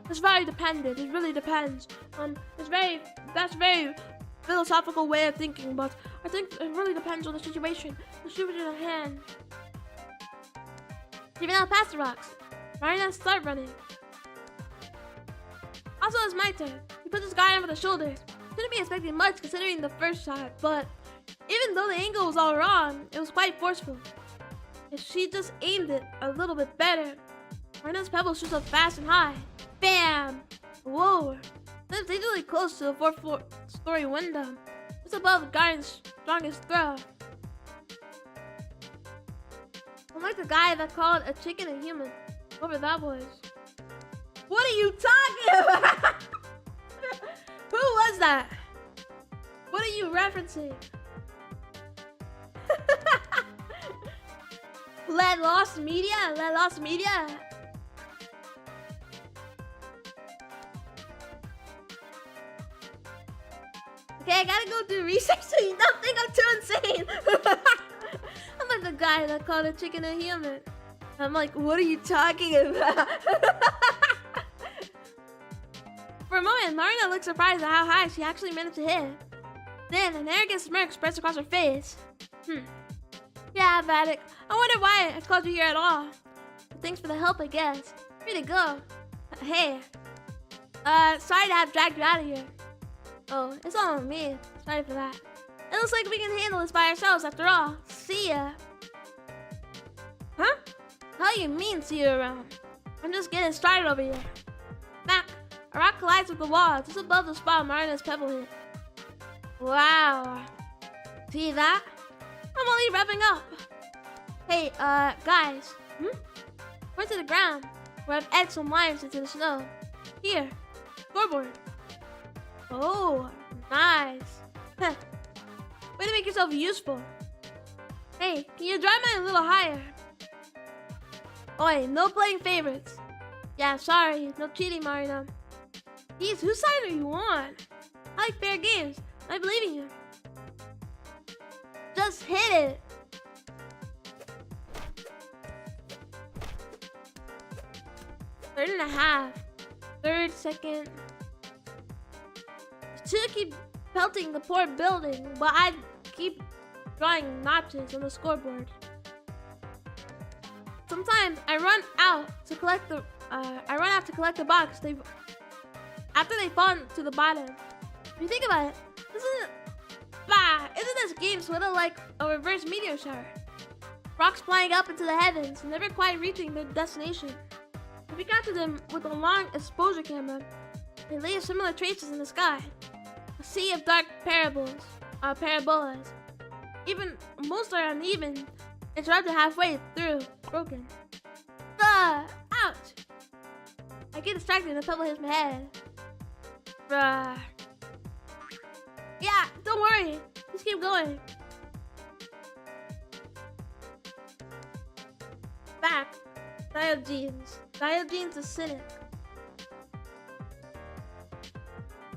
It's very dependent. It really depends. That's very philosophical way of thinking, but I think it really depends on the situation at hand. Even out past the rocks. Marina, start running. Also, it's my turn. He puts his guy over the shoulders. Shouldn't be expecting much considering the first shot, but even though the angle was all wrong, it was quite forceful. If she just aimed it a little bit better, Marina's pebble shoots up fast and high. Bam! Whoa! That's dangerously close to the 4th story window, just above the Guardian's strongest throw. Unlike the guy that called a chicken a human, whoever that was. What are you talking about? Who was that? What are you referencing? Let Lost Media? Let Lost Media? Okay, I gotta go do research so you don't think I'm too insane. I'm like the guy that called a chicken a human. I'm like, what are you talking about? For a moment, Marina looked surprised at how high she actually managed to hit. Then, an arrogant smirk spreads across her face. Yeah, Z.A.T.O, I wonder why I called you here at all. But thanks for the help, I guess. Free to go. Hey. Sorry to have dragged you out of here. Oh, it's all on me. Sorry for that. It looks like we can handle this by ourselves after all. See ya. Huh? How you mean see you around? I'm just getting started over here. Smack. A rock collides with the wall just above the spot Marina's pebble hit. Wow. See that? I'm only revving up. Hey, guys. Point to the ground where I've etched some lines into the snow. Here. Scoreboard. Oh, nice. Way to make yourself useful. Hey, can you drive mine a little higher? Oi, no playing favorites. Yeah, sorry. No cheating, Marina. Geez, whose side are you on? I like fair games. I believe in you. Just hit it. Third and a half. Third, second. Should keep pelting the poor building, but I keep drawing notches on the scoreboard. Sometimes I run out to collect the box. After they fall to the bottom. If you think about it, isn't this game sort of like a reverse meteor shower? Rocks flying up into the heavens, never quite reaching their destination. If we capture them with a long exposure camera, they leave similar traces in the sky. A sea of dark parabolas. Even most are uneven, interrupted halfway through, broken. Ouch! I get distracted and a pebble hits my head. Yeah, don't worry. Just keep going. Back. Diogenes. Diogenes the Cynic.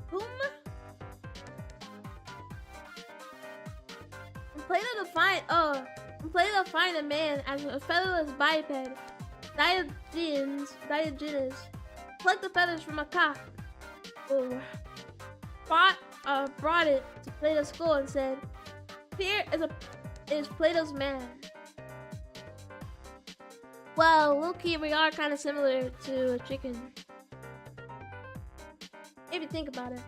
Whom? I'm planning to find a man as a featherless biped. Diogenes plucked the feathers from a cock. Who brought it to Plato's school and said, "Here is Plato's man." Well, low-key, we are kind of similar to a chicken. If you think about it.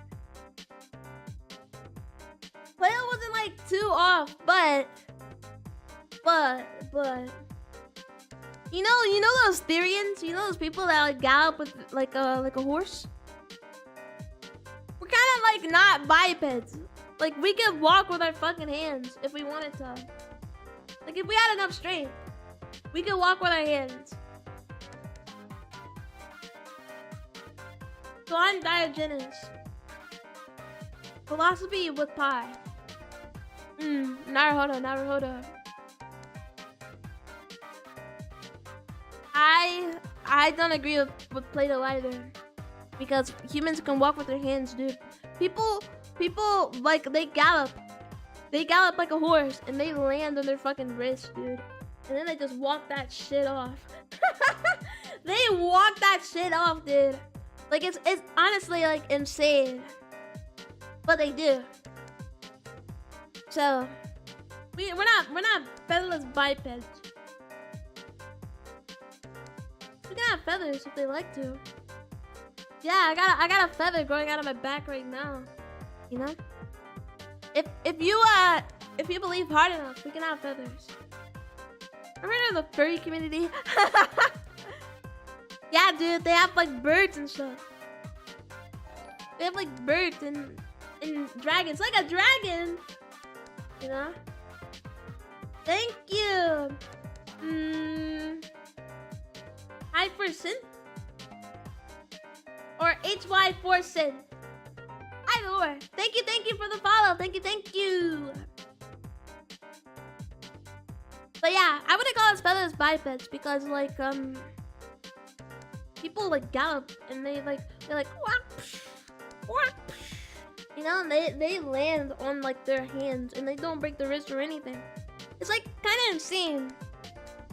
Plato wasn't like too off, but you know those Therians? You know those people that like gallop with like a horse? We're kind of like not bipeds. Like we could walk with our fucking hands if we wanted to. Like if we had enough strength, we could walk with our hands. So I'm Diogenes. Philosophy with pie. Naruhodo. I don't agree with Plato either. Because humans can walk with their hands, dude. People like they gallop. They gallop like a horse and they land on their fucking wrist, dude. And then they just walk that shit off. They walk that shit off, dude. Like it's honestly like insane. But they do. So we're not featherless bipeds. We can have feathers if they like to. Yeah, I got a feather growing out of my back right now. You know? If you believe hard enough, we can have feathers. I've heard of the furry community. Yeah, dude, they have like birds and stuff. They have like birds and dragons, like a dragon. You know? Thank you. Hi for sin? Or HY for sin? Either or. Thank you for the follow. Thank you. But yeah, I wouldn't call us feathers bipeds because like people like gallop and they're like whack, whack. You know, and they land on like their hands and they don't break the wrist or anything. It's like kind of insane.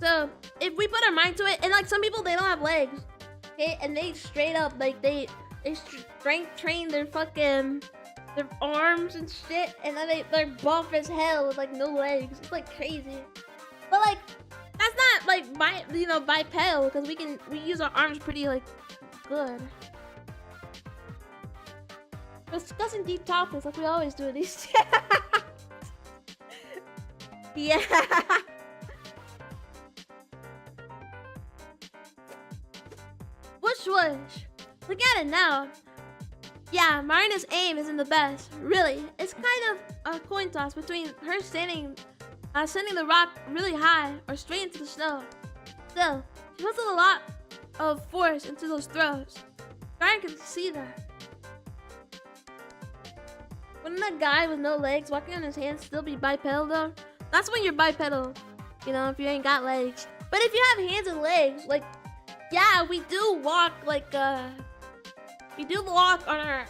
So if we put our mind to it, and like some people they don't have legs, okay, and they straight up like they strength train their fucking their arms and shit, and then they're buff as hell with like no legs. It's like crazy. But like that's not like bipedal because we use our arms pretty like good. We're discussing deep topics like we always do these. Yeah. Whoosh whoosh. Look at it now. Yeah, Marina's aim isn't the best. Really, it's kind of a coin toss between her sending the rock really high or straight into the snow. Still, she puts a lot of force into those throws. Ryan can see that. Wouldn't a guy with no legs walking on his hands still be bipedal though? That's when you're bipedal, you know, if you ain't got legs. But if you have hands and legs, like, yeah, we do walk like we do walk on our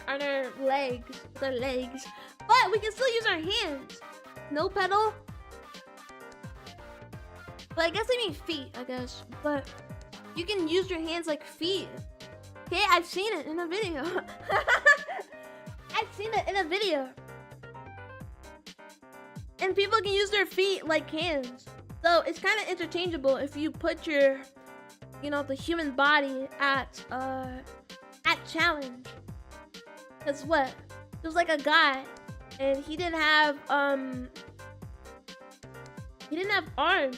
legs, with our legs. But we can still use our hands. No pedal. But I guess I mean feet, I guess. But you can use your hands like feet. Okay, I've seen it in a video. I've seen it in a video. And people can use their feet like hands. So it's kind of interchangeable if you put your, the human body at challenge. Cause what? There's like a guy, and he didn't have arms.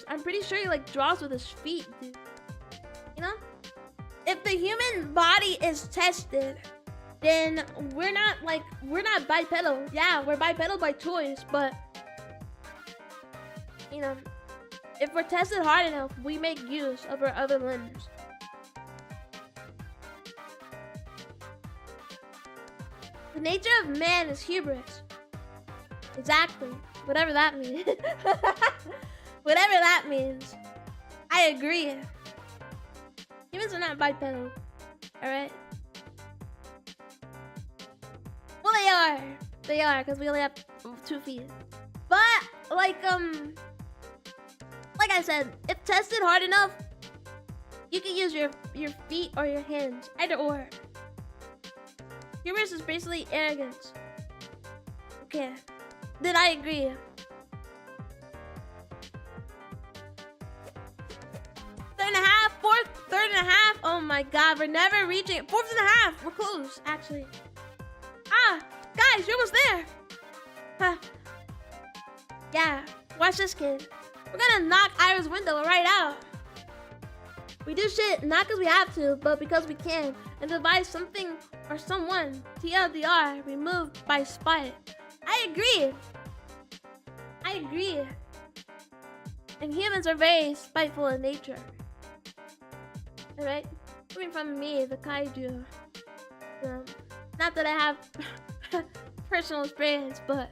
I'm pretty sure he like draws with his feet, dude. You know? If the human body is tested, then we're not bipedal. Yeah, we're bipedal by choice, but if we're tested hard enough, we make use of our other limbs. The nature of man is hubris. Exactly. Whatever that means. Whatever that means. I agree. Humans are not bipedal. Alright? Well, they are. They are, because we only have 2 feet. But, like I said, if tested hard enough, You can use your feet or your hands, either or. Hubris is basically arrogance. Okay, then I agree. Third and a half, fourth, third and a half. Oh my god, we're never reaching it. Fourth and a half. We're close, actually. Ah, guys, you're almost there. Huh. Yeah, watch this, kid. We're gonna knock Ira's window right out. We do shit not because we have to, but because we can, and devise something or someone, TLDR, removed by spite. I agree. I agree. And humans are very spiteful in nature. Alright? Coming from me, the Kaiju. Not that I have personal experience, but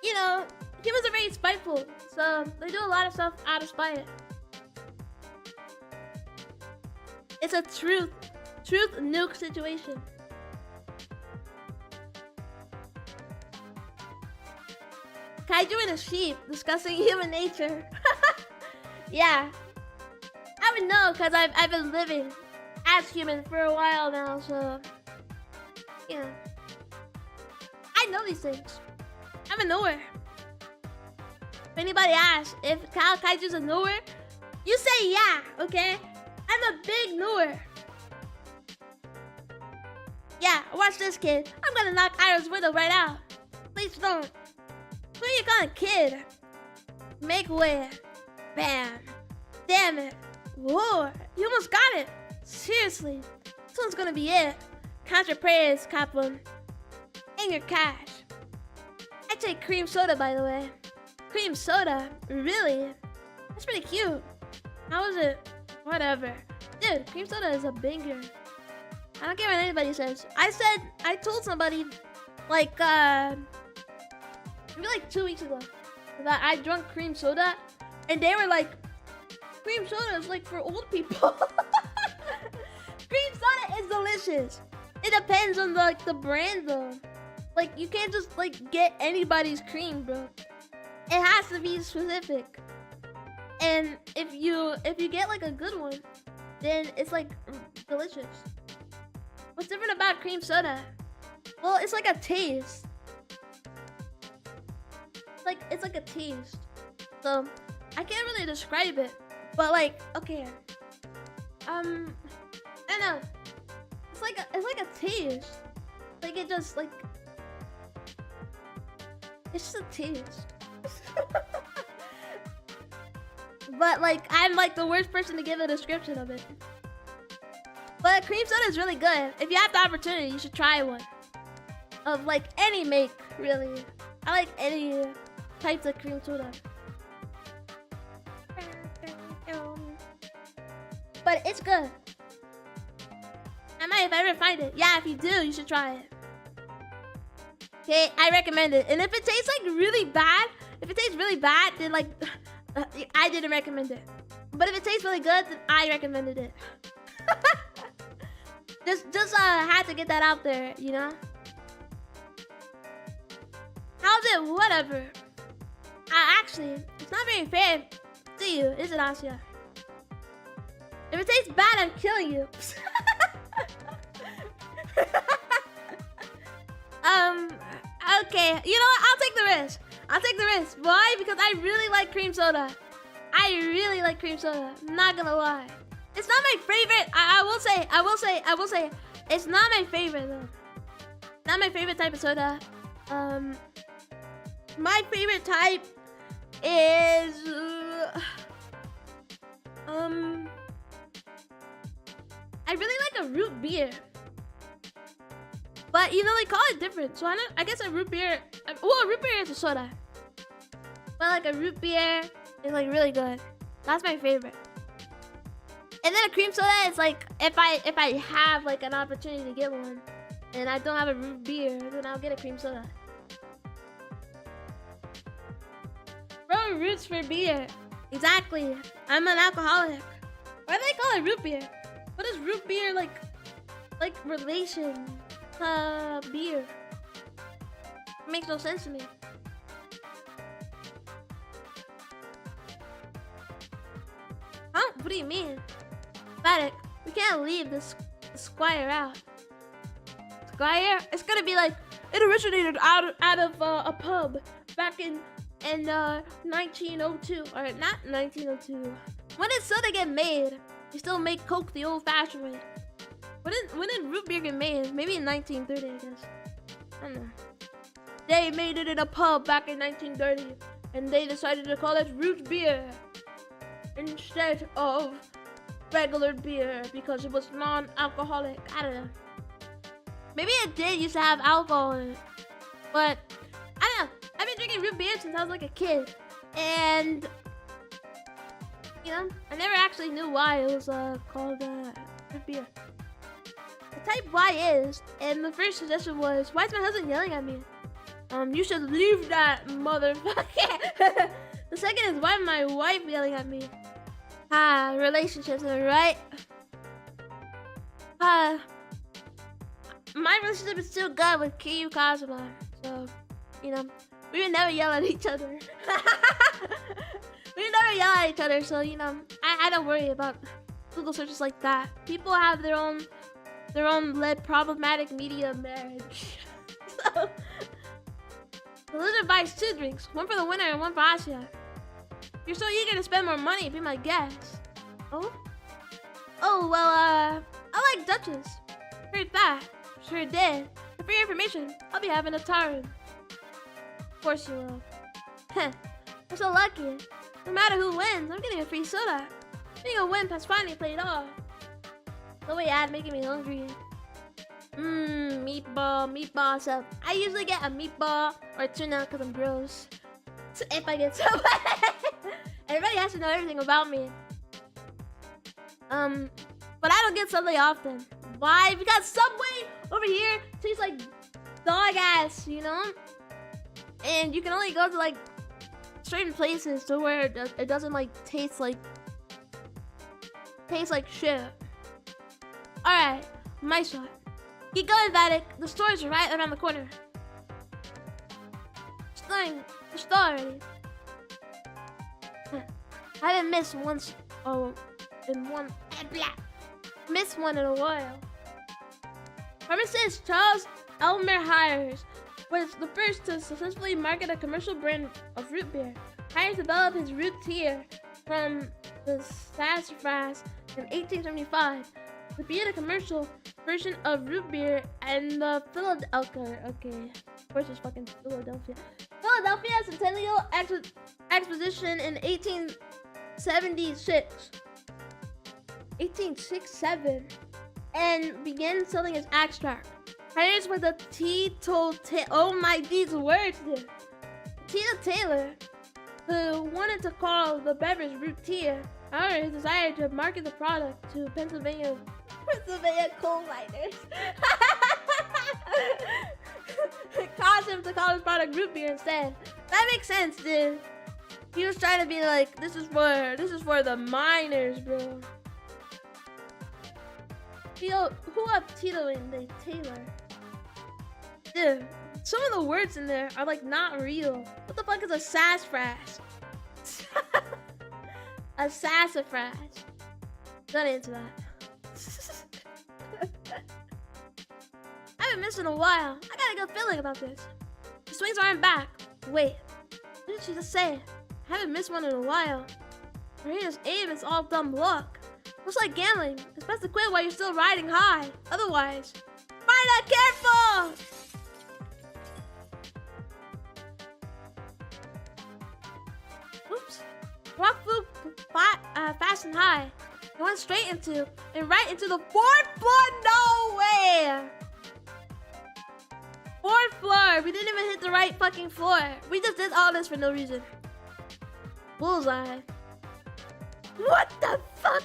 you know, humans are very spiteful, so they do a lot of stuff out of spite. It's a truth nuke situation. Kaiju and a sheep discussing human nature. Yeah, I would know because I've been living as human for a while now, so you know, I know these things. I'm a knower. If anybody asks if Kaiju's a knower, you say yeah, okay? I'm a big knower. Yeah, watch this, kid. I'm gonna knock Ira's window right out. Please don't. Who are you calling kid? Make way. Bam. Damn it. Whoa, you almost got it. Seriously. This one's gonna be it. Count your prayers, Kaplan. And your cash. I take cream soda, by the way. Cream soda? Really? That's pretty cute. How is it? Whatever. Dude, cream soda is a banger. I don't care what anybody says. I told somebody, like, maybe like 2 weeks ago, that I drank cream soda, and they were like, cream soda is like for old people. Cream soda is delicious. It depends on the brand though. Like, you can't just like get anybody's cream, bro. It has to be specific. And if you get like a good one, then it's like delicious. What's different about cream soda? Well, it's like a taste. It's like a taste. So I can't really describe it, but like, okay. I don't know. It's like a taste. Like it just like it's just a taste. But like I'm like the worst person to give a description of it. But cream soda is really good. If you have the opportunity, you should try one. Of like any make, really. I like any types of cream soda. But it's good. I might if I ever find it. Yeah, if you do, you should try it. Okay, I recommend it. And if it tastes like really bad, then like I didn't recommend it. But if it tastes really good, then I recommended it. just had to get that out there, you know? How's it? Whatever. Actually, it's not very fair to you, is it, Asya? If it tastes bad, I'm killing you. Okay, you know what? I'll take the risk. Why? Because I really like cream soda. I'm not gonna lie. It's not my favorite. I will say. It's not my favorite though. Not my favorite type of soda. My favorite type is I really like a root beer. But you know they call it different, so I guess a root beer. Well, a root beer is a soda. But like a root beer is like really good. That's my favorite. And then a cream soda is like if I have like an opportunity to get one, and I don't have a root beer, then I'll get a cream soda. Bro, roots for beer. Exactly. I'm an alcoholic. Why do they call it root beer? What is root beer like relation to beer? It makes no sense to me. Huh? What do you mean? We can't leave this Squire out. Squire? It's gonna be like, it originated out of a pub back in 1902, or not 1902. When did soda get made? They still make Coke the old-fashioned way. When did root beer get made? Maybe in 1930, I guess. I don't know. They made it in a pub back in 1930, and they decided to call it root beer instead of regular beer because it was non-alcoholic. I don't know. Maybe it did used to have alcohol in it, but I don't know. I've been drinking root beer since I was like a kid, and you know, I never actually knew why it was called root beer. I typed why is, and the first suggestion was, why is my husband yelling at me? You should leave that motherfucker. The second is, why is my wife yelling at me? Relationships, right? My relationship is still good with Kaiju Kazuma, so, you know, we would never yell at each other. We would never yell at each other, so, you know, I don't worry about Google searches like that. People have their own led problematic media marriage. So, the lizard buys 2 drinks, one for the winner and one for Asya. You're so eager to spend more money, be my guest. Oh? Oh, well, I like Duchess. Heard that. Sure did. And for your information, I'll be having a Taran. Of course you will. Heh. I'm so lucky. No matter who wins, I'm getting a free soda. Being a wimp has finally played off. No way, ad making me hungry. Meatball. So I usually get a meatball or tuna because I'm gross. So if I get some, everybody has to know everything about me. But I don't get Subway often. Why? Because Subway over here tastes like dog ass, you know? And you can only go to like certain places to where it doesn't like taste like shit. Alright, my shot. Keep going, Vatic. The stores are right around the corner. Starting the store already. I haven't missed one in a while. Pharmacist Charles Elmer Hires was the first to successfully market a commercial brand of root beer. Hires developed his root tier from the sassafras in 1875 to be the commercial version of root beer and the Philadelphia. Okay, of course it's fucking Philadelphia. Philadelphia Centennial Exposition in 1876. 1867, and began selling his extract. Hires with a oh my, these words dude. Tito Taylor, who wanted to call the beverage root tier, however, desired to market the product to Pennsylvania coal miners. It caused him to call his product root beer instead. That makes sense, dude. He was trying to be like, this is for the miners, bro. Tito, who up Tito and the Taylor? Dude, some of the words in there are like not real. What the fuck is a sassafras? A sassafras. Not into that. I haven't missed in a while. I got a good feeling about this. The swings aren't back. Wait, what did she just say? I haven't missed one in a while. Her his aim is all dumb luck. Looks like gambling. It's best to quit while you're still riding high. Otherwise, Marta, careful! Oops. Rock flew fast and high. It went straight into and right into the 4th floor. No way! 4th floor. We didn't even hit the right fucking floor. We just did all this for no reason. Bullseye. What the fuck?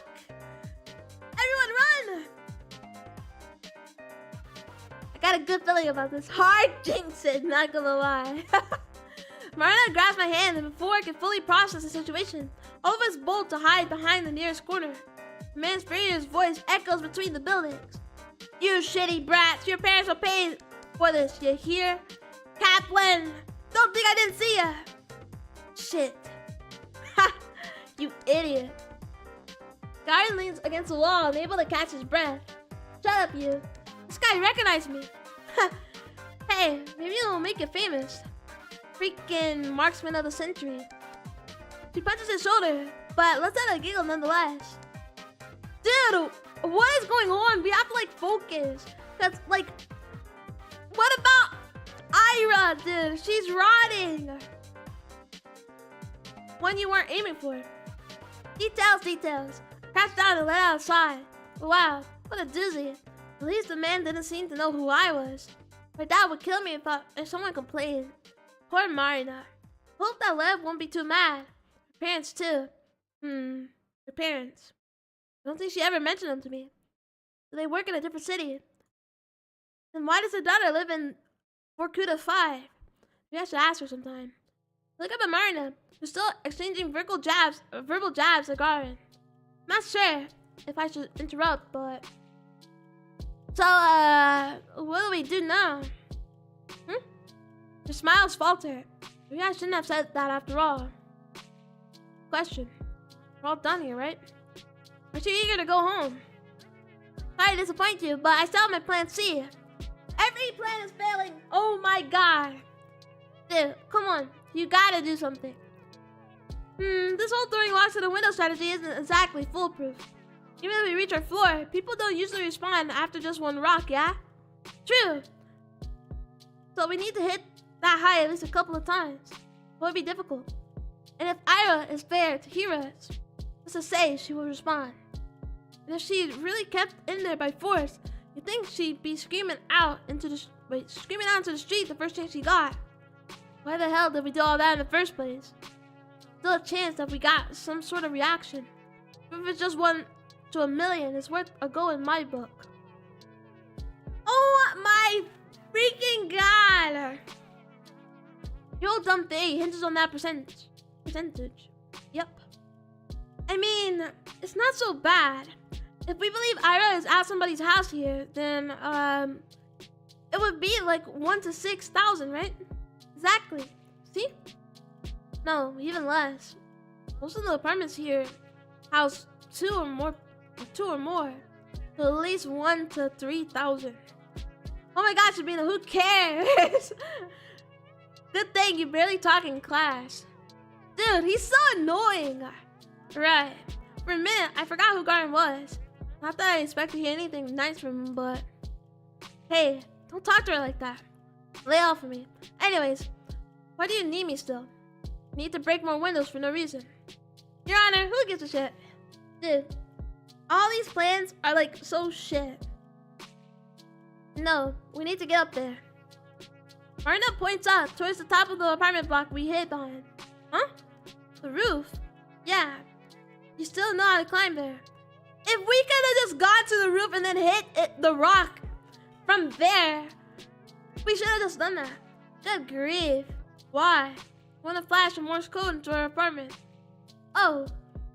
Everyone run! I got a good feeling about this. Hard jinx it, not gonna lie. Marina grabbed my hand, and before I could fully process the situation, all of us bolt to hide behind the nearest corner. The man's furious voice echoes between the buildings. You shitty brats, your parents will pay for this, you hear? Kaplan, don't think I didn't see ya. Shit. Ha, you idiot. Guy leans against the wall, unable to catch his breath. Shut up, you. This guy recognized me. Hey, maybe it'll make you famous. Freaking marksman of the century. She punches his shoulder, but lets out a giggle nonetheless. Dude, what is going on? We have to, like, focus. Cause, like, what about Ira, dude? She's rotting. One you weren't aiming for. Details. Crouched down and let out a sigh. Wow, what a doozy. At least the man didn't seem to know who I was. My dad would kill me if someone complained. Poor Marina. Hope that Lev won't be too mad. Her parents too. Her parents. I don't think she ever mentioned them to me. They work in a different city. Then why does her daughter live in Vorkuta 5? Maybe I should ask her sometime. Look up at Marina, who's still exchanging verbal jabs at Garin. I'm not sure if I should interrupt, but... So, what do we do now? Her smiles falter. Maybe I shouldn't have said that after all. Question. We're all done here, right? Aren't you eager to go home? Sorry to disappoint you, but I still have my plan C. Every plan is failing. Oh my god. Dude, come on. You gotta do something. This whole throwing rocks at the window strategy isn't exactly foolproof. Even if we reach our floor, people don't usually respond after just one rock, yeah? True. So we need to hit that high at least a couple of times. It would be difficult. And if Ira is fair to hear us, let's just say she will respond. And if she really kept in there by force, you think she'd be screaming out into the street the first chance she got. Why the hell did we do all that in the first place? Still a chance that we got some sort of reaction. If it's just 1 to 1,000,000, it's worth a go in my book. Oh my freaking god! Your whole dumb thing hinges on that percentage. Yep. I mean, it's not so bad. If we believe Ira is at somebody's house here, then it would be like 1 to 6,000, right? Exactly. See? No, even less. Most of the apartments here house 2 or more. So at least 1 to 3,000. Oh my gosh, Sabina, who cares? Good thing you barely talk in class. Dude, he's so annoying. Right. For a minute, I forgot who Garden was. Not that I expect to hear anything nice from him, but... Hey, don't talk to her like that. Lay off of me. Anyways, why do you need me still? Need to break more windows for no reason. Your Honor, who gives a shit? Dude, all these plans are like so shit. No, we need to get up there. Marina points out towards the top of the apartment block we hid behind. Huh? The roof? Yeah. You still know how to climb there. If we could have just gone to the roof and then hit the rock from there, we should have just done that. Good grief. Why? Want to flash a Morse code into our apartment? Oh,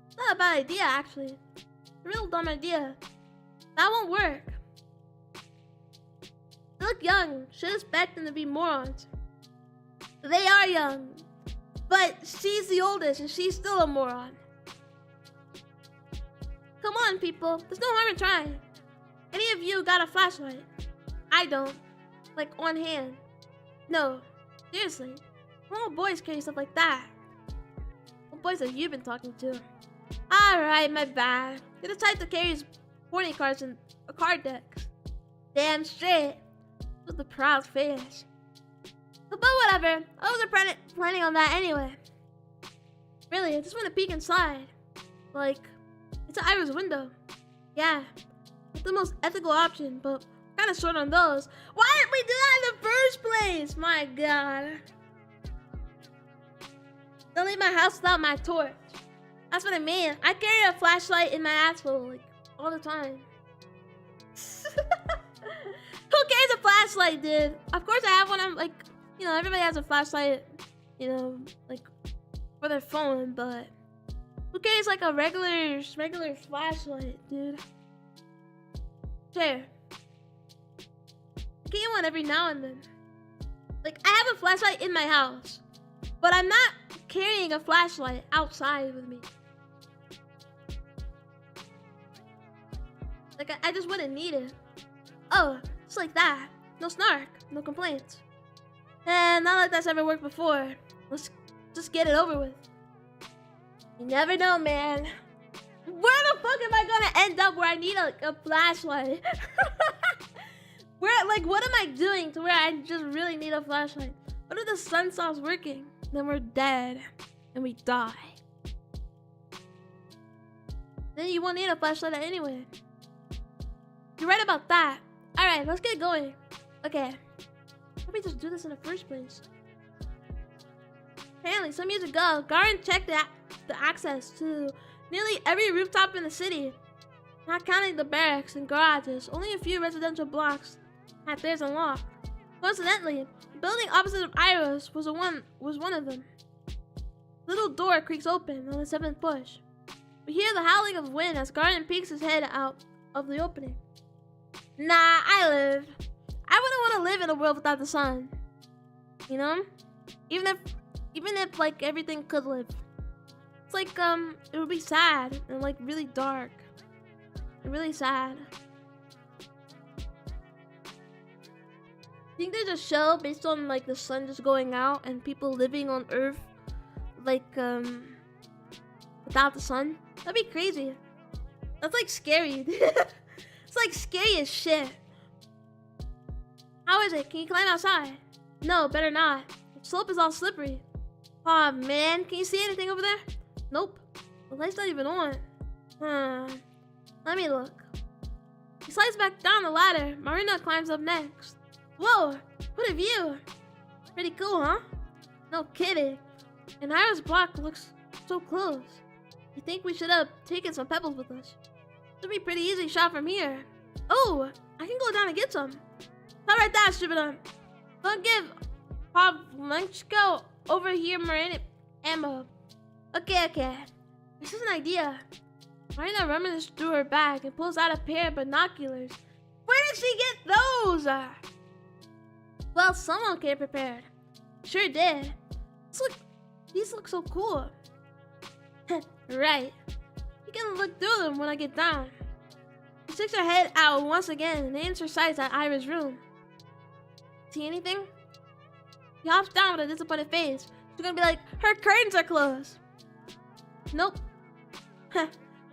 it's not a bad idea actually. A real dumb idea. That won't work. They look young. Should expect them to be morons. They are young. But she's the oldest and she's still a moron. Come on, people. There's no harm in trying. Any of you got a flashlight? I don't. Like, on hand. No. Seriously. All boys carry stuff like that. What boys have you been talking to? Alright, my bad. You're the type that carries horny cards and card decks. Damn straight. With a proud face. But whatever. I wasn't planning on that anyway. Really, I just want to peek inside. Like, it's Ira's window. Yeah. It's the most ethical option, but kind of short on those. Why didn't we do that in the first place? My god. Don't leave my house without my torch. That's what I mean. I carry a flashlight in my asshole, like, all the time. Who carries a flashlight, dude? Of course I have one. I'm like, you know, everybody has a flashlight, you know, like, for their phone, but who carries like a regular flashlight, dude? Sure. I get one every now and then. Like, I have a flashlight in my house, but I'm not carrying a flashlight outside with me. Like, I just wouldn't need it. Oh, just like that. No snark, no complaints. And not like that's ever worked before. Let's just get it over with. You never know, man. Where the fuck am I gonna end up where I need a flashlight? What am I doing to where I just really need a flashlight? What if the sun stops working? Then we're dead and we die. Then you won't need a flashlight anyway. You're right about that. Alright, let's get going. Okay. Let me just do this in the first place. Apparently, some years ago, Garen checked the access to nearly every rooftop in the city. Not counting the barracks and garages, only a few residential blocks had theirs unlocked. Coincidentally, the building opposite of Iroh's was one of them. Little door creaks open on the 7th push. We hear the howling of wind as Garen peeks his head out of the opening. Nah, I wouldn't want to live in a world without the sun. You know? Even if like everything could live. It's like it would be sad and like really dark. And really sad. Think there's a show based on like the sun just going out and people living on Earth like without the sun? That'd be crazy. That's like scary. It's like scary as shit. How is it? Can you climb outside? No, better not. The slope is all slippery. Aw, man. Can you see anything over there? Nope. The light's not even on. Let me look. He slides back down the ladder. Marina climbs up next. Whoa, what a view. Pretty cool, huh? No kidding. And Ira's block looks so close. You think we should have taken some pebbles with us? Should be pretty easy shot from here. Oh, I can go down and get some. Not right there, stupid. Don't give Pavlenchko over here Marina ammo. Okay. This is an idea. Marina rummages through her bag and pulls out a pair of binoculars. Where did she get those? Well, someone came prepared. Sure did. These look so cool. Right. You can look through them when I get down. She sticks her head out once again and aims her sights at Ira's room. See anything? He hops down with a disappointed face. She's gonna be like, her curtains are closed. Nope.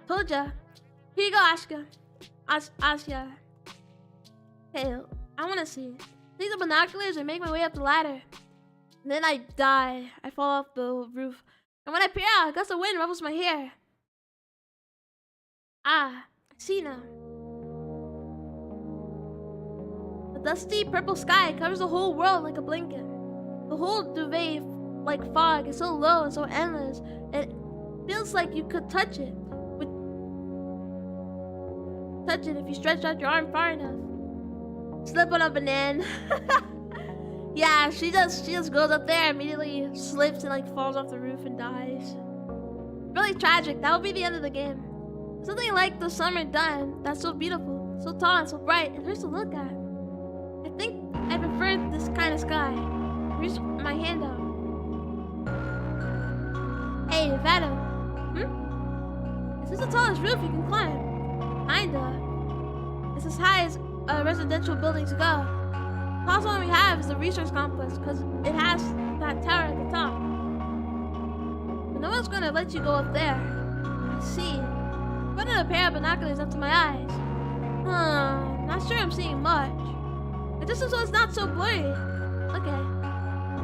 Told ya. Here you go, Ashka. Asya. Hey, I wanna see. Take the binoculars and make my way up the ladder. And then I die. I fall off the roof. And when I peer out, a gust of wind ruffles my hair. Ah, I see now. The dusty purple sky covers the whole world like a blanket. The whole duvet, like fog, is so low and so endless. It feels like you could touch it. Touch it if you stretch out your arm far enough. Slip on a banana. Yeah, she just goes up there, immediately slips and like falls off the roof and dies. Really tragic. That would be the end of the game. Something like the summer dime that's so beautiful, so tall and so bright, and nice to look at. I think I prefer this kind of sky. Here's my handout. Hey, Z.A.T.O. Is this the tallest roof you can climb? Kinda. It's as high as residential buildings go. The tallest one we have is the research complex because it has that tower at the top. But no one's gonna let you go up there. I see. Putting a pair of binoculars up to my eyes. Not sure I'm seeing much. But just so it's not so blurry. Okay.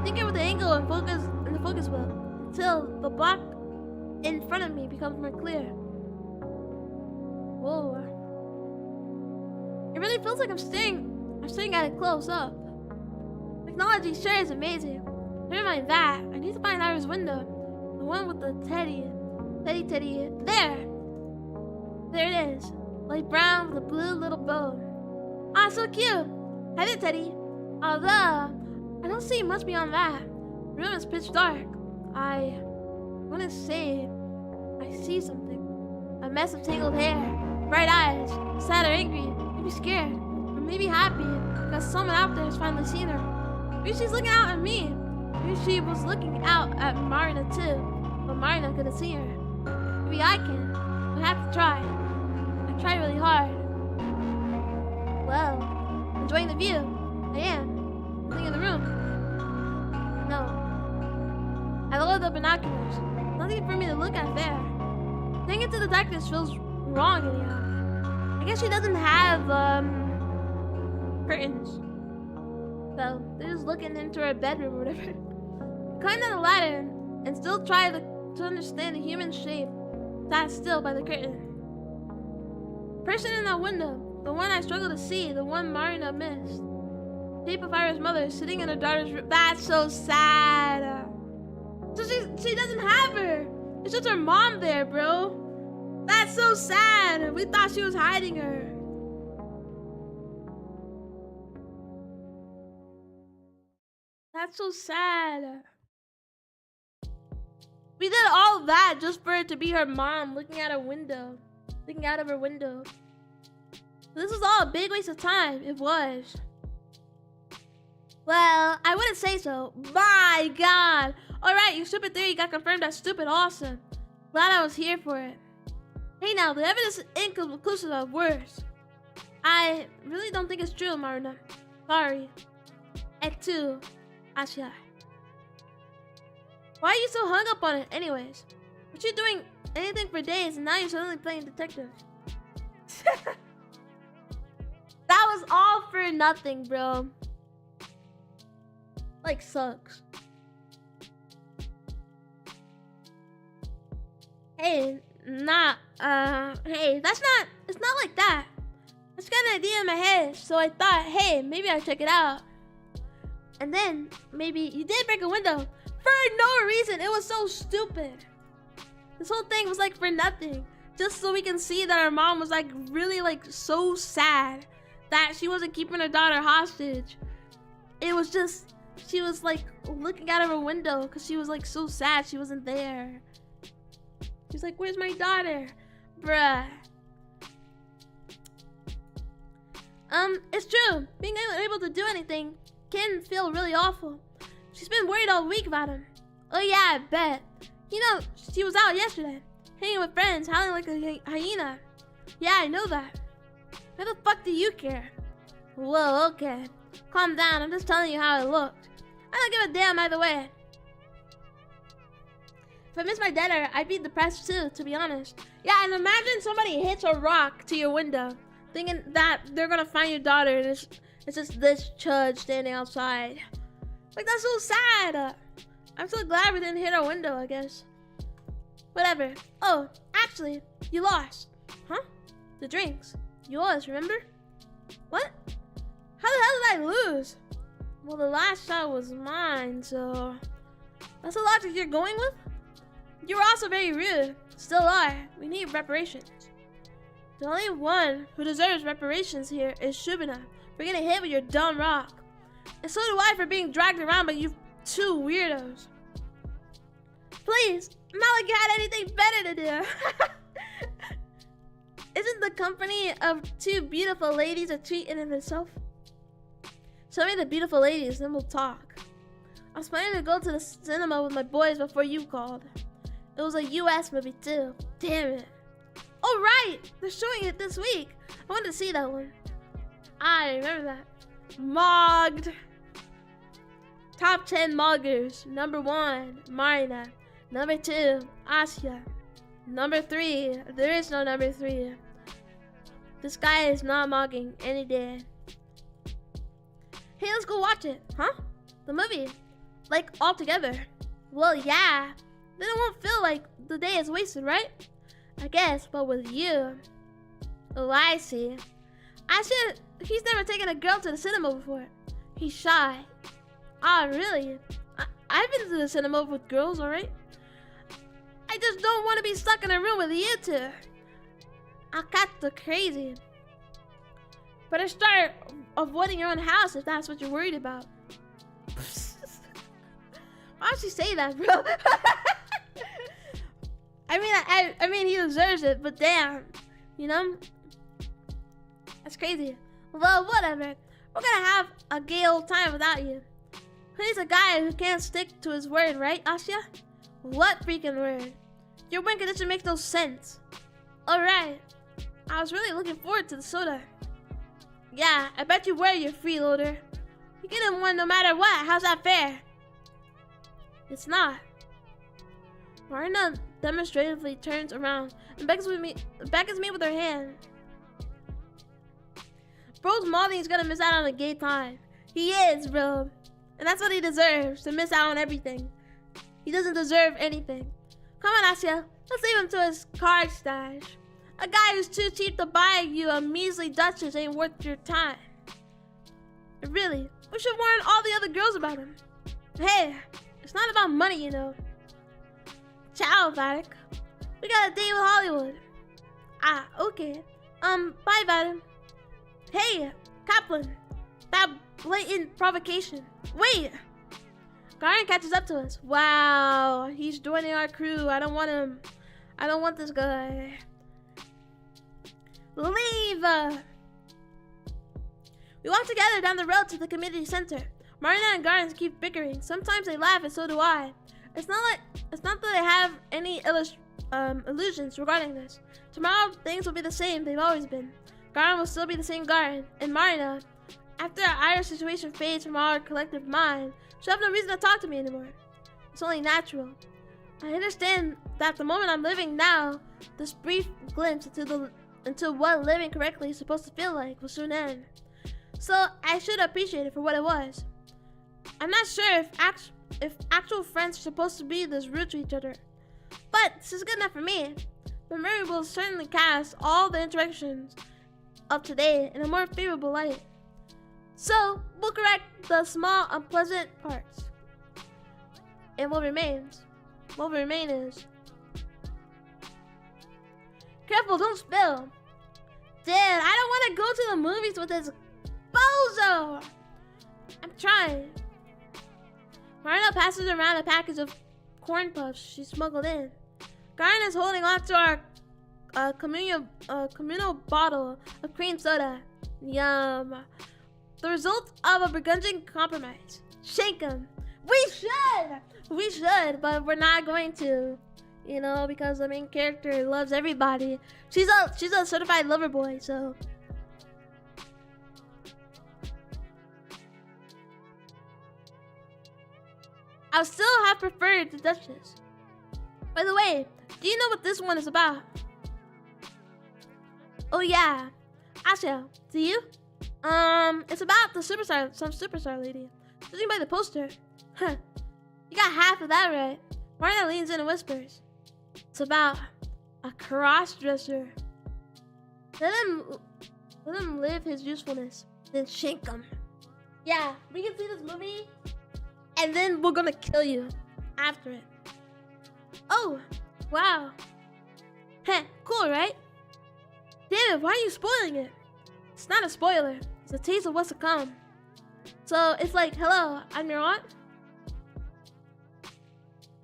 Think over the angle and focus in the focus wheel until the block in front of me becomes more clear. Whoa. It really feels like I'm staring at it close up. Technology sure is amazing. Never mind that. I need to find Ira's window. The one with the teddy. There! There it is. Light brown with a blue little bow. Ah, so cute! Have it, Teddy. Although, I don't see much beyond that. The room is pitch dark. I want to say I see something. A mess of tangled hair, bright eyes, sad or angry, maybe scared, or maybe happy because someone out there has finally seen her. Maybe she's looking out at me. Maybe she was looking out at Marina too, but Marina couldn't see her. Maybe I can. I have to try. I try really hard. enjoying the view. I am. Nothing in the room. No. I lowered the binoculars. Nothing for me to look at there. Staying into the darkness feels wrong anyhow. I guess she doesn't have, curtains. So, they're just looking into her bedroom or whatever. Climb down the ladder and still try to understand the human shape that's still by the curtain. Person in that window, the one I struggle to see, the one Marina missed. Shape of Ira's mother sitting in her daughter's room. That's so sad. So she doesn't have her. It's just her mom there, bro. That's so sad. We thought she was hiding her. That's so sad. We did all that just for it to be her mom looking at her window. Looking out of her window. This was all a big waste of time. It was. Well, I wouldn't say so. My God. Alright, your stupid theory got confirmed as stupid. Awesome. Glad I was here for it. Hey now, the evidence is inconclusive of words. I really don't think it's true, Marina. Sorry. Z.A.T.O. Asha. Why are you so hung up on it anyways? What you doing anything for days and now you're suddenly playing detective? That was all for nothing, bro. Like, sucks. Hey, hey, it's not like that. I just got an idea in my head, so I thought, hey, maybe I'll check it out. And then, maybe you did break a window for no reason. It was so stupid. This whole thing was like for nothing. Just so we can see that our mom was like really like so sad that she wasn't keeping her daughter hostage. It was just, she was like looking out of her window because she was like so sad she wasn't there. She's like, where's my daughter? Bruh. It's true. Being unable to do anything can feel really awful. She's been worried all week about him. Oh yeah, I bet. You know, she was out yesterday, hanging with friends, howling like a hyena. Yeah, I know that. Why the fuck do you care? Whoa, okay. Calm down, I'm just telling you how it looked. I don't give a damn either way. If I miss my deader, I'd be depressed too, to be honest. Yeah, and imagine somebody hits a rock to your window, thinking that they're gonna find your daughter, and it's just this chud standing outside. Like, that's so sad. I'm so glad we didn't hit our window, I guess. Whatever. Oh, actually, you lost. Huh? The drinks. Yours, remember? What? How the hell did I lose? Well, the last shot was mine, so... That's the logic you're going with? You were also very rude. Still are. We need reparations. The only one who deserves reparations here is Shubina for getting hit with your dumb rock. And so do I for being dragged around by you two weirdos. Please, not like you had anything better to do. Isn't the company of two beautiful ladies a treat in and of itself? Show me the beautiful ladies, then we'll talk. I was planning to go to the cinema with my boys before you called. It was a US movie too. Damn it. Oh right, they're showing it this week. I wanted to see that one. I remember that. Mogged. Top 10 muggers. Number 1, Marina. Number 2, Asya. Number 3, there is no number 3. This guy is not mugging any day. Hey, let's go watch it. Huh? The movie. Like, all together. Well, yeah. Then it won't feel like the day is wasted, right? I guess, but with you. Oh, I see. He's never taken a girl to the cinema before. He's shy. Ah, really? I've been to the cinema with girls, alright? I just don't want to be stuck in a room with you two. I'll catch the crazy. Better start avoiding your own house if that's what you're worried about. Why don't you say that, bro? I mean, he deserves it, but damn, you know? That's crazy. Well, whatever. We're gonna have a gay old time without you. He's a guy who can't stick to his word, right, Asya? What freaking word? Your win condition makes no sense. Alright. I was really looking forward to the soda. Yeah, I bet you were, you freeloader. You get him one no matter what. How's that fair? It's not. Marina demonstratively turns around and beckons me with her hand. Bro's Molly's gonna miss out on a gay time. He is, bro. And that's what he deserves, to miss out on everything. He doesn't deserve anything. Come on, Asya. Let's leave him to his card stash. A guy who's too cheap to buy you a measly Duchess ain't worth your time. Really, we should warn all the other girls about him. Hey, it's not about money, you know. Ciao, Vatic. We got a date with Hollywood. Ah, okay. Bye, Vadim. Hey, Kaplan. That blatant provocation. Wait! Garen catches up to us. Wow, he's joining our crew. I don't want him. I don't want this guy. Leave! We walk together down the road to the community center. Marina and Garen keep bickering. Sometimes they laugh, and so do I. It's not that I have any illusions regarding this. Tomorrow, things will be the same they've always been. Garen will still be the same Garen, and Marina, after our situation fades from our collective mind, she'll have no reason to talk to me anymore. It's only natural. I understand that the moment I'm living now, this brief glimpse into what living correctly is supposed to feel like will soon end. So I should appreciate it for what it was. I'm not sure if actual friends are supposed to be this rude to each other, but this is good enough for me. Memory will certainly cast all the interactions of today in a more favorable light. So we'll correct the small unpleasant parts. And what will remain is, careful, don't spill. Dad, I don't want to go to the movies with this bozo. I'm trying. Marina passes around a package of corn puffs she smuggled in. Garen is holding on to our communal bottle of cream soda. Yum. The result of a begrudging compromise. Shake 'em. We should, but we're not going to. You know, because the main character loves everybody. She's a certified lover boy, so. I still have preferred the Duchess. By the way, do you know what this one is about? Oh yeah, Asha, do you? It's about some superstar lady. Judging by the poster, huh? You got half of that right. Marina leans in and whispers, "It's about a cross-dresser. Let him live his usefulness, then shank him." Yeah, we can see this movie, and then we're gonna kill you after it. Oh, wow. Heh, cool, right? David, why are you spoiling it? It's not a spoiler. It's a taste of what's to come. So it's like, hello, I'm your aunt.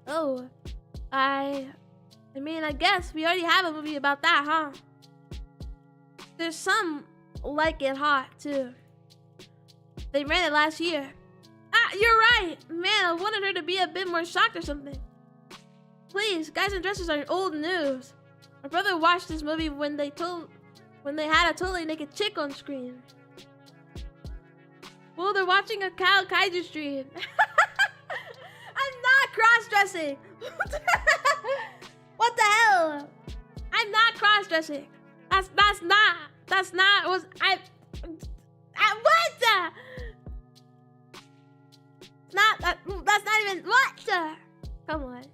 Oh, I mean, I guess we already have a movie about that, huh? There's some like it hot, too. They ran it last year. Ah, you're right. Man, I wanted her to be a bit more shocked or something. Please, guys in dresses are old news. My brother watched this movie when they had a totally naked chick on screen. Well, they're watching a Kaiju stream. I'm not cross-dressing. What the hell? I'm not cross-dressing. That's not what the? That's not even what the? Come on.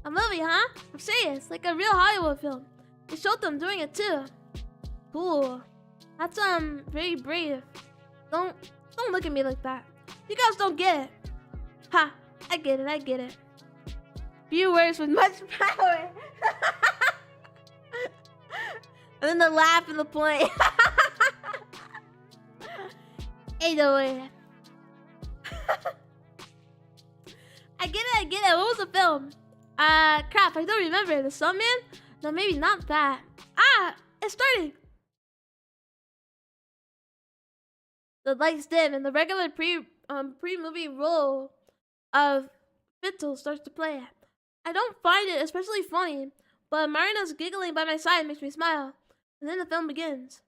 A movie, huh? I'm serious, like a real Hollywood film. They showed them doing it too. Cool. That's very brave. Don't look at me like that. You guys don't get it. Ha! I get it. Few words with much power. And then the laugh and the point. Either way. I get it. What was the film? Crap, I don't remember. The Sun Man? No, maybe not that. Ah, it's starting. The lights dim and the regular pre-movie roll of Vittel starts to play. I don't find it especially funny, but Marina's giggling by my side makes me smile. And then the film begins.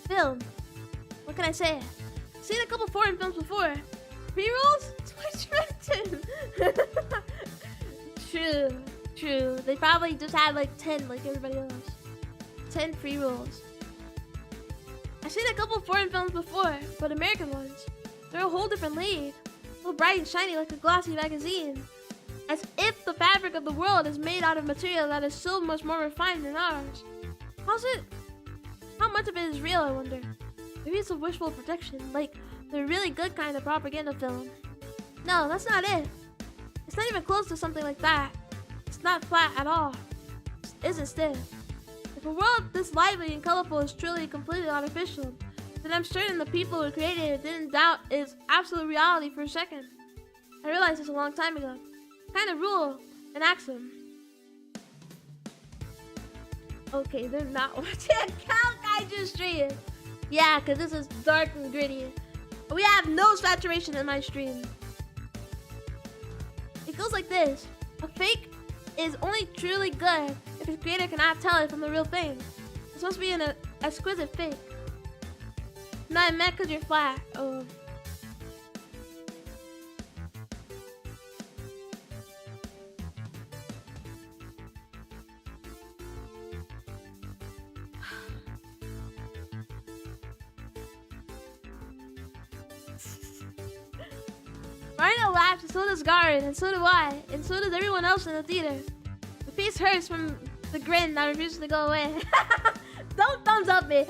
film. What can I say? I've seen a couple foreign films before. Pre-rolls? Twitch Renton. True. They probably just had like 10 like everybody else. 10 pre-rolls. I've seen a couple foreign films before, but American ones. They're a whole different league. So bright and shiny like a glossy magazine. As if the fabric of the world is made out of material that is so much more refined than ours. How much of it is real, I wonder? Maybe it's a wishful protection, like the really good kind of propaganda film. No, that's not it. It's not even close to something like that. It's not flat at all. It isn't stiff. If a world this lively and colorful is truly completely artificial, then I'm certain the people who created it didn't doubt its absolute reality for a second. I realized this a long time ago. Kind of rule, an axiom. Okay, they're not watching a Kaiju stream. Yeah, because this is dark and gritty. We have no saturation in my stream. It goes like this. A fake is only truly good if its creator cannot tell it from the real thing. It's supposed to be an exquisite fake. No, I meant because you're flat. Oh. Marina laughs, and so does Garin, and so do I, and so does everyone else in the theater. The face hurts from the grin that refuses to go away. Don't thumbs up me.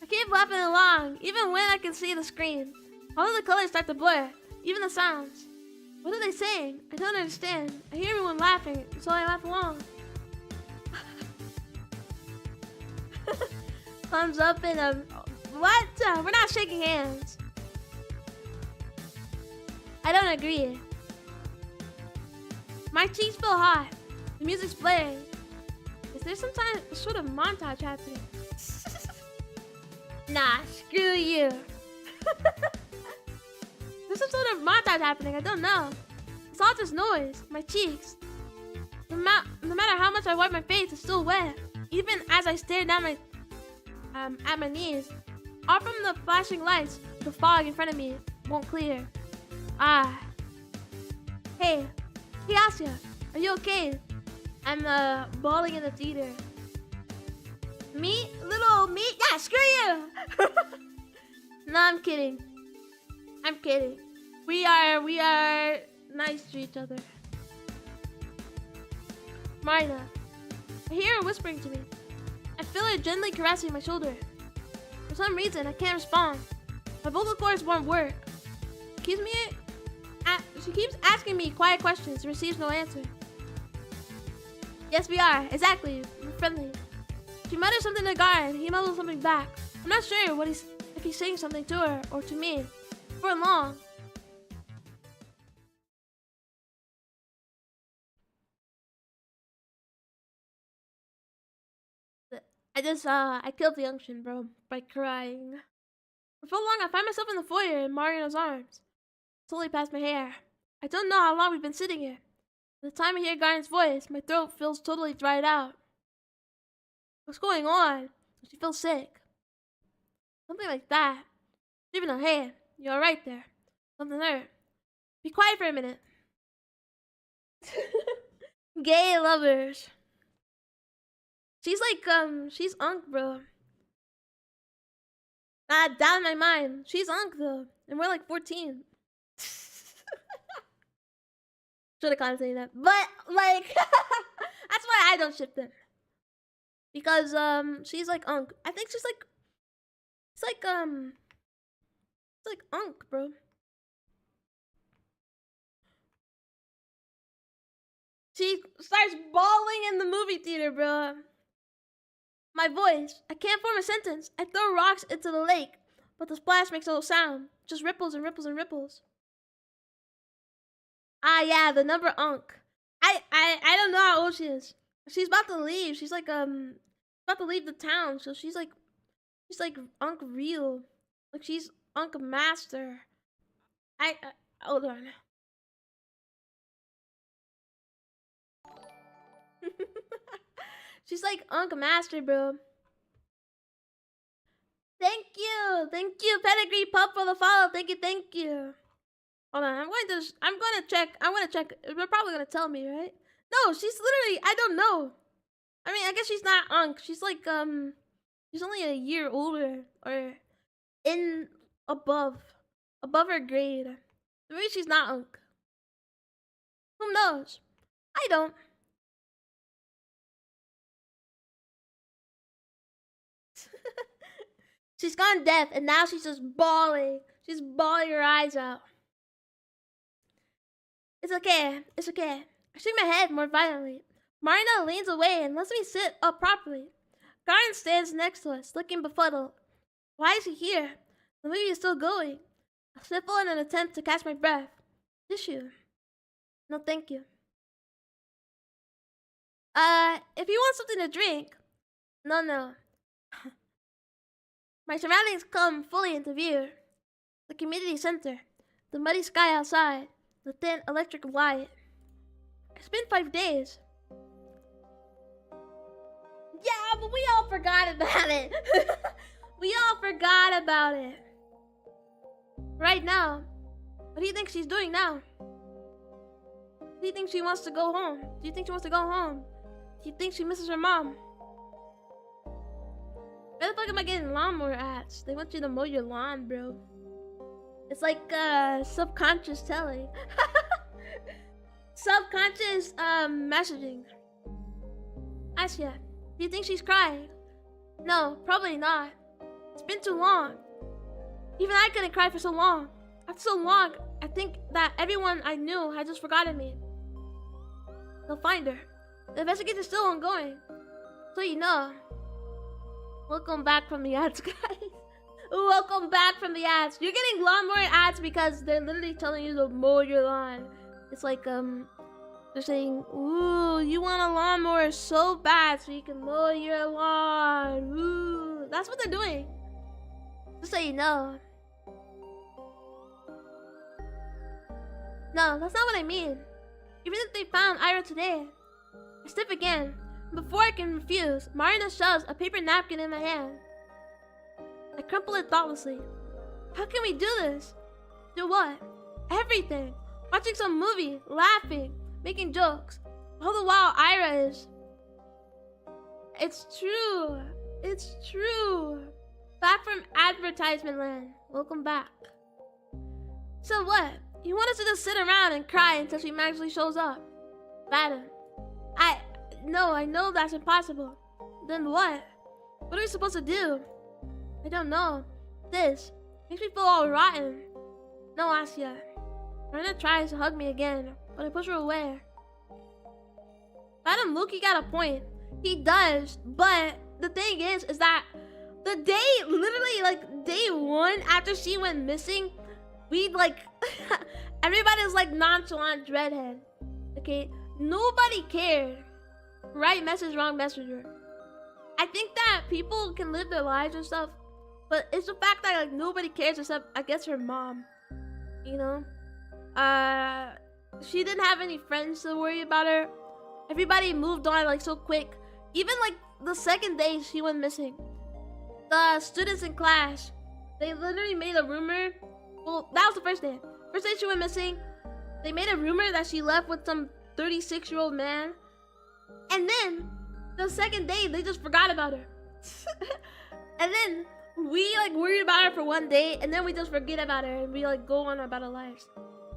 I keep laughing along, even when I can see the screen. All of the colors start to blur, even the sounds. What are they saying? I don't understand. I hear everyone laughing, so I laugh along. Thumbs up and what? We're not shaking hands. I don't agree. My cheeks feel hot. The music's blaring. Is there some sort of montage happening? Nah, screw you. There's some sort of montage happening. I don't know. It's all just noise. My cheeks. No matter how much I wipe my face, it's still wet. Even as I stare down at my knees. All from the flashing lights, the fog in front of me won't clear. Ah. Hey, Asya, are you okay? I'm bawling in the theater. Me? Little me? Yeah, screw you! No, I'm kidding. We are nice to each other. Marina, I hear her whispering to me. I feel her gently caressing my shoulder. For some reason, I can't respond. My vocal cords won't work. She keeps asking me quiet questions and receives no answer. Yes, we are. Exactly. We're friendly. She mutters something to Garin. He mutters something back. I'm not sure if he's saying something to her or to me. For long. I killed the unction, bro, by crying. For so long, I find myself in the foyer in Marina's arms. Slowly past my hair. I don't know how long we've been sitting here. By the time I hear Garin's voice, my throat feels totally dried out. What's going on? She feels sick. Something like that. Even a hey, you're alright there. Something hurt. Be quiet for a minute. Gay lovers. She's she's unk, bro. Down my mind. She's unk, though. And we're like 14. Should have contemplated that. But, like, that's why I don't ship them. Because, she's like unk. I think she's like, it's like unk, bro. She starts bawling in the movie theater, bro. My voice. I can't form a sentence. I throw rocks into the lake, but the splash makes no sound. Just ripples and ripples and ripples. Ah, yeah, the number unk. I don't know how old she is. She's about to leave. She's like about to leave the town. So she's like unk real. Like she's unk master. I hold on. She's like unk master, bro. you. Thank you, Pedigree Pup, for the follow. Thank you. Hold on, I'm gonna check. They're probably gonna tell me, right? No, she's literally, I don't know. I mean, I guess she's not Unk. She's like, she's only a year older or in above her grade. Maybe she's not Unk. Who knows? I don't. She's gone deaf and now she's just bawling. She's bawling her eyes out. It's okay. I shake my head more violently. Marina leans away and lets me sit up properly. Garden stands next to us, looking befuddled. Why is he here? The movie is still going. I sniffle in an attempt to catch my breath. Tissue. No, thank you. If you want something to drink. No. My surroundings come fully into view. The community center, the muddy sky outside, the thin electric light. It's been 5 days. Yeah, but we all forgot about it. We all forgot about it. Right now. What do you think she's doing now? Do you think she wants to go home? Do you think she misses her mom? Where the fuck am I getting lawnmower ads? They want you to mow your lawn, bro. It's like subconscious telling. Subconscious messaging. Asya, do you think she's crying? No, probably not. It's been too long. Even I couldn't cry for so long. After so long, I think that everyone I knew had just forgotten me. They'll find her. The investigation's still ongoing. So you know. Welcome back from the ads, guys. Welcome back from the ads. You're getting lawnmower ads because they're literally telling you to mow your lawn. It's like, they're saying, ooh, you want a lawnmower so bad so you can mow your lawn. Ooh, that's what they're doing. Just so you know. No, that's not what I mean. Even if they found Ira today, I sniff again. Before I can refuse, Marina shoves a paper napkin in my hand. I crumple it thoughtlessly. How can we do this? Do what? Everything. Watching some movie, laughing, making jokes. All the while Ira is... It's true. Back from advertisement land. Welcome back. So what? You want us to just sit around and cry until she magically shows up? Madam. No, I know that's impossible. Then what? What are we supposed to do? I don't know. This makes me feel all rotten. No, Asya. Marina tries to hug me again, but I push her away. Madam Luki got a point. He does, but the thing is that the day, literally like day 1 after she went missing, we like, everybody's like nonchalant dreadhead. Okay? Nobody cared. Right message, wrong messenger. I think that people can live their lives and stuff, but it's the fact that like nobody cares except I guess her mom. You know? She didn't have any friends to worry about her. Everybody moved on like so quick. Even like the second day she went missing, the students in class, they literally made a rumor. Well, that was the first day. First day she went missing, they made a rumor that she left with some 36-year-old man. And then the second day they just forgot about her. And then we like worried about her for one day, and then we just forget about her and we like go on about our lives.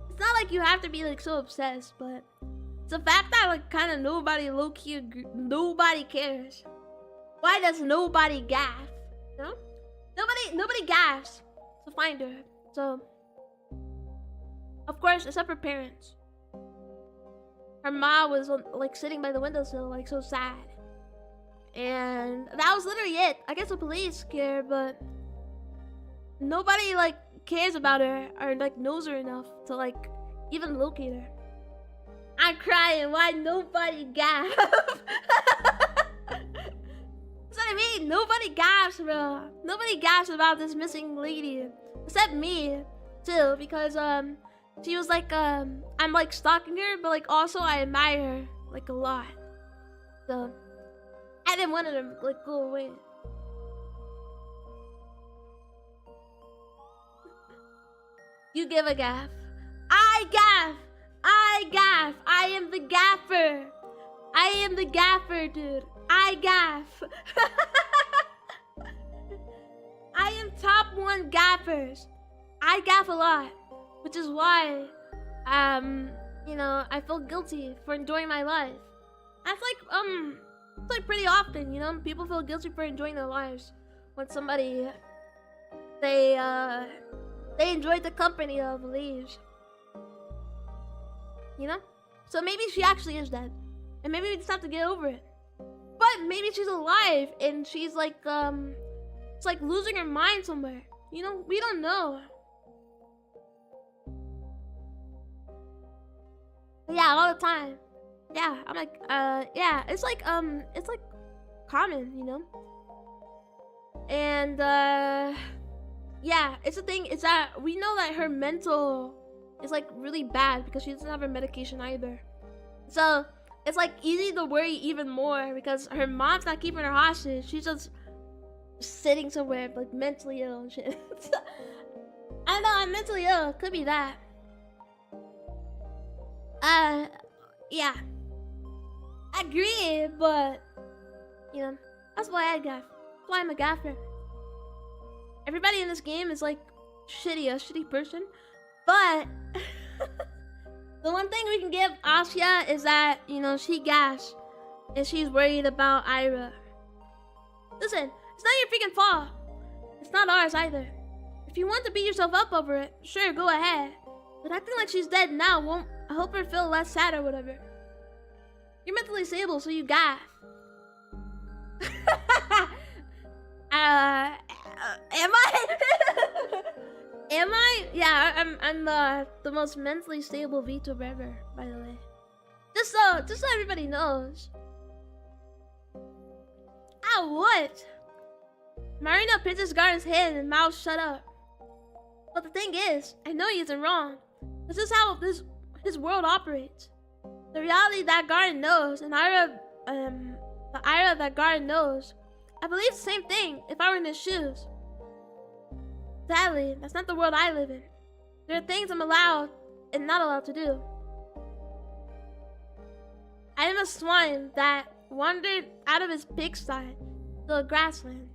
It's not like you have to be like so obsessed, but it's the fact that like kind of nobody low-key nobody cares. Why does nobody gaff? You know? Nobody gaffs to find her. So of course, except her parents. Her mom was like sitting by the windowsill, like so sad. And that was literally it. I guess the police care, but nobody like cares about her or like knows her enough to like even locate her. I'm crying. Why nobody gaff? That's what I mean. Nobody gaffs, bro. Nobody gaffs about this missing lady, except me too, because she was like, I'm like stalking her, but like also I admire her like a lot. So I didn't want her to like go away. You give a gaff. I gaff. I gaff. I am the gaffer. I am the gaffer, dude. I gaff. I am top 1 gaffers. I gaff a lot, which is why, you know, I feel guilty for enjoying my life. That's like, it's like pretty often, you know, people feel guilty for enjoying their lives when somebody they enjoyed the company of leaves. You know? So maybe she actually is dead. And maybe we just have to get over it. But maybe she's alive and she's like, it's like losing her mind somewhere. You know, we don't know. But yeah, all the time. Yeah, I'm like, yeah, it's like common, you know? And, yeah, it's the thing, is that we know that her mental is like really bad because she doesn't have her medication either. So it's like easy to worry even more because her mom's not keeping her hostage. She's just sitting somewhere like mentally ill and shit. I know, I'm mentally ill. Could be that. Yeah. I agree, but you know, that's why I gaff. That's why I'm a gaffer. Everybody in this game is like a shitty person. But the one thing we can give Asya is that, you know, she gaffs and she's worried about Ira. Listen, it's not your freaking fault. It's not ours either. If you want to beat yourself up over it, sure, go ahead. But acting like she's dead now won't help her feel less sad or whatever. You're mentally stable, so you gaff. Am I? Am I? Yeah, I'm the most mentally stable VTuber ever, by the way. Just so everybody knows. Ow, what? Marina pinches Garden's hand and mouth shut up. But the thing is, I know he isn't wrong. This is how his world operates. The reality that Garden knows, and the Ira that Garden knows. I believe the same thing if I were in his shoes. Sadly, that's not the world I live in. There are things I'm allowed and not allowed to do. I am a swine that wandered out of his pigsty to a grassland.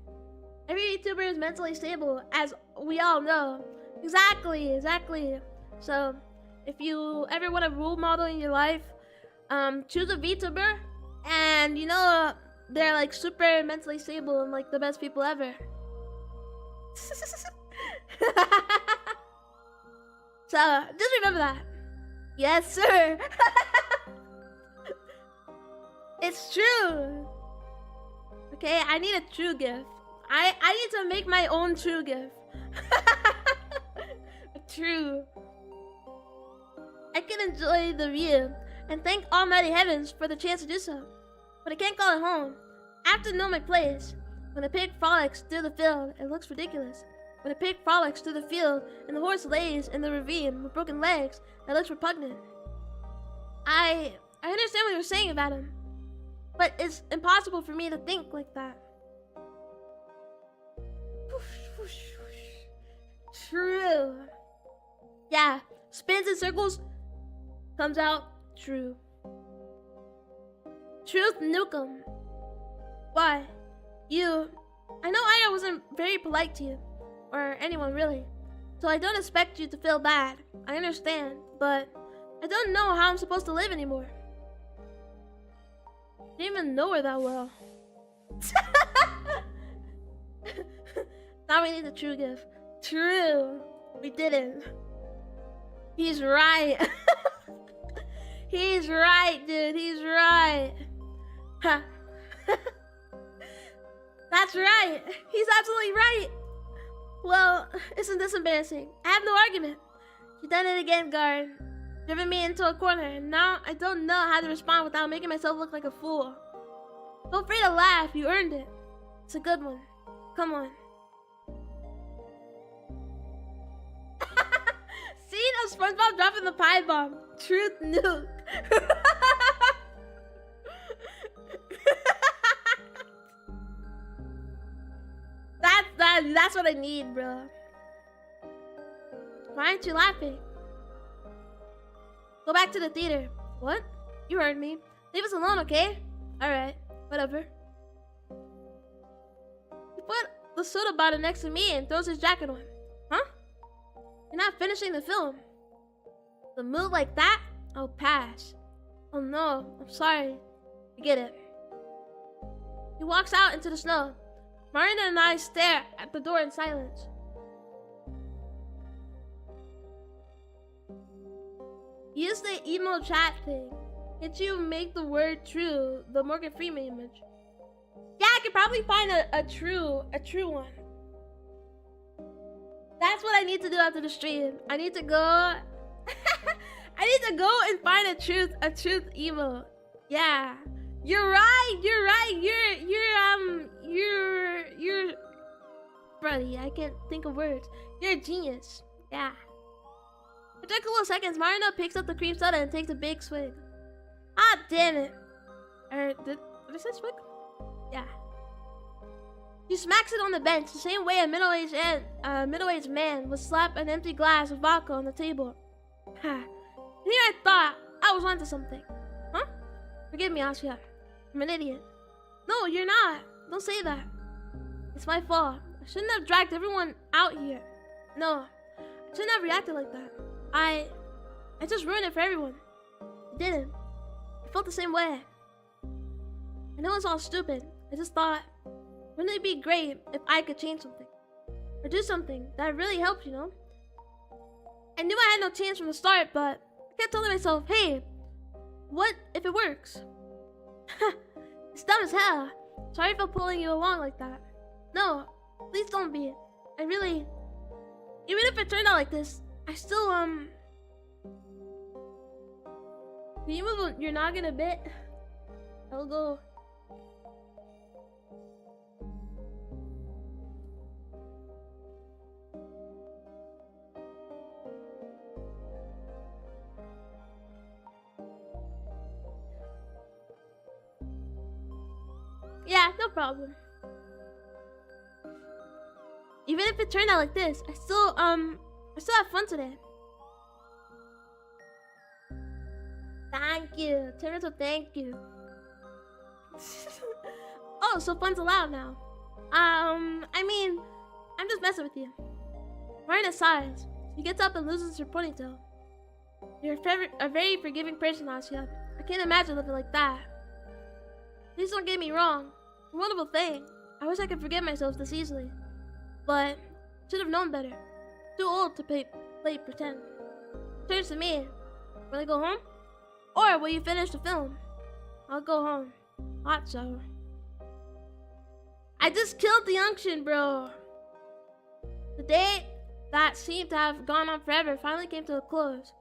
Every YouTuber is mentally stable, as we all know. Exactly. So, if you ever want a role model in your life, choose a VTuber, and you know, they're like super mentally stable and like the best people ever. So, just remember that. Yes, sir. It's true. Okay, I need a true gift. I need to make my own true gift. True. I can enjoy the view and thank Almighty Heavens for the chance to do so. But I can't call it home. I have to know my place. When a pig frolics through the field, it looks ridiculous. When a pig frolics through the field and the horse lays in the ravine with broken legs, that looks repugnant. I understand what you're saying about him, but it's impossible for me to think like that. True. Yeah, spins in circles, comes out true. Truth Nukem. Why? I know Ira wasn't very polite to you, or anyone really, so I don't expect you to feel bad. I understand, but I don't know how I'm supposed to live anymore. I didn't even know her that well. Now we need the true gift. True. We didn't. He's right. He's right, dude. He's right. Huh. That's right. He's absolutely right. Well, isn't this embarrassing? I have no argument. You done it again, guard. Driven me into a corner, and now I don't know how to respond without making myself look like a fool. Feel free to laugh. You earned it. It's a good one. Come on. See, no SpongeBob dropping the pie bomb. Truth nuke. That's what I need, bro. Why aren't you laughing? Go back to the theater. What? You heard me. Leave us alone, okay? Alright, whatever. He put the soda bottle next to me and throws his jacket on. Huh? You're not finishing the film. The move like that? I'll pass. Oh no, I'm sorry. Forget it. He walks out into the snow. Marina and I stare at the door in silence. Use the emo chat thing. Can't you make the word true the Morgan Freeman image? Yeah, I could probably find a true one. That's what I need to do after the stream. I need to go. I need to go and find a truth emo. Yeah, you're right. You're, buddy. I can't think of words. You're a genius. Yeah. After a couple of seconds, Marina picks up the cream soda and takes a big swig. Ah, damn it. Did I say swig? Yeah. She smacks it on the bench the same way a middle-aged man would slap an empty glass of vodka on the table. And here I thought I was onto something. Huh? Forgive me, Asya. I'm an idiot. No, you're not. Don't say that. It's my fault. I shouldn't have dragged everyone out here. No, I shouldn't have reacted like that. I just ruined it for everyone. I didn't. I felt the same way. I know it's all stupid. I just thought, wouldn't it be great if I could change something? Or do something that really helps, you know? I knew I had no chance from the start, but I kept telling myself, hey, what if it works? It's dumb as hell. Sorry for pulling you along like that. No, please don't be. I really... Even if it turned out like this, I still, Can you move your noggin a bit? I'll go. Yeah, no problem. Even if it turned out like this, I still have fun today. Thank you. Toronto, thank you. Oh, so fun's allowed now. I mean, I'm just messing with you. Marina sighs. She gets up and loses her ponytail. You're a very forgiving person, Asya. I can't imagine living like that. Please don't get me wrong. It's a wonderful thing. I wish I could forgive myself this easily. But should have known better. Too old to play pretend. Turns to me. Will I go home? Or will you finish the film? I'll go home. Hot shower. I just killed the unction, bro. The day that seemed to have gone on forever finally came to a close.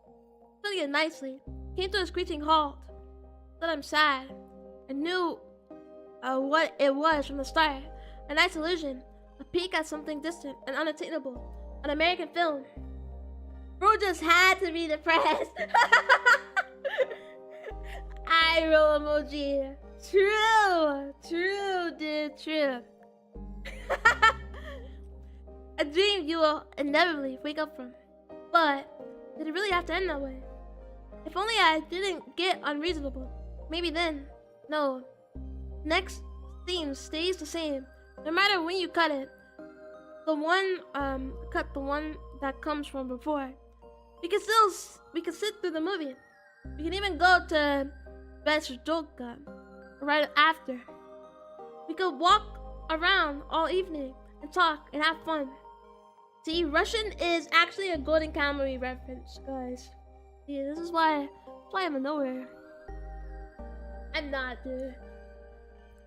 Putting it nicely, came to a screeching halt. But I'm sad. I knew what it was from the start. A nice illusion. A peek at something distant and unattainable. An American film. Bro just had to be depressed. Eye roll emoji. True, dude, true. A dream you will inevitably wake up from. But did it really have to end that way? If only I didn't get unreasonable. Maybe then. No. Next theme stays the same. No matter when you cut it. Cut the one that comes from before. We can sit through the movie. We can even go to Vesjoka right after. We could walk around all evening and talk and have fun. See, Russian is actually a Golden Kamuy reference, guys. See, this is why I'm a nowhere. I'm not, dude.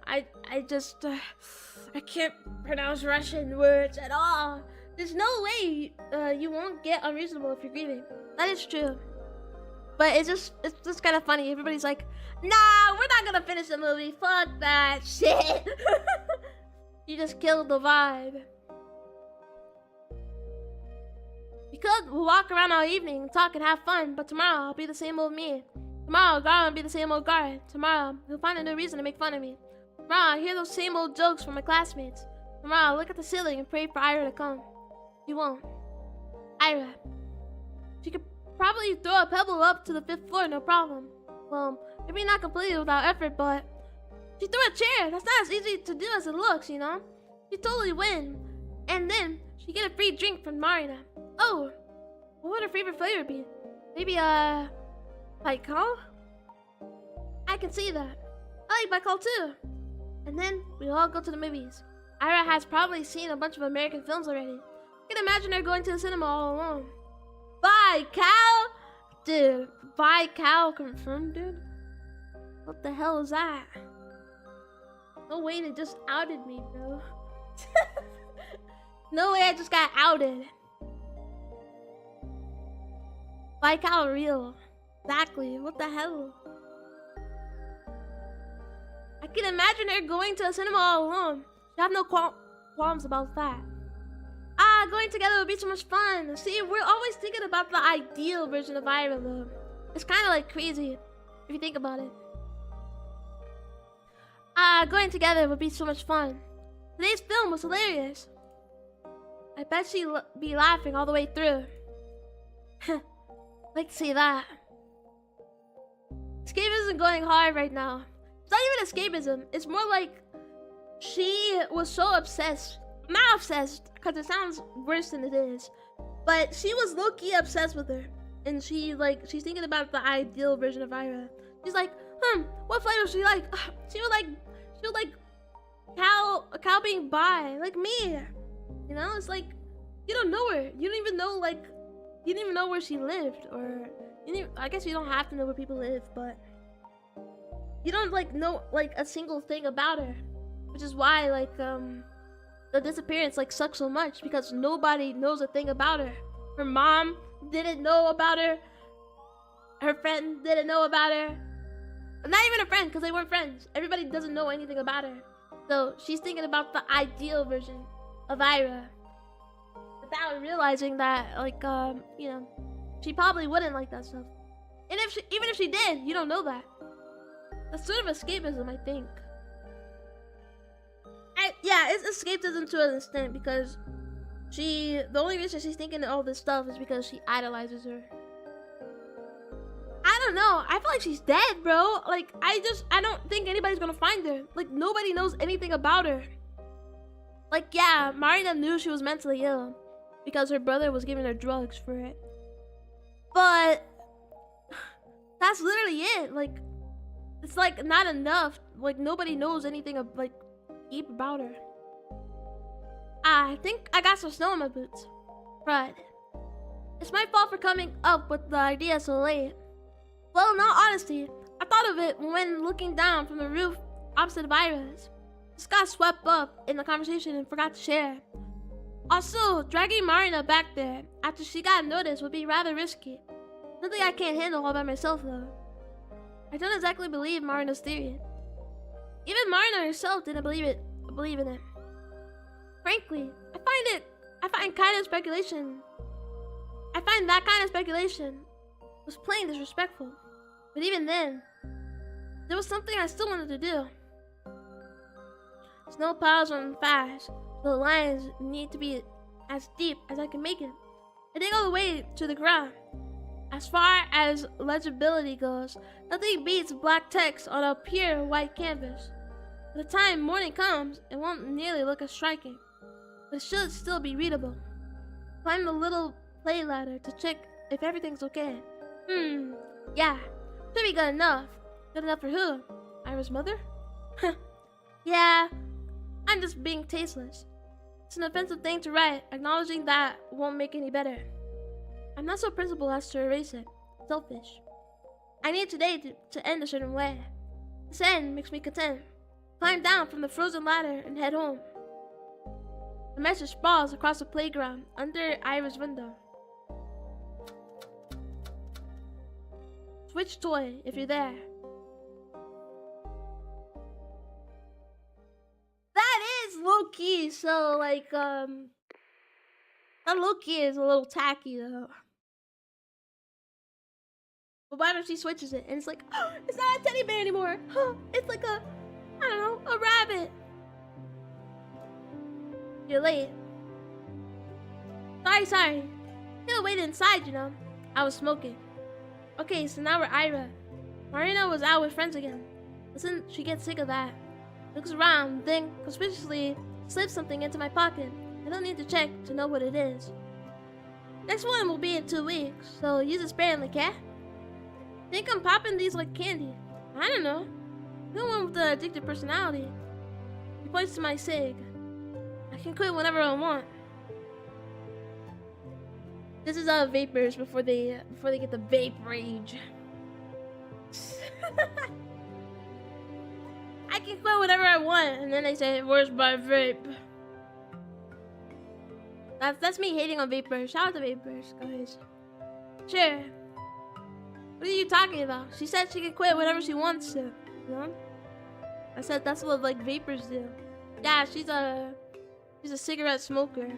I just I can't pronounce Russian words at all. There's no way you won't get unreasonable if you're grieving. That is true. But it's just kind of funny. Everybody's like, nah, we're not gonna finish the movie. Fuck that shit. You just killed the vibe. We could walk around all evening, talk and have fun, but tomorrow I'll be the same old me. Tomorrow Gara will be the same old Gara. Tomorrow he'll find a new reason to make fun of me. Tomorrow I'll hear those same old jokes from my classmates. Tomorrow I'll look at the ceiling and pray for Ira to come. He won't. Ira, She could probably throw a pebble up to the 5th floor, no problem. Well, maybe not completely without effort, but she threw a chair. That's not as easy to do as it looks, you know? She totally win. And then she get a free drink from Marina. Oh, what would her favorite flavor be? Maybe Baikal? I can see that. I like Baikal too. And then we all go to the movies. Ira has probably seen a bunch of American films already. I can imagine her going to the cinema all alone. Baikal? Dude, Baikal confirmed, dude? What the hell is that? No way they just outed me, bro. No way I just got outed. Baikal real. Exactly, what the hell? I can imagine her going to a cinema all alone. I have no qualms about that. Going together would be so much fun. See, we're always thinking about the ideal version of Ira, though. It's kind of like crazy, if you think about it. Going together would be so much fun. Today's film was hilarious. I bet she'd be laughing all the way through. Like to see that. Escapism going hard right now. It's not even escapism. It's more like she was so obsessed. Not obsessed, because it sounds worse than it is. But she was low-key obsessed with her. And she's thinking about the ideal version of Ira. She's like, what flavor does she like? She would like a cow being bi, like me. You know, it's like, you don't know her. You don't even know where she lived, or I guess you don't have to know where people live, but you don't know a single thing about her, which is why the disappearance sucks so much, because nobody knows a thing about her. Her mom didn't know about her. Her friend didn't know about her. Not even a friend, because they weren't friends. Everybody doesn't know anything about her. So she's thinking about the ideal version of Ira, without realizing that, she probably wouldn't like that stuff. And even if she did, you don't know that. That's sort of escapism, I think. Yeah, it's escapism to an extent, because the only reason she's thinking all this stuff is because she idolizes her. I don't know. I feel like she's dead, bro. I don't think anybody's gonna find her. Nobody knows anything about her. Yeah, Marina knew she was mentally ill because her brother was giving her drugs for it. But that's literally it. It's not enough. Nobody knows anything deep about her. I think I got some snow in my boots. Right. It's my fault for coming up with the idea so late. Well, in all honesty, I thought of it when looking down from the roof opposite of Ira's. Just got swept up in the conversation and forgot to share. Also, dragging Marina back there after she got noticed would be rather risky. Something I can't handle all by myself, though. I don't exactly believe Marina's theory. Even Marina herself didn't believe in it. Frankly, I find that kind of speculation was plain disrespectful. But even then, there was something I still wanted to do. Snow piles run fast, so the lines need to be as deep as I can make it. I dig all the way to the ground. As far as legibility goes, nothing beats black text on a pure white canvas. By the time morning comes, it won't nearly look as striking, but it should still be readable. Climb the little play ladder to check if everything's okay. Yeah, should be good enough. Good enough for who? Ira's mother? Yeah, I'm just being tasteless. It's an offensive thing to write, acknowledging that won't make any better. I'm not so principled as to erase it. Selfish. I need today to end a certain way. This end makes me content. Climb down from the frozen ladder and head home. The message sprawls across the playground under Ira's window. Switch toy if you're there. That is low-key, so that low-key is a little tacky though. But what if she switches it and it's like, oh, it's not a teddy bear anymore. It's like I don't know, a rabbit. You're late. Sorry. You gotta wait inside, you know. I was smoking. Okay, so now we're Ira. Marina was out with friends again. Listen, she gets sick of that. Looks around, then conspicuously slips something into my pocket. I don't need to check to know what it is. Next one will be in 2 weeks, so use it sparingly, cat. Think I'm popping these like candy. I don't know. No one with the addictive personality. He points to my cig. I can quit whenever I want. This is vapors before they get the vape rage. I can quit whatever I want, and then they say, "Where's my vape?" That's me hating on vapors. Shout out to vapors, guys. Sure. What are you talking about? She said she can quit whenever she wants to. You know? I said that's what like vapors do. Yeah, she's a cigarette smoker.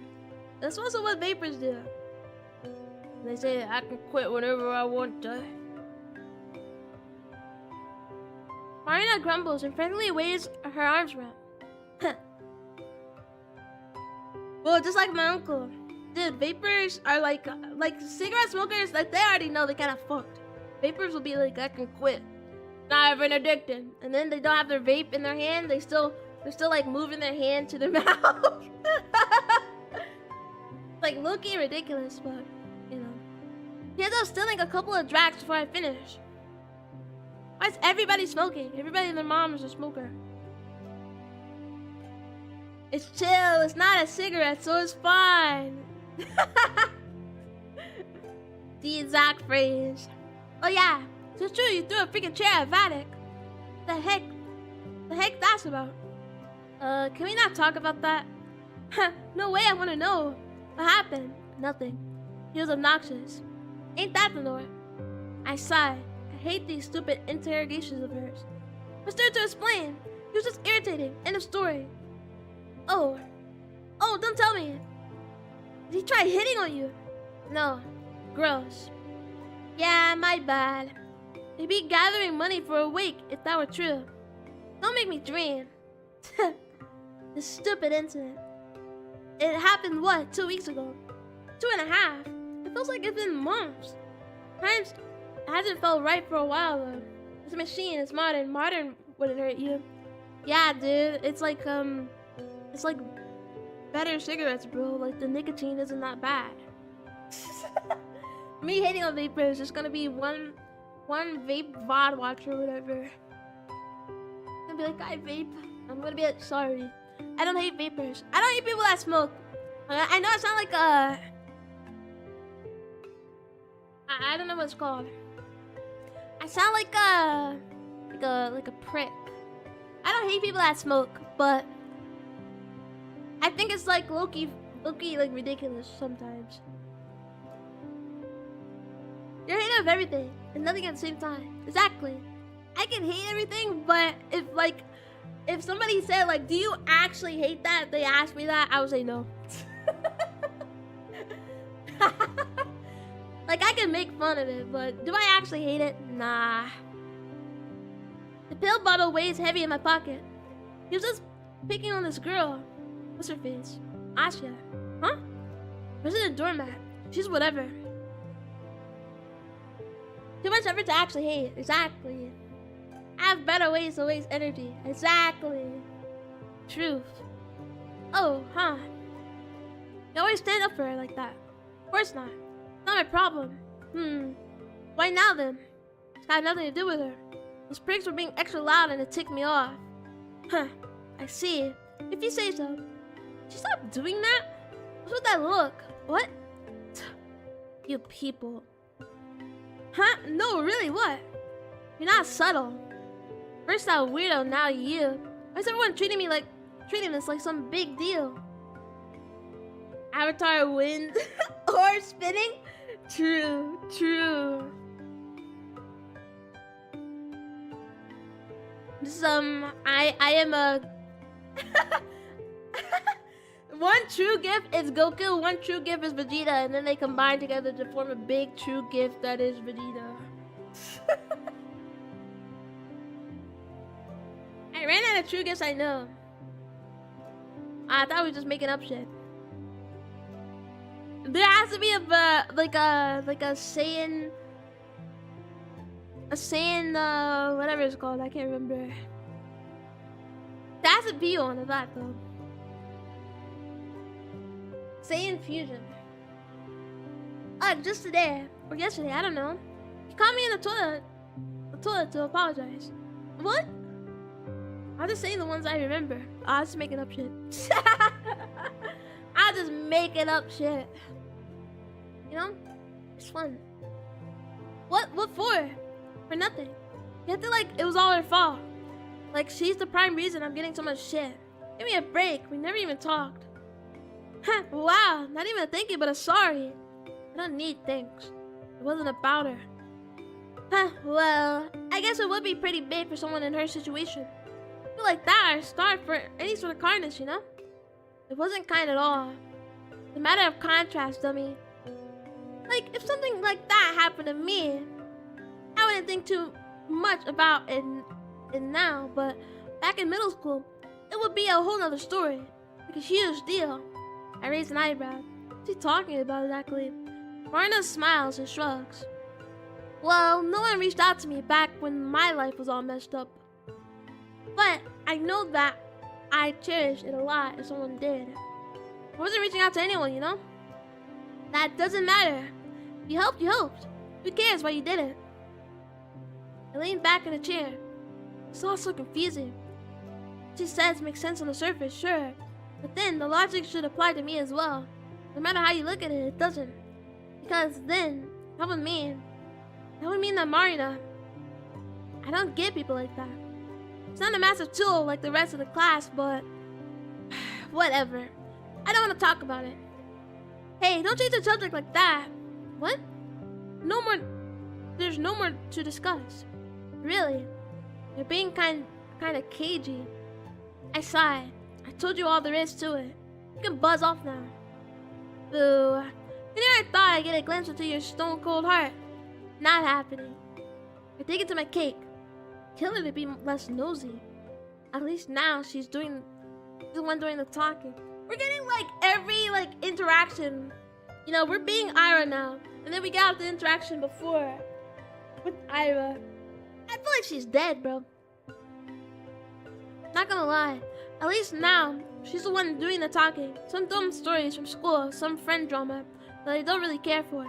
That's also what vapors do. They say I can quit whenever I want to. Marina grumbles and frankly waves her arms around. Well, just like my uncle. Dude, vapors are like cigarette smokers, like they already know they kinda fucked. Vapors will be like, I can quit. Not even addicted. And then they don't have their vape in their hand, they're still like moving their hand to their mouth. Like low-key ridiculous, but you know. He ends up stealing a couple of drags before I finish. Why is everybody smoking? Everybody and their mom is a smoker. It's chill, it's not a cigarette, so it's fine. The exact phrase. Oh yeah, so it's true you threw a freaking chair at Vatic. The heck that's about? Can we not talk about that? No way, I wanna know. What happened? Nothing. He was obnoxious. Ain't that the norm? I sighed. I hate these stupid interrogations of hers. I started to explain. He was just irritating. End of story. Oh, don't tell me. Did he try hitting on you? No. Gross. Yeah, my bad. They'd be gathering money for a week if that were true. Don't make me dream. This stupid incident. It happened, what, 2 weeks ago? 2.5. It feels like it's been months. Times hasn't felt right for a while though. This machine is modern. Modern wouldn't hurt you. Yeah, dude. It's like better cigarettes, bro. Like the nicotine isn't that bad. Me hating on vapors is gonna be one vape VOD watch or whatever. I'm gonna be like, I vape. I'm gonna be like, sorry. I don't hate vapors. I don't hate people that smoke. I know it's not like a. I don't know what it's called. I sound like a prick. I don't hate people that smoke, but I think it's like low-key like ridiculous sometimes. You're hating of everything and nothing at the same time. Exactly. I can hate everything, but if somebody said like, do you actually hate that? They asked me that, I would say no. Like I can make fun of it, but do I actually hate it? Nah. The pill bottle weighs heavy in my pocket. He was just picking on this girl. What's her face? Asha. Huh? Resident doormat. She's whatever. Too much effort to actually hate. Exactly. I have better ways to waste energy. Exactly. Truth. Oh, huh. You always stand up for her like that. Of course not. Not my problem. Why now then? It's got nothing to do with her. Those pricks were being extra loud and it ticked me off. Huh. I see. If you say so. Did you stop doing that? What's with that look? What? You people. Huh? No, really, what? You're not subtle. First that weirdo, now you. Why is everyone treating this like some big deal? Avatar wind or spinning? True. This is I am a one true gift is Goku, one true gift is Vegeta, and then they combine together to form a big true gift that is Vegeta. I ran out of true gifts, I know. I thought we were just making up shit. There has to be like a saying, whatever it's called. I can't remember. There has to be one of that though. Saiyan fusion. Just today or yesterday, I don't know. He caught me in the toilet to apologize. What? I'm just saying the ones I remember. I was just making up shit. I'm just making up shit. You know? It's fun. What for? For nothing. You have to it was all her fault. Like, she's the prime reason I'm getting so much shit. Give me a break. We never even talked. Wow, not even a thank you, but a sorry. I don't need thanks. It wasn't about her. Well, I guess it would be pretty big for someone in her situation. I feel like that are starved for any sort of kindness, you know? It wasn't kind at all. It's a matter of contrast, dummy. Like, if something like that happened to me, I wouldn't think too much about it now, but back in middle school, it would be a whole nother story. Like a huge deal. I raised an eyebrow. What's he talking about exactly? Marina smiles and shrugs. Well, no one reached out to me back when my life was all messed up. But I know that I cherished it a lot if someone did. I wasn't reaching out to anyone, you know? That doesn't matter. You helped, you helped. Who cares why you did it? I leaned back in a chair. It's all so confusing. What she says makes sense on the surface, sure. But then the logic should apply to me as well. No matter how you look at it, it doesn't. Because then, that would mean that Marina, I don't get people like that. It's not a massive tool like the rest of the class, but whatever. I don't want to talk about it. Hey, don't change the subject like that. What? No more. There's no more to discuss. Really? You're being kind of cagey. I sigh. I told you all there is to it. You can buzz off now. Boo. You never thought I'd get a glimpse into your stone cold heart. Not happening. I dig into my cake. Kill her to be less nosy. At least now she's the one doing the talking. We're getting every interaction. You know, we're being Ira now. And then we got the interaction before with Ira. I feel like she's dead, bro. Not gonna lie. At least now, she's the one doing the talking. Some dumb stories from school, some friend drama that I don't really care for.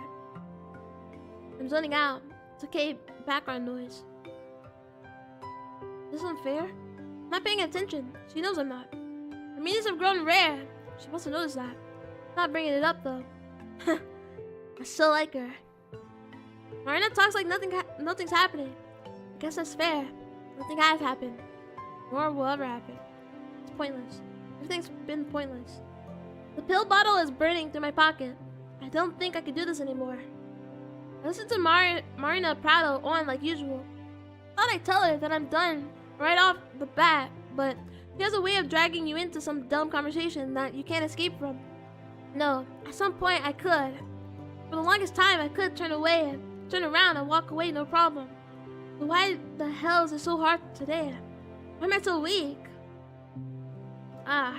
I'm zoning out. It's okay, background noise. This isn't fair. I'm not paying attention. She knows I'm not. Her meetings have grown rare. She must have noticed that. I'm not bringing it up though. I still like her. Marina talks like nothing's happening. I guess that's fair. Nothing has happened. Nor will ever happen. It's pointless. Everything's been pointless. The pill bottle is burning through my pocket. I don't think I can do this anymore. I listen to Marina prattle on like usual. I thought I'd tell her that I'm done right off the bat, but she has a way of dragging you into some dumb conversation that you can't escape from. No, at some point I could. For the longest time I could turn around and walk away, no problem. But why the hell is it so hard today? Why am I so weak? No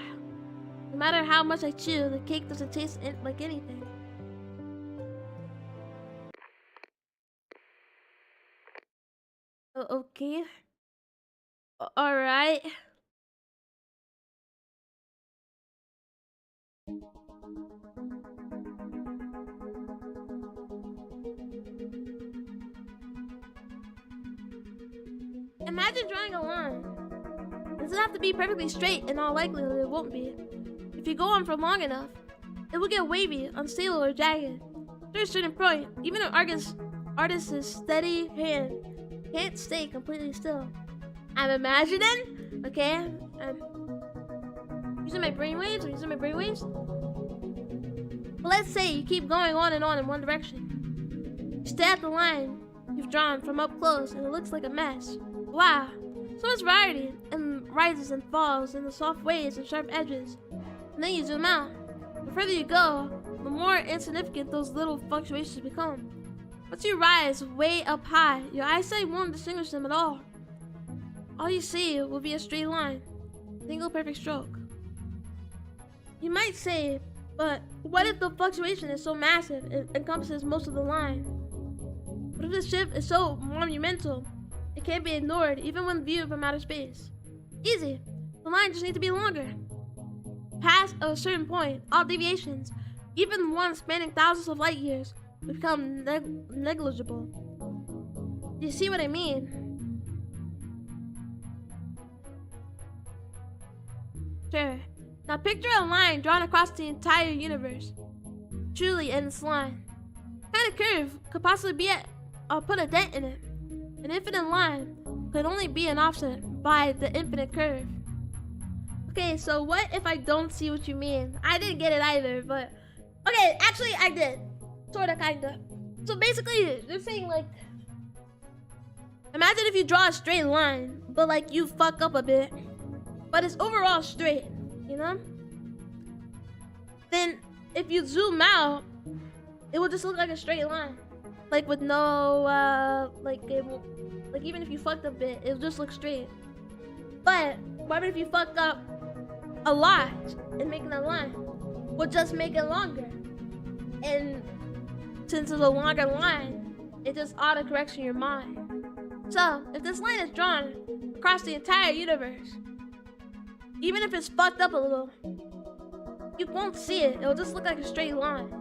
matter how much I chew, the cake doesn't taste like anything. Okay. Alright. Imagine drawing a line. It doesn't have to be perfectly straight, in all likelihood it won't be. If you go on for long enough, it will get wavy, unstable, or jagged. After a certain point, even an artist's steady hand can't stay completely still. I'm imagining, okay? I'm using my brainwaves. But let's say you keep going on and on in one direction. You stare at the line you've drawn from up close, and it looks like a mess. Wow, so much variety, and rises and falls, and the soft waves and sharp edges. And then you zoom out. The further you go, the more insignificant those little fluctuations become. Once you rise way up high, your eyesight won't distinguish them at all. All you see will be a straight line, single perfect stroke. You might say But what if the fluctuation is so massive it encompasses most of the line? What if the shift is so monumental it can't be ignored even when viewed from outer space? Easy. The line just needs to be longer. Past a certain point, all deviations, even ones spanning thousands of light years, will become negligible. Do you see what I mean? Sure. Now picture a line drawn across the entire universe. Truly endless line. What kind of curve could possibly be put a dent in it? An infinite line could only be an offset by the infinite curve. Okay, so what if I don't see what you mean? I didn't get it either, but... Okay, actually I did. Sorta, kinda. So basically, they're saying like... Imagine if you draw a straight line, but like you fuck up a bit. But it's overall straight, you know? Then, if you zoom out, it will just look like a straight line. Like with no, like even if you fucked up a bit, it'll just look straight. But, what if you fucked up a lot in making a line? We'll just make it longer. And since it's a longer line, it just auto-corrects in your mind. So, if this line is drawn across the entire universe, even if it's fucked up a little, you won't see it. It'll just look like a straight line.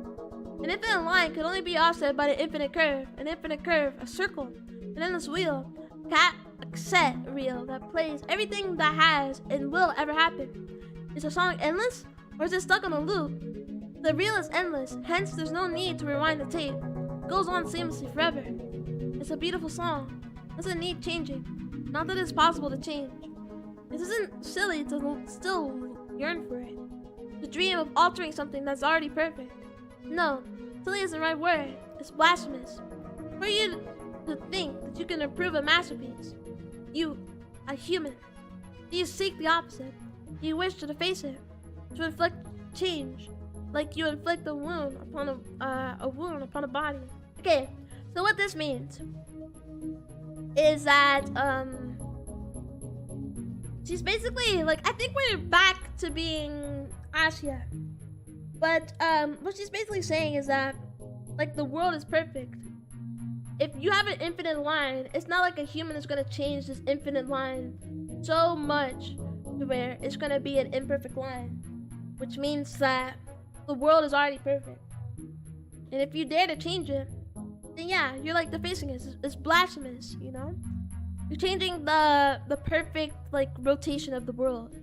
An infinite line could only be offset by the infinite curve. An infinite curve, a circle, an endless wheel, a cassette reel that plays everything that has and will ever happen. Is the song endless, or is it stuck on a loop? The reel is endless, hence there's no need to rewind the tape. It goes on seamlessly forever. It's a beautiful song. It doesn't need changing. Not that it's possible to change. This isn't silly to still yearn for it. To dream of altering something that's already perfect. No, silly isn't the right word. It's blasphemous. For you to think that you can improve a masterpiece. You, a human. Do you seek the opposite? Do you wish to deface it? To inflict change, like you inflict a wound upon a body. Okay, so what this means is that she's basically like, I think we're back to being Asia, but what she's basically saying is that like the world is perfect. If you have an infinite line, it's not like a human is gonna change this infinite line so much to where it's gonna be an imperfect line, which means that the world is already perfect. And if you dare to change it, then yeah, you're like defacing it. It's blasphemous, you know? You're changing the perfect like rotation of the world.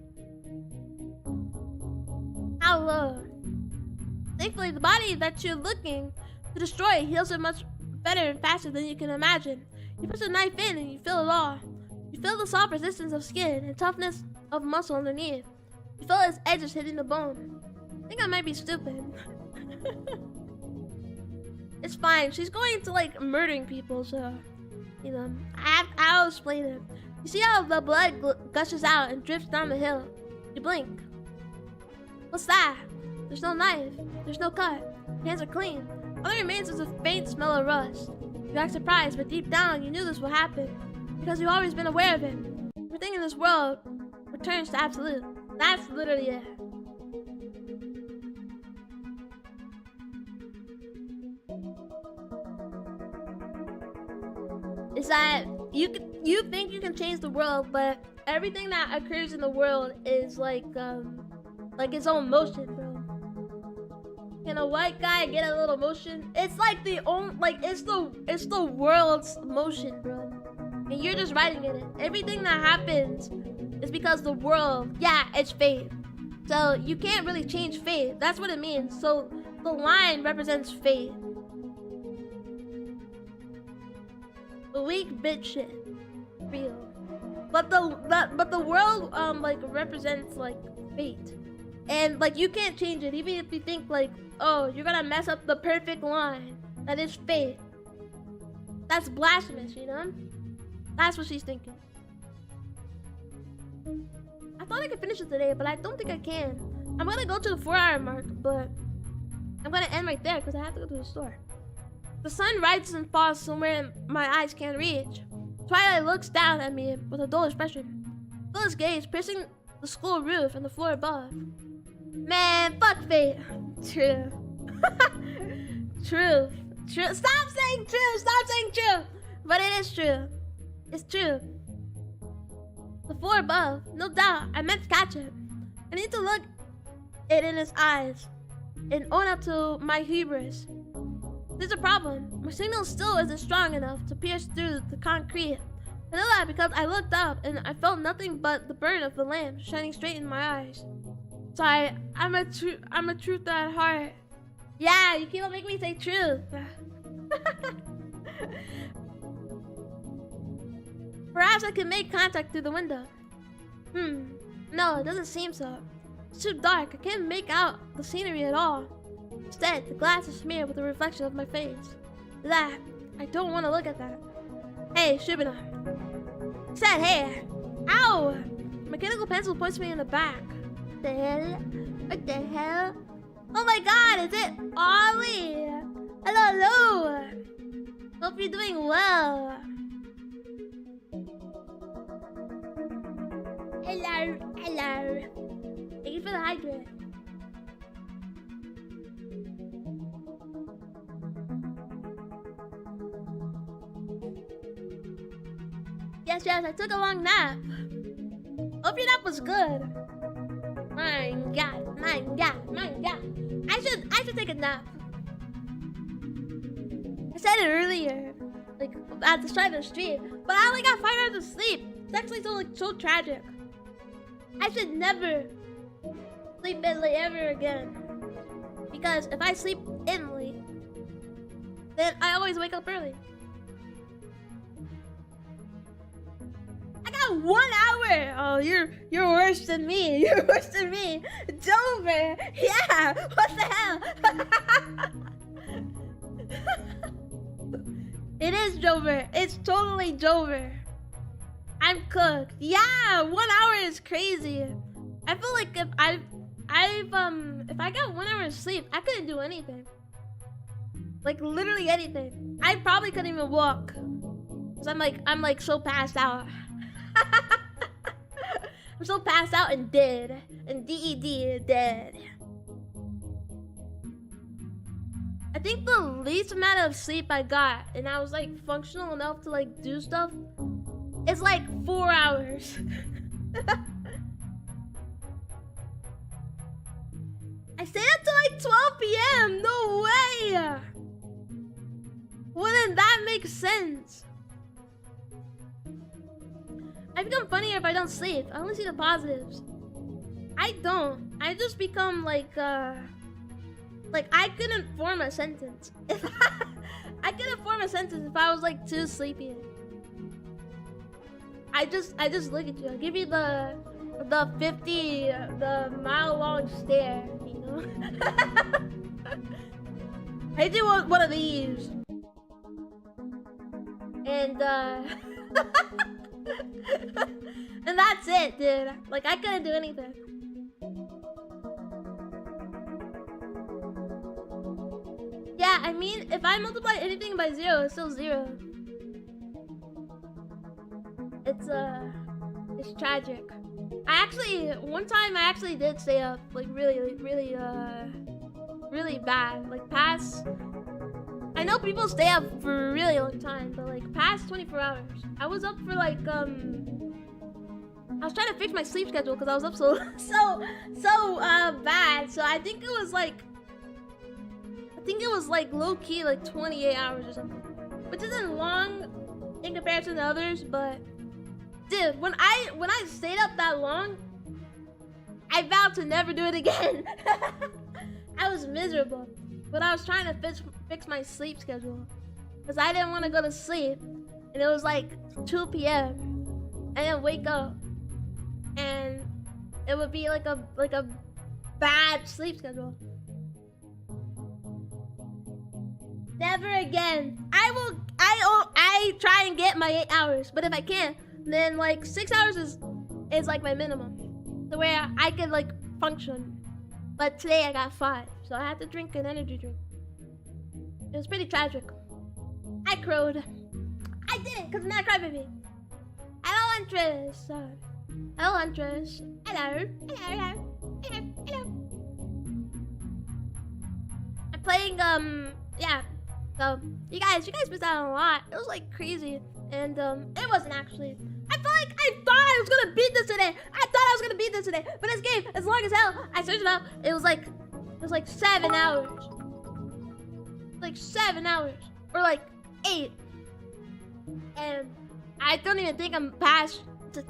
How low? Thankfully, the body that you're looking to destroy heals it much better and faster than you can imagine. You push a knife in and you feel it all. You feel the soft resistance of skin and toughness of muscle underneath. You feel its edges hitting the bone. I think I might be stupid. It's fine. She's going to like murdering people, so you know I'll explain it. You see how the blood gushes out and drifts down the hill? You blink. What's that? There's no knife. There's no cut. Your hands are clean. All that remains is a faint smell of rust. You act surprised, but deep down you knew this would happen because you've always been aware of it. Everything in this world returns to absolute. That's literally it. Is that you think you can change the world, but everything that occurs in the world is like its own motion, bro. Can a white guy get a little motion? It's like it's the world's motion, bro. And you're just riding in it. Everything that happens is because the world, yeah, it's fate. So you can't really change fate. That's what it means. So the line represents fate. The weak bitch shit, real. But the world like represents like fate, and like you can't change it. Even if you think like, oh, you're gonna mess up the perfect line, that is fate. That's blasphemous, you know. That's what she's thinking. I thought I could finish it today, but I don't think I can. I'm gonna go to the 4-hour mark, but I'm gonna end right there because I have to go to the store. The sun rises and falls somewhere my eyes can't reach. Twilight looks down at me with a dull expression. Phyllis gaze piercing the school roof and the floor above. Man, fuck fate. True. True. True. Stop saying true. Stop saying true. But it is true. It's true. The four above, no doubt. I meant to catch it. I need to look it in his eyes and own up to my hubris. There's a problem. My signal still isn't strong enough to pierce through the concrete. I know that because I looked up and I felt nothing but the burn of the lamp shining straight in my eyes. So I'm a truth at heart. Yeah, you keep on making me say truth. Perhaps I can make contact through the window. No, it doesn't seem so. It's too dark. I can't make out the scenery at all. Instead, the glass is smeared with a reflection of my face. I don't want to look at that. Hey, Shubina. Said, hey. Ow! Mechanical pencil points me in the back. What the hell? What the hell? Oh my god, is it Ollie? Hello. Hope you're doing well. Hello. Thank you for the hydrate. Yes, I took a long nap. Hope your nap was good. My god. I should take a nap. I said it earlier, like at the start of the stream, but I only got 5 hours of sleep. It's actually so tragic. I should never sleep in late ever again. Because if I sleep in late, then I always wake up early. I got 1 hour! Oh, you're worse than me. You're worse than me. Jover! Yeah! What the hell? It is Jover. It's totally Jover. I'm cooked. Yeah, 1 hour is crazy. I feel like if I got 1 hour of sleep, I couldn't do anything. Like literally anything. I probably couldn't even walk. Cause I'm like so passed out. I'm so passed out and dead. And DED dead. I think the least amount of sleep I got, and I was like functional enough to like do stuff, it's like 4 hours. I stayed up till like 12 p.m. No way! Wouldn't that make sense? I become funnier if I don't sleep. I only see the positives. I don't. I just become like I couldn't form a sentence. I couldn't form a sentence if I was like too sleepy. I just look at you. I'll give you the mile-long stare, you know? I do one of these. And and that's it, dude. Like I couldn't do anything. Yeah, I mean, if I multiply anything by 0, it's still 0. It's tragic. One time I actually did stay up, like really bad. Like past, I know people stay up for a really long time, but like past 24 hours. I was up for like, I was trying to fix my sleep schedule because I was up so bad. So I think it was like low key like 28 hours or something, which isn't long in comparison to others, but dude, when I stayed up that long, I vowed to never do it again. I was miserable, but I was trying to fix my sleep schedule because I didn't want to go to sleep, and it was like 2 p.m. and then wake up, and it would be like a bad sleep schedule. Never again. I try and get my 8 hours, but if I can't, then like 6 hours is like my minimum, the way I could like function. But today I got 5, so I had to drink an energy drink. It was pretty tragic. I crowed. I did it because I'm not a crybaby. Hello, Huntress. Hello, Huntress. Hello. playing, yeah. So, you guys missed out on a lot. It was like crazy. And, it wasn't actually. I thought I was gonna beat this today. But this game, as long as hell, I searched it up. It was like 7 hours. Like 7 hours. Or like 8. And I don't even think I'm past to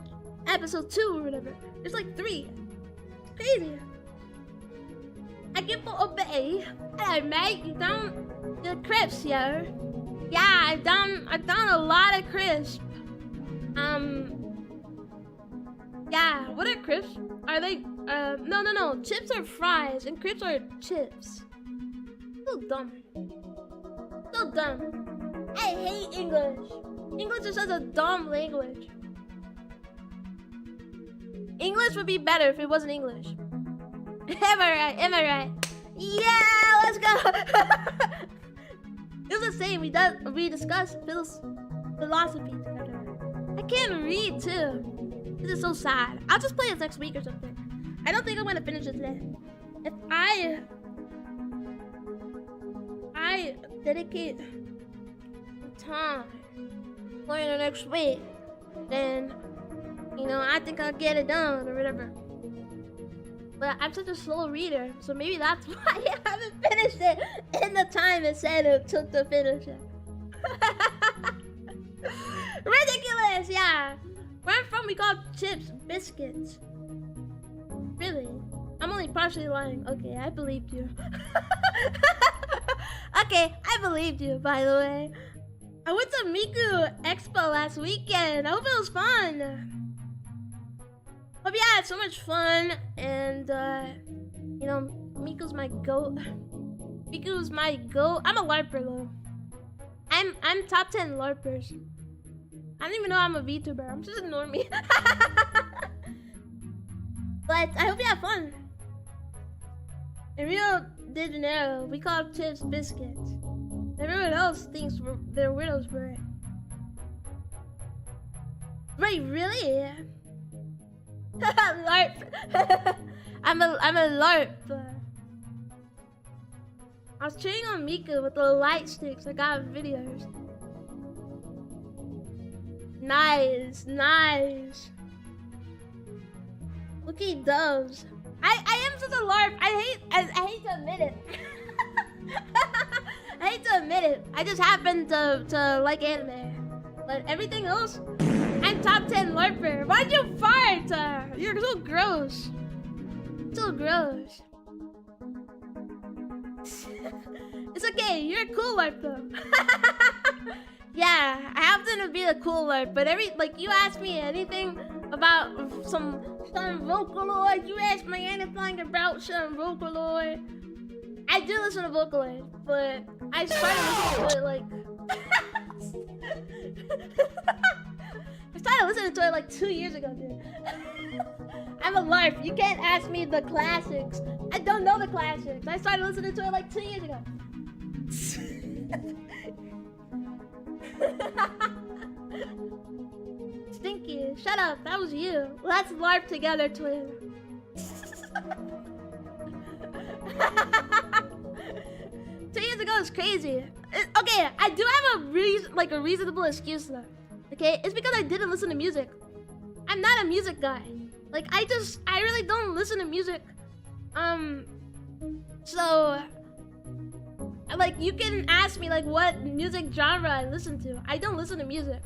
episode 2 or whatever. There's like 3. It's crazy. I get for obey. Hello, mate. You done the crisps, yo? Yeah, I've done a lot of crisps. Yeah. What are crisps? Are they? No. Chips are fries, and crisps are chips. So dumb. I hate English. English is such a dumb language. English would be better if it wasn't English. Am I right? Yeah, let's go. It was the same. We discussed philosophy together. I can't read too. This is so sad. I'll just play it next week or something. I don't think I'm gonna finish it today. If I dedicate time for the next week, then I think I'll get it done or whatever. But I'm such a slow reader, so maybe that's why I haven't finished it in the time it said it took to finish it. Ridiculous, yeah. Where I'm from, we call chips biscuits. Really? I'm only partially lying. Okay, I believed you. Okay, I believed you, by the way. I went to Miku Expo last weekend. I hope it was fun. Hope you had so much fun, and Miku's my goat. Miku's my goat. I'm a LARPer though. I'm top 10 LARPers. I don't even know I'm a VTuber. I'm just a normie. But I hope you have fun. In Rio de Janeiro, we call chips biscuits. Everyone else thinks they're weirdos for it. Wait, really? LARP. I'm a LARP. I was cheering on Miku with the light sticks. I got videos. Nice. Looky doves. I am such a LARP. I hate to admit it. I hate to admit it. I just happen to like anime. But everything else, I'm top 10 LARPer. Why'd you fart? You're so gross. So gross. It's okay. You're a cool LARP though. Yeah, I happen to be a cool LARP, but you ask me anything about some Vocaloid, you ask me anything about some Vocaloid. I do listen to Vocaloid, but I started listening to it I started listening to it like 2 years ago, dude. I'm a LARP. You can't ask me the classics. I don't know the classics. I started listening to it like 2 years ago. Stinky, shut up. That was you. Let's LARP together, twin. 2 years ago is crazy. Okay, I do have a reasonable excuse though. Okay, it's because I didn't listen to music. I'm not a music guy. I really don't listen to music. So you can ask me what music genre I listen to. I don't listen to music.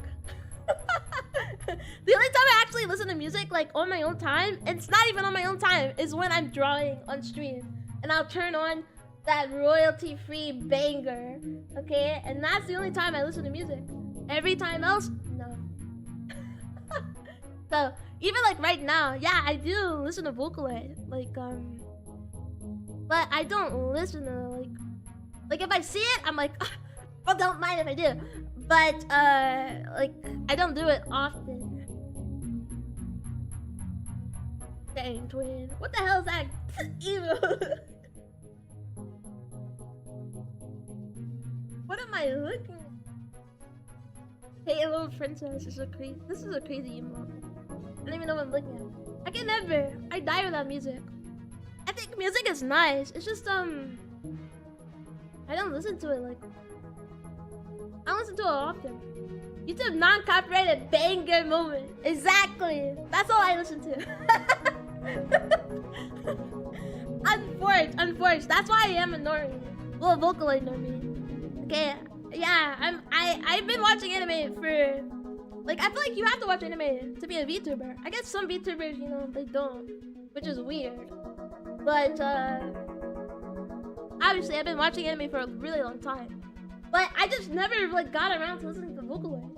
The only time I actually listen to music on my own time, it's not even on my own time, is when I'm drawing on stream. And I'll turn on that royalty-free banger, okay? And that's the only time I listen to music. Every time else, no. So, even right now, yeah, I do listen to Vocaloid. But I don't listen to, if I see it, I'm oh, don't mind if I do. But, I don't do it often. Dang, twin. What the hell is that? Evil. What am I looking at? Hey, little princess. This is a crazy emote. I don't even know what I'm looking at. I can never. I die without music. I think music is nice. It's just I don't listen to it like. I don't listen to it often. YouTube non-copyrighted banger moment. Exactly. That's all I listen to. Unforged. That's why I am a normie. Well, a Vocaloid normie. Okay. Yeah. I've been watching anime for. Like, I feel like you have to watch anime to be a VTuber. I guess some VTubers, you know, they don't, which is weird. But obviously, I've been watching anime for a really long time. But I just never like got around to listening to Vocaloid.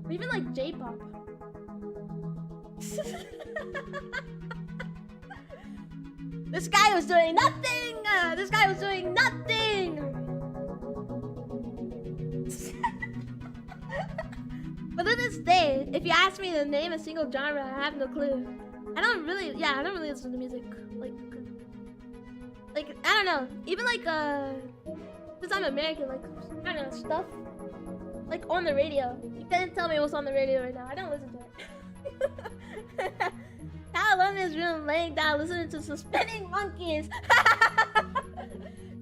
Or even like J-pop. This guy was doing nothing! This guy was doing nothing! But to this day, if you ask me to name a single genre, I have no clue. I don't really listen to music. Like, I don't know. Even like, since I'm American, like, I don't know, stuff. Like, on the radio. You can't tell me what's on the radio right now. I don't listen to it. How alone in his room, laying down, listening to Suspending Monkeys.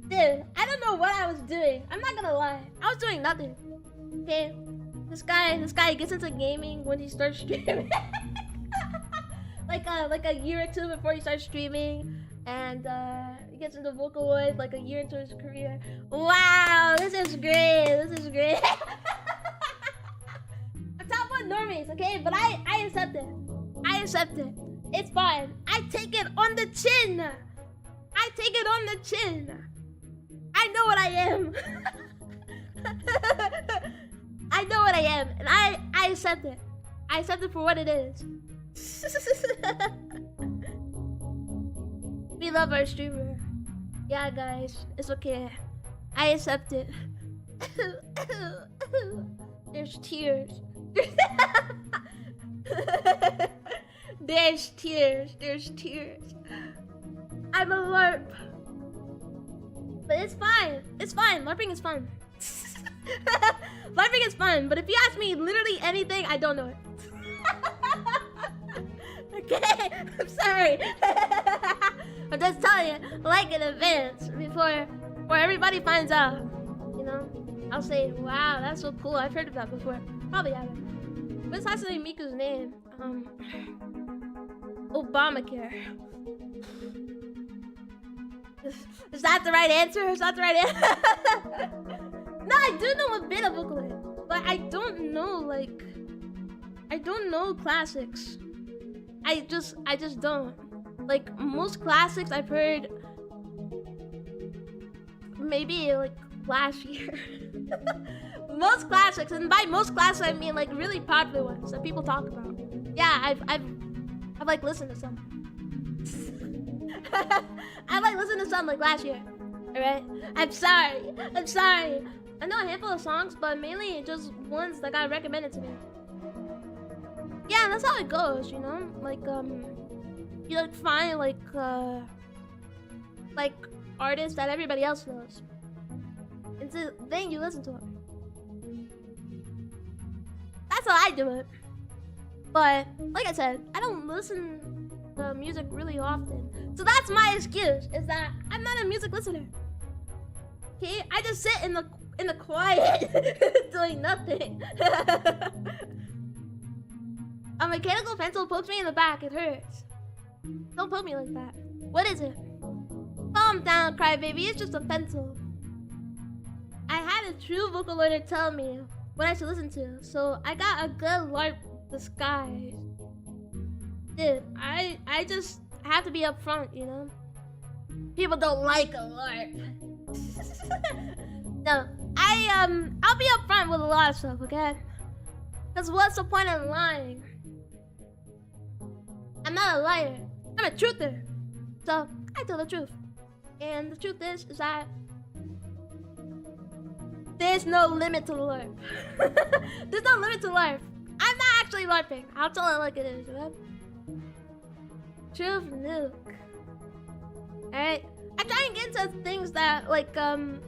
Dude, I don't know what I was doing. I'm not gonna lie. I was doing nothing. Okay? This guy gets into gaming when he starts streaming. like a year or two before he starts streaming. And he gets into Vocaloid like a year into his career. Wow, this is great. This is great. I'm top one normies, okay? But I accept it. I accept it. It's fine. I take it on the chin. I take it on the chin. I know what I am. I know what I am, and I accept it. I accept it for what it is. We love our streamer. Yeah, guys, it's okay. I accept it. There's tears. There's tears. There's tears. I'm a LARP. But it's fine. It's fine. LARPing is fun. LARPing is fun, but if you ask me literally anything, I don't know it. Okay, I'm sorry. I'm just telling you, like in advance, before everybody finds out. You know, I'll say, wow, that's so cool. I've heard of that before. Probably haven't. What's actually Miku's name? Obamacare. Is that the right answer? Is that the right answer? No, I do know a bit of Vocaloid, but I don't know classics. I just don't. Like, most classics I've heard maybe like last year. Most classics, and by most classics I mean like really popular ones that people talk about. Yeah, I've like listened to some. I like listened to some like last year. Alright? I'm sorry. I know a handful of songs, but mainly just ones that got recommended to me. Yeah, that's how it goes, you know? Like, you like find like artists that everybody else knows. And so then you listen to them. That's how I do it. But, like I said, I don't listen to music really often. So that's my excuse, is that I'm not a music listener. Okay? I just sit in the quiet, doing nothing. A mechanical pencil pokes me in the back, it hurts. Don't poke me like that. What is it? Calm down, crybaby, it's just a pencil. I had a true Vocaloider tell me what I should listen to, so I got a good LARP disguise. Dude, I just have to be upfront, you know? People don't like a LARP. No, I'll be upfront with a lot of stuff, okay? Because what's the point of lying? I'm not a liar. I'm a truther. So, I tell the truth. And the truth is that there's no limit to LARP. There's no limit to LARP. I'm not actually LARPing. I'll tell it like it is, okay? Truth nuke. Alright? I try and get into things that, like, I don't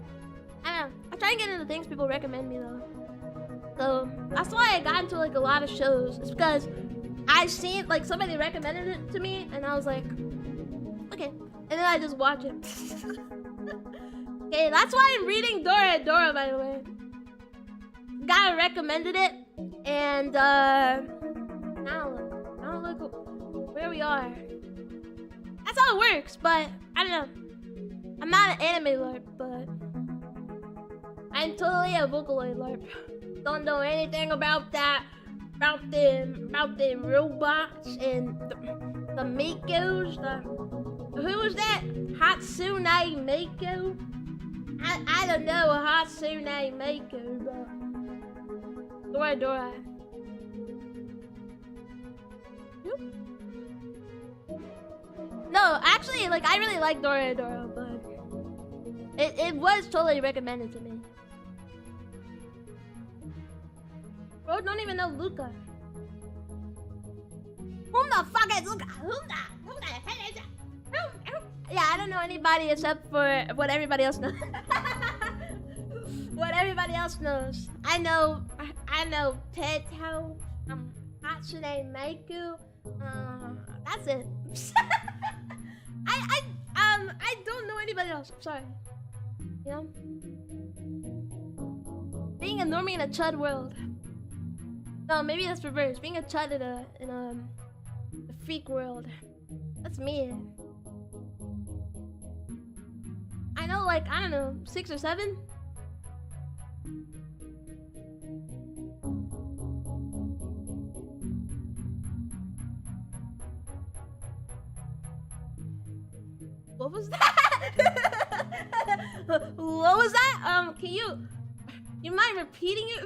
know. I try and get into things people recommend me, though. So, that's why I got into, like, a lot of shows. It's because I seen, like, somebody recommended it to me, and I was like, okay. And then I just watch it. Okay, that's why I'm reading Dora, by the way. Guy recommended it, and now look where we are. That's how it works, but I don't know. I'm not an anime LARP, but I'm totally a Vocaloid LARP. Don't know anything about that, about the robots and the Makos. Who was that? Hatsune Mako? I don't know a Hatsune Mako, but Dora. No, actually, like I really like Dora, but it was totally recommended to me. Bro, don't even know Luca. Who the fuck is Luca? Who the hell is that? Yeah, I don't know anybody except for what everybody else knows. What everybody else knows. I know Z.A.T.O, Hatsune Miku. That's it. I don't know anybody else. I'm sorry. You know? Being a normie in a chud world. No, maybe that's reverse. Being a chud in a freak world. That's me. I know, like, I don't know, 6 or 7? What was that? What was that? Can you mind repeating it?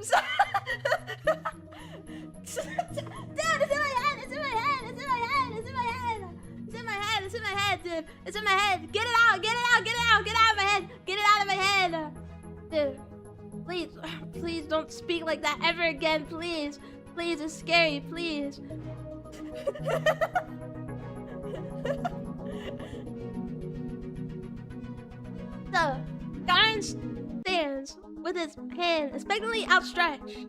Dude, it's in my head, it's in my head, it's in my head, it's in my head. It's in my head, it's in my head, dude. It's in my head. Get it out, get it out, get it out, get it out of my head. Get it out of my head. Dude, please don't speak like that ever again, please. Please, it's scary, please. So, Garn stands with his hand expectantly outstretched.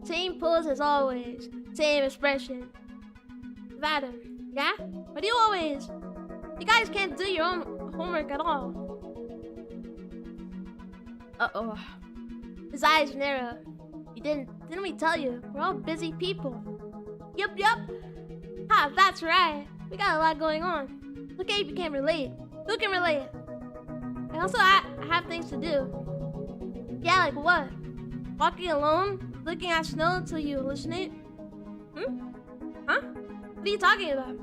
Same pose as always, same expression. Z.A.T.O, yeah? But you always... You guys can't do your own homework at all. Uh-oh. His eyes narrow. Didn't we tell you? We're all busy people. Yup. Ha, that's right. We got a lot going on. Look at if you can't relate. Who can relate? I also have things to do. Yeah, like what? Walking alone? Looking at snow until you hallucinate? Huh? What are you talking about?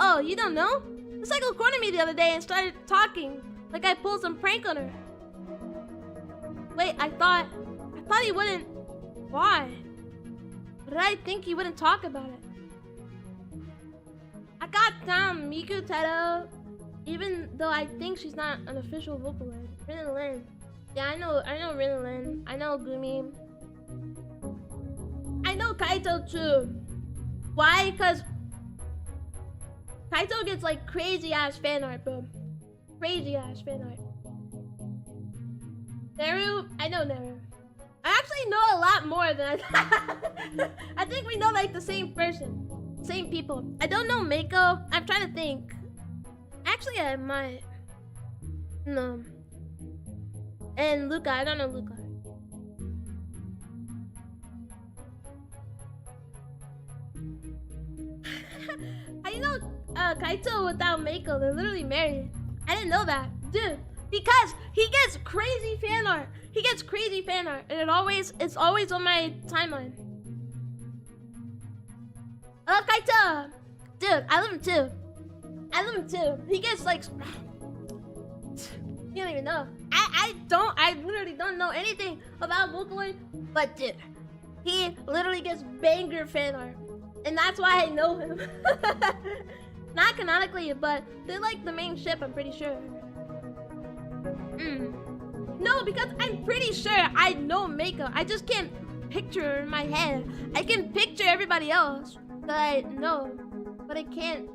Oh, you don't know? The cycle cornered me the other day and started talking. Like I pulled some prank on her. Wait, I thought he wouldn't. Why? What did I think he wouldn't talk about it? I got down Miku Z.A.T.O, even though I think she's not an official Vocaloid. Rin. Yeah, I know Rin. I know Gumi. I know Kaito too. Why? Because Kaito gets like crazy ass fan art, bro. Crazy ass fan art. Neru, I know Neru. I actually know a lot more than I thought. I think we know like the same person. Same people. I don't know Mako. I'm trying to think. Actually, I might. No. And Luca, I don't know Luca. How you know Kaito without Mako? They're literally married. I didn't know that. Dude, because he gets crazy fan art. He gets crazy fan art. And it's always on my timeline. I love Kaito. Dude, I love him too. He gets like... You don't even know. I literally don't know anything about Vocaloid. But dude, he literally gets banger fan art. And that's why I know him. Not canonically, but they're like the main ship, I'm pretty sure. No, because I'm pretty sure I know Mako. I just can't picture her in my head. I can picture everybody else that I know, but I can't.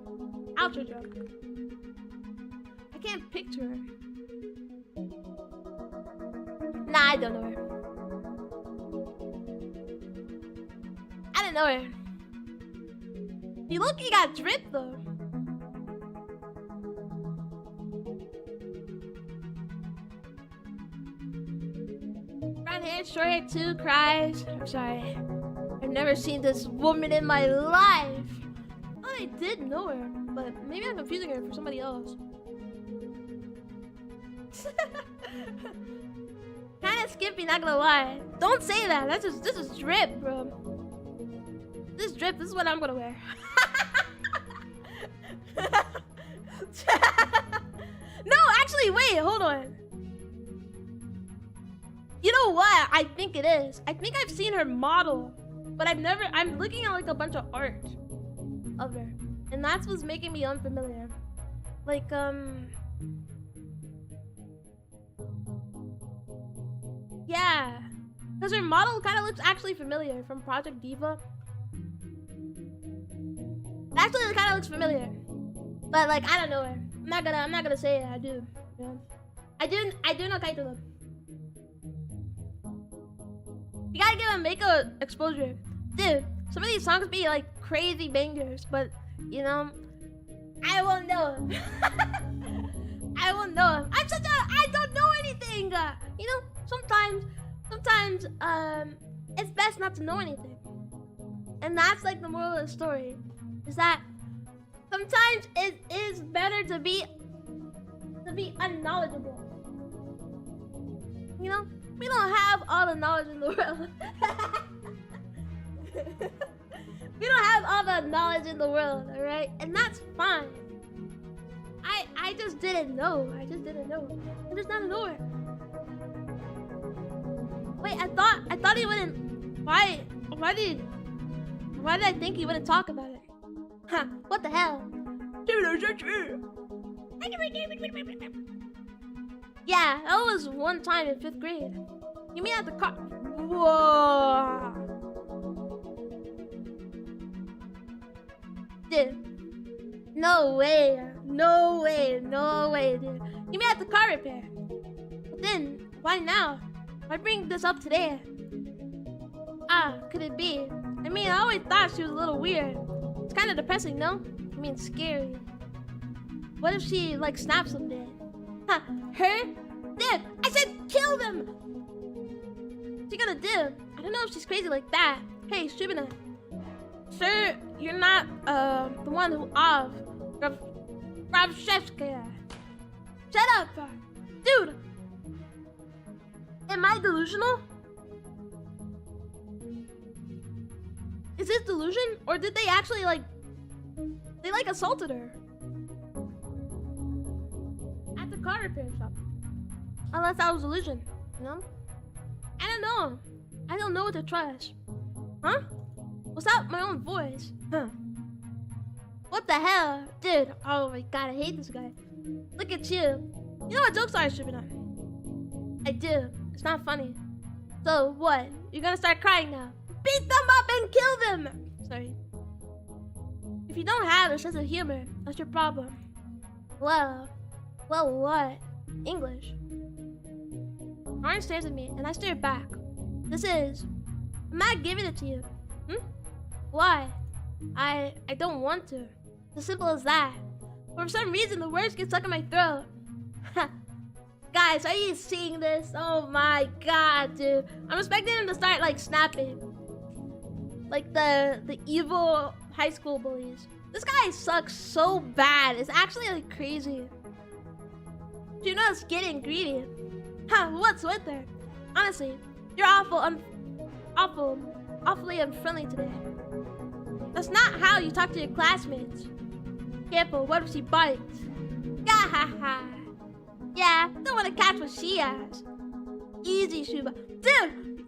Outro joke. I can't picture her. Nah, I don't know her. I don't know her. You look, you got drip though. hair, short hair too, cries. I'm sorry. I've never seen this woman in my life. Oh, I did know her, but maybe I'm confusing her for somebody else. Kinda skimpy, not gonna lie. Don't say that. This is drip, bro. This drip. This is what I'm gonna wear. No, actually, wait, hold on. You know what? I think it is. I think I've seen her model, but I'm looking at like a bunch of art of her, and that's what's making me unfamiliar. Like, yeah, because her model kind of looks actually familiar from Project Diva. Actually, it kind of looks familiar, but like I don't know her. I'm not gonna say it. I do. Yeah. I do know Kaiju though. You gotta give him makeup exposure, dude. Some of these songs be like crazy bangers, but you know, I won't know him. I won't know him. I don't know anything. You know, sometimes, it's best not to know anything, and that's like the moral of the story, is that sometimes it is better to be unknowledgeable. You know, we don't have all the knowledge in the world. We don't have all the knowledge in the world, all right? And that's fine. I just didn't know. I'm just not a knower. Wait, I thought he wouldn't. Why did I think he wouldn't talk about it? Huh? What the hell? Yeah, that was one time in 5th grade. You mean at the car? Whoa. Dude. No way, dude. You mean at the car repair? But then, why now? Why bring this up today? Could it be? I mean, I always thought she was a little weird. It's kind of depressing, no? I mean, scary. What if she, like, snaps someday? Huh, her? Dude, I said kill them! What's she gonna do? I don't know if she's crazy like that. Hey, Shubina. Sir, you're not, the one who Ravshevskaya. Shut up! Dude! Am I delusional? Is this delusion? Or did they actually, they assaulted her? At the car repair shop. Unless that was illusion, you know? I don't know. I don't know what to trust. Huh? Was that my own voice? Huh. What the hell? Dude, oh my god, I hate this guy. Look at you. You know what jokes are, Shubina? I do. It's not funny. So what? You're gonna start crying now. Beat them up and kill them! Sorry. If you don't have a sense of humor, that's your problem. Well, what? English. Orange stares at me, and I stare back. I'm not giving it to you. Why? I don't want to. It's as simple as that. But for some reason, the words get stuck in my throat. Guys, are you seeing this? Oh my god, dude. I'm expecting him to start, snapping. Like the evil high school bullies. This guy sucks so bad. It's actually, crazy. You know it's getting greedy. Huh, what's with her? Honestly, you're awfully unfriendly today. That's not how you talk to your classmates. Careful, what if she bites? Gahaha. Yeah, don't want to catch what she has. Easy, Shuba. Dude,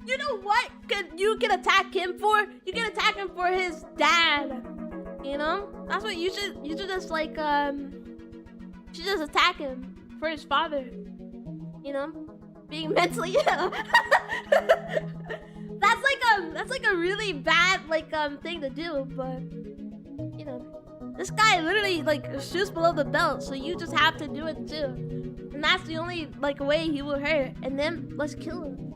you know what you can attack him for? You can attack him for his dad. You know? That's what you should just you should just attack him for his father. You know? Being mentally ill. That's like a really bad thing to do, but you know, this guy literally shoots below the belt, so you just have to do it too. And that's the only way he will hurt. And then let's kill him.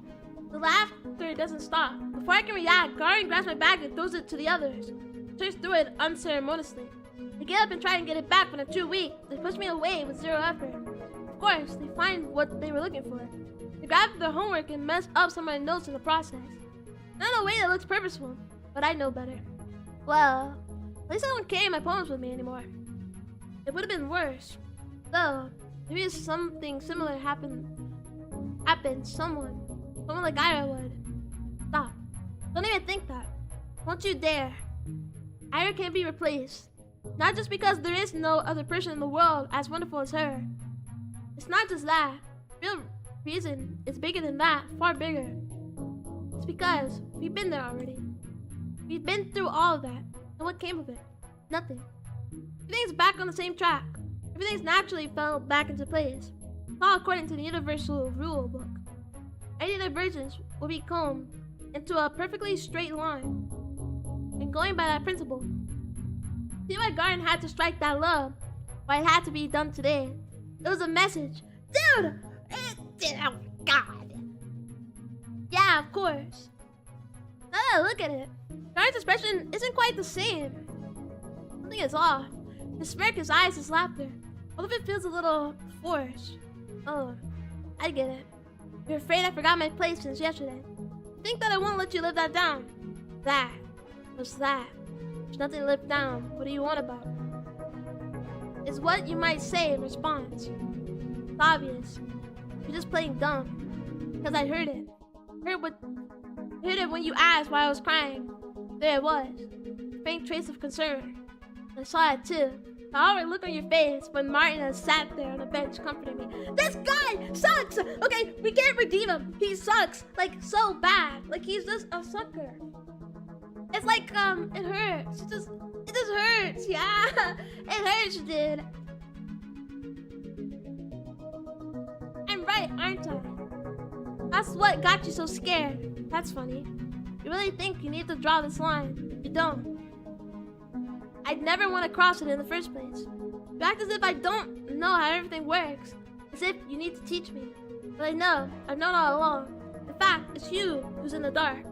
The laughter doesn't stop. Before I can react, Garin grabs my bag and throws it to the others. Search through it unceremoniously. I get up and try and get it back, but I'm too weak. They push me away with zero effort. Of course, they find what they were looking for. I grabbed their homework and messed up some of my notes in the process. Not in a way that looks purposeful, but I know better. Well, at least I don't carry my poems with me anymore. It would have been worse. Though, maybe if something similar happened, someone like Ira would. Stop. Don't even think that. Don't you dare. Ira can't be replaced. Not just because there is no other person in the world as wonderful as her. It's not just that. Real reason is bigger than that, far bigger. It's because we've been there already. We've been through all of that. And what came of it? Nothing. Everything's back on the same track. Everything's naturally fell back into place. It's all according to the universal rule book. Any divergence will be combed into a perfectly straight line. And going by that principle, see why Garden had to strike that low? Why it had to be done today? It was a message. Dude! Oh, God. Yeah, of course. Now that I look at it, Garden's expression isn't quite the same. Something is off. His smirk, his eyes, his laughter. All of it feels a little forced. Oh, I get it. You're afraid I forgot my place since yesterday. You think that I won't let you live that down. That. What's that? There's nothing to live down. What do you want about it? Is what you might say in response. It's obvious. You're just playing dumb. Because I heard it. I heard it when you asked why I was crying. There it was. A faint trace of concern. I saw it too. The horrid look on your face when Martin has sat there on the bench comforting me. This guy sucks! Okay, we can't redeem him. He sucks. Like, so bad. Like, he's just a sucker. It's like, it hurts. It just hurts. Yeah, it hurts, dude. I'm right, aren't I? That's what got you so scared. That's funny. You really think you need to draw this line. You don't. I'd never want to cross it in the first place. You act as if I don't know how everything works. As if you need to teach me. But I know. I've known all along. In fact, it's you who's in the dark.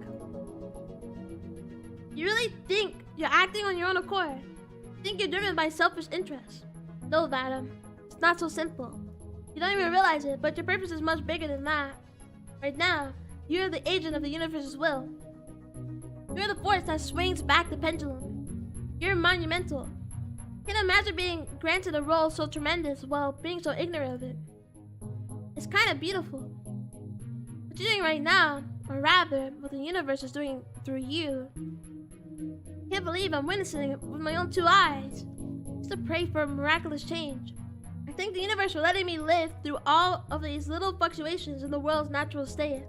You really think you're acting on your own accord? You think you're driven by selfish interests? No, Z.A.T.O. It's not so simple. You don't even realize it, but your purpose is much bigger than that. Right now, you're the agent of the universe's will. You're the force that swings back the pendulum. You're monumental. Can't imagine being granted a role so tremendous while being so ignorant of it. It's kind of beautiful. What you're doing right now, or rather, what the universe is doing through you. Can't believe I'm witnessing it with my own two eyes. Just to pray for a miraculous change. I thank the universe for letting me live through all of these little fluctuations in the world's natural state.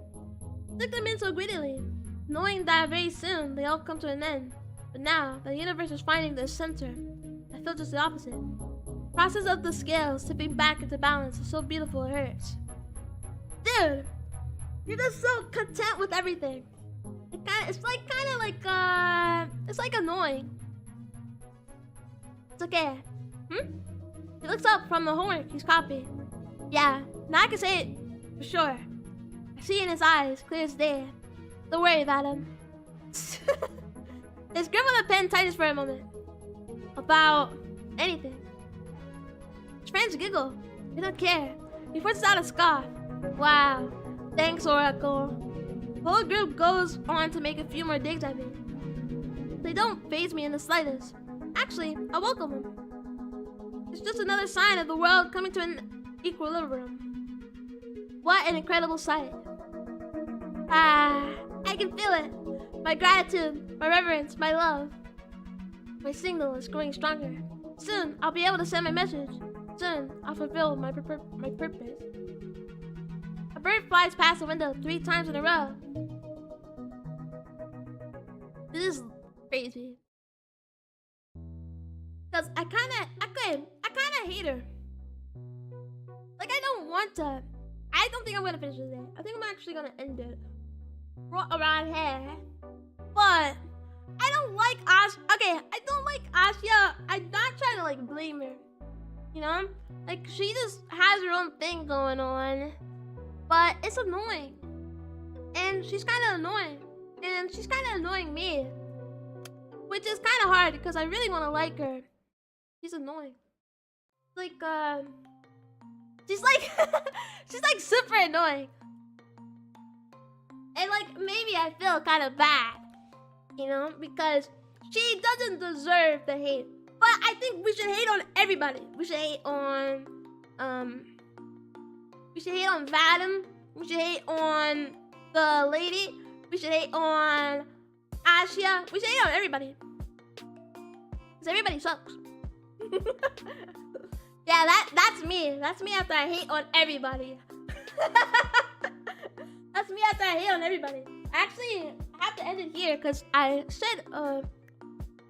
I took them in so greedily, knowing that very soon they all come to an end. But now, the universe is finding the center. I feel just the opposite. The process of the scales tipping back into balance is so beautiful it hurts. Dude, you're just so content with everything. It's like annoying. It's okay. He looks up from the homework he's copying. Yeah, now I can say it for sure. I see in his eyes, clear as day. Don't worry about him. His grip on the pen tightens for a moment. About anything. His friends giggle. They don't care. He forces out a scoff. Wow. Thanks, Oracle. The whole group goes on to make a few more digs at me. They don't faze me in the slightest. Actually, I welcome them. It's just another sign of the world coming to an equilibrium. What an incredible sight. I can feel it. My gratitude, my reverence, my love. My signal is growing stronger. Soon, I'll be able to send my message. Soon, I'll fulfill my purpose. A bird flies past the window 3 times in a row. This is crazy. Cause I kinda hate her. Like, I don't want to. I don't think I'm gonna finish it today. I think I'm actually gonna end it right around here. But I don't like Ash. Okay, I don't like Asya. I'm not trying to like blame her. You know, like she just has her own thing going on. But it's annoying, and she's kind of annoying, and she's kind of annoying me, which is kind of hard because I really want to like her. She's annoying. Like she's like she's like super annoying. And like maybe I feel kind of bad, you know, because she doesn't deserve the hate. But I think we should hate on everybody. We should hate on Vadim. We should hate on the lady. We should hate on Asia. We should hate on everybody. Because everybody sucks. Yeah, that's me. That's me after I hate on everybody. That's me after I hate on everybody. Actually, I have to end it here because I said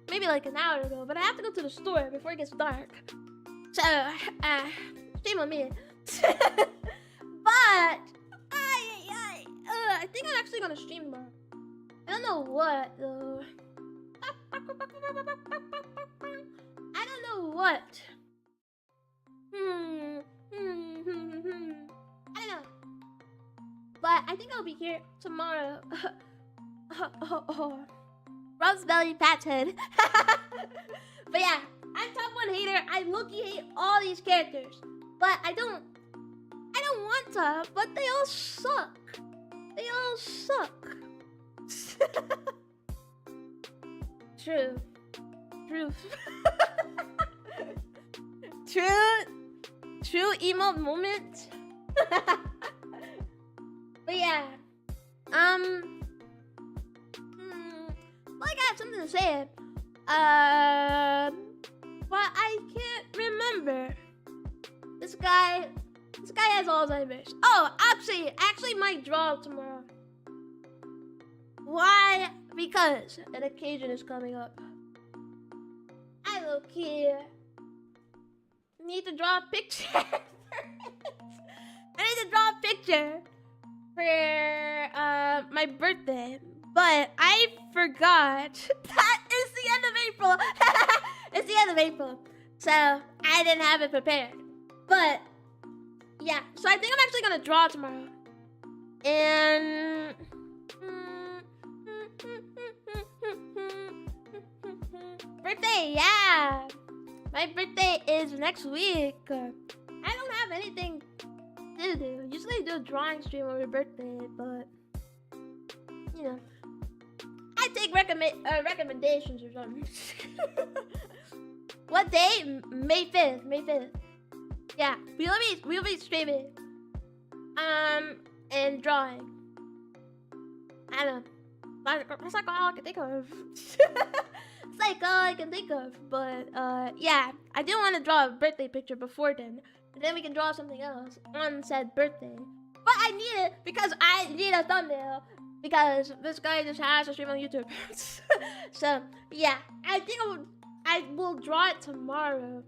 maybe like an hour ago, but I have to go to the store before it gets dark. So, shame on me. But I think I'm actually gonna stream tomorrow. I don't know what though. I don't know what. I don't know. But I think I'll be here tomorrow. Rob's belly, Pat's head. But yeah, I'm top 1 hater. I low-key hate all these characters. But I don't want to, but they all suck. They all suck. True. True emote moment. But yeah. Like I have something to say. But I can't remember. This guy has Alzheimer's. Oh, actually might draw tomorrow. Why? Because an occasion is coming up. I low-key need to draw a picture. I need to draw a picture for my birthday. But I forgot that it's the end of April. It's the end of April. So I didn't have it prepared. But yeah, so I think I'm actually gonna draw tomorrow. And birthday, yeah. My birthday is next week. I don't have anything to do. Usually I do a drawing stream on my birthday, but you know, I take recommendations or something. What day? May 5th. Yeah, we'll be streaming. And drawing. I don't know. That's like all I can think of. It's like all I can think of. But yeah, I do want to draw a birthday picture before then. And then we can draw something else on said birthday. But I need it because I need a thumbnail. Because this guy just has a stream on YouTube. So yeah, I think I will draw it tomorrow.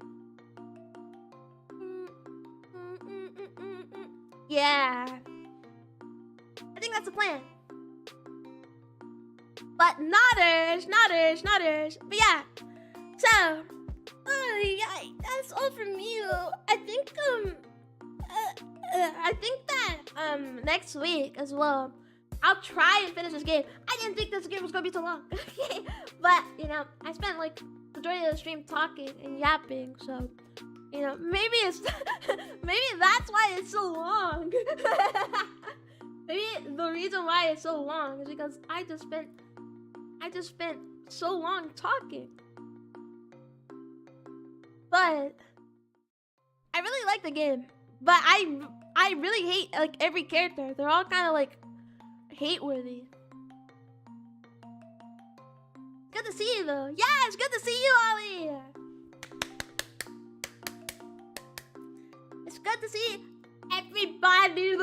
Yeah, I think that's the plan. But nodders. But yeah, so yeah, that's all from you. I think that next week as well, I'll try and finish this game. I didn't think this game was gonna be so long. But you know, I spent like the majority of the stream talking and yapping, so you know, maybe it's maybe that's why it's so long. Maybe the reason why it's so long is because I just spent so long talking. But I really like the game. But I really hate like every character. They're all kind of like hate-worthy. Good to see you though. Yeah, it's good to see you, Ollie. It's good to see everybody.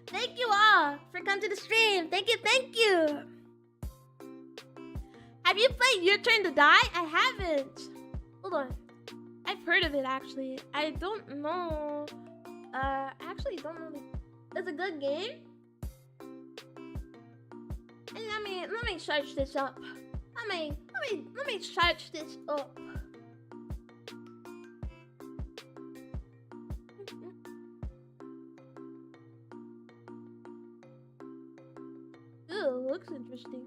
Thank you all for coming to the stream. Thank you. Have you played Your Turn to Die? I haven't. Hold on. I've heard of it actually. I don't know. I actually don't know. It's a good game. And let me search this up. Let me search this up. Ooh, looks interesting.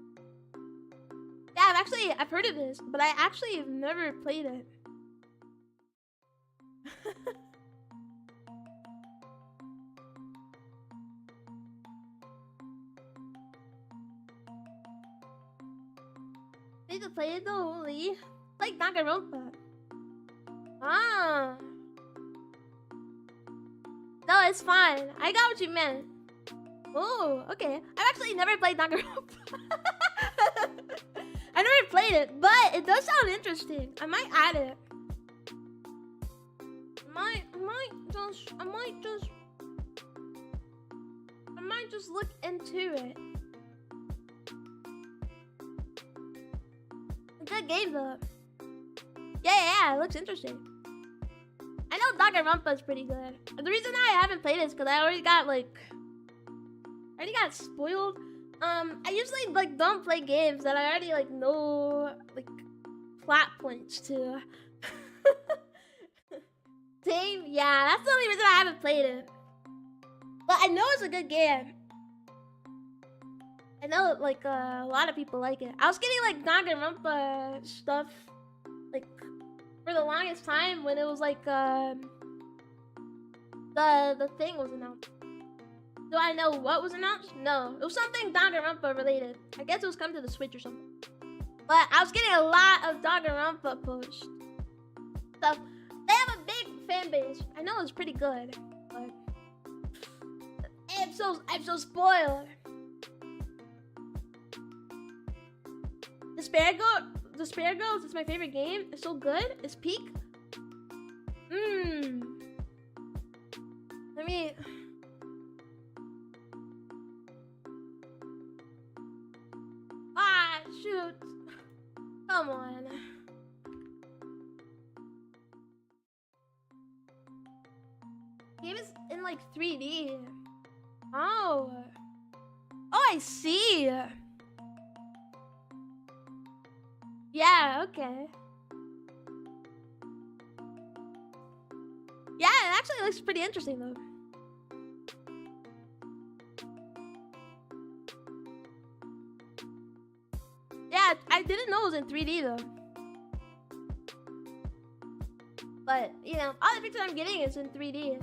Yeah, I've heard of this, but I actually have never played it. need to play it though, Lee. Like Danganronpa. Ah. No, it's fine. I got what you meant. Oh, okay. I've actually never played Danganronpa. I never played it, but it does sound interesting. I might add it. I might just look into it. Good game though. Yeah, it looks interesting. I know Danganronpa is pretty good. The reason I haven't played it is because I already got spoiled. I usually like don't play games that I already like know like plot points to. Same, yeah, that's the only reason I haven't played it. But I know it's a good game. I know like a lot of people like it. I was getting like Danganronpa stuff like for the longest time when it was like the thing was announced. Do I know what was announced? No, it was something Danganronpa related. I guess it was coming to the Switch or something. But I was getting a lot of Danganronpa posts. So they have a big fan base. I know it's pretty good, but I'm so spoiled. The Spare Girls is my favorite game. It's so good. It's peak. Let me. Ah, shoot. Come on. Game is in like 3D. Oh, I see. Yeah, okay. Yeah, it actually looks pretty interesting though. Yeah, I didn't know it was in 3D though. But, you know, all the pictures I'm getting is in 3D.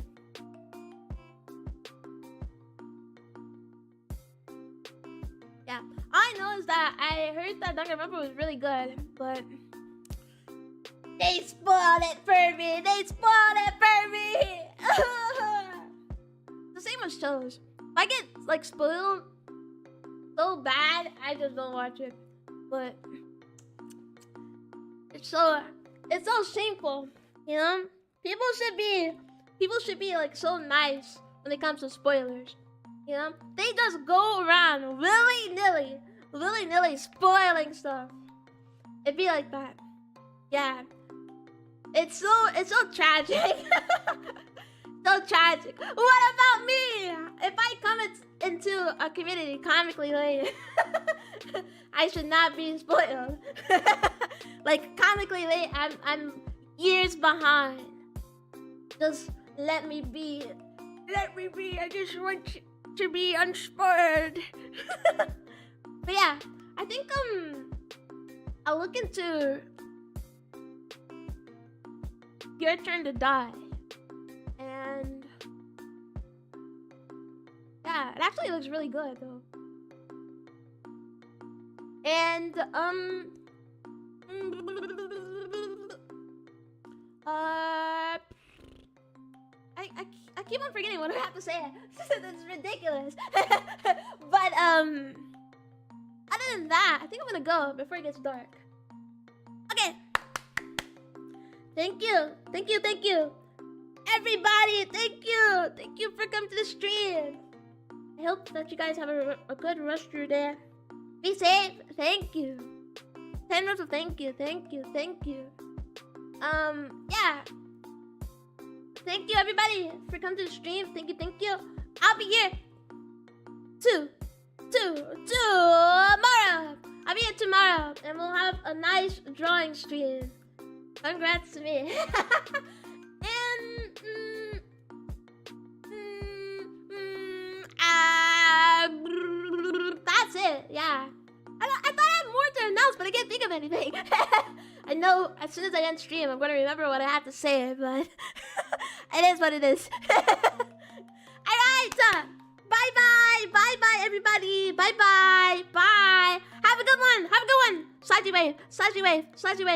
Yeah, all I know is that I heard that Danganronpa was really good, but they spoiled it for me. The same with shows. If I get like spoiled so bad, I just don't watch it. But it's so shameful, you know. People should be like so nice when it comes to spoilers. You know, they just go around willy-nilly spoiling stuff. It'd be like that. Yeah. It's so tragic. So tragic. What about me? If I come into a community comically late, I should not be spoiled. Like comically late, I'm years behind. Just let me be. I just want to be unspoiled. But yeah, I think I'll look into Your Turn to Die, and yeah, it actually looks really good though. And I keep on forgetting what I have to say. It's ridiculous. But other than that, I think I'm gonna go before it gets dark. Okay. Thank you. Everybody, thank you for coming to the stream. I hope that you guys have a good rest of your day. Be safe. Thank you. 10 rows of thank you. Yeah. Thank you, everybody, for coming to the stream. Thank you. I'll be here tomorrow. I'll be here tomorrow, and we'll have a nice drawing stream. Congrats to me. And that's it. Yeah. I thought I had more to announce, but I can't think of anything. I know as soon as I end stream, I'm going to remember what I have to say, but it is what it is. Alright, bye-bye, everybody. Bye-bye, bye. Have a good one. Sludgy wave, sludgy wave, sludgy wave.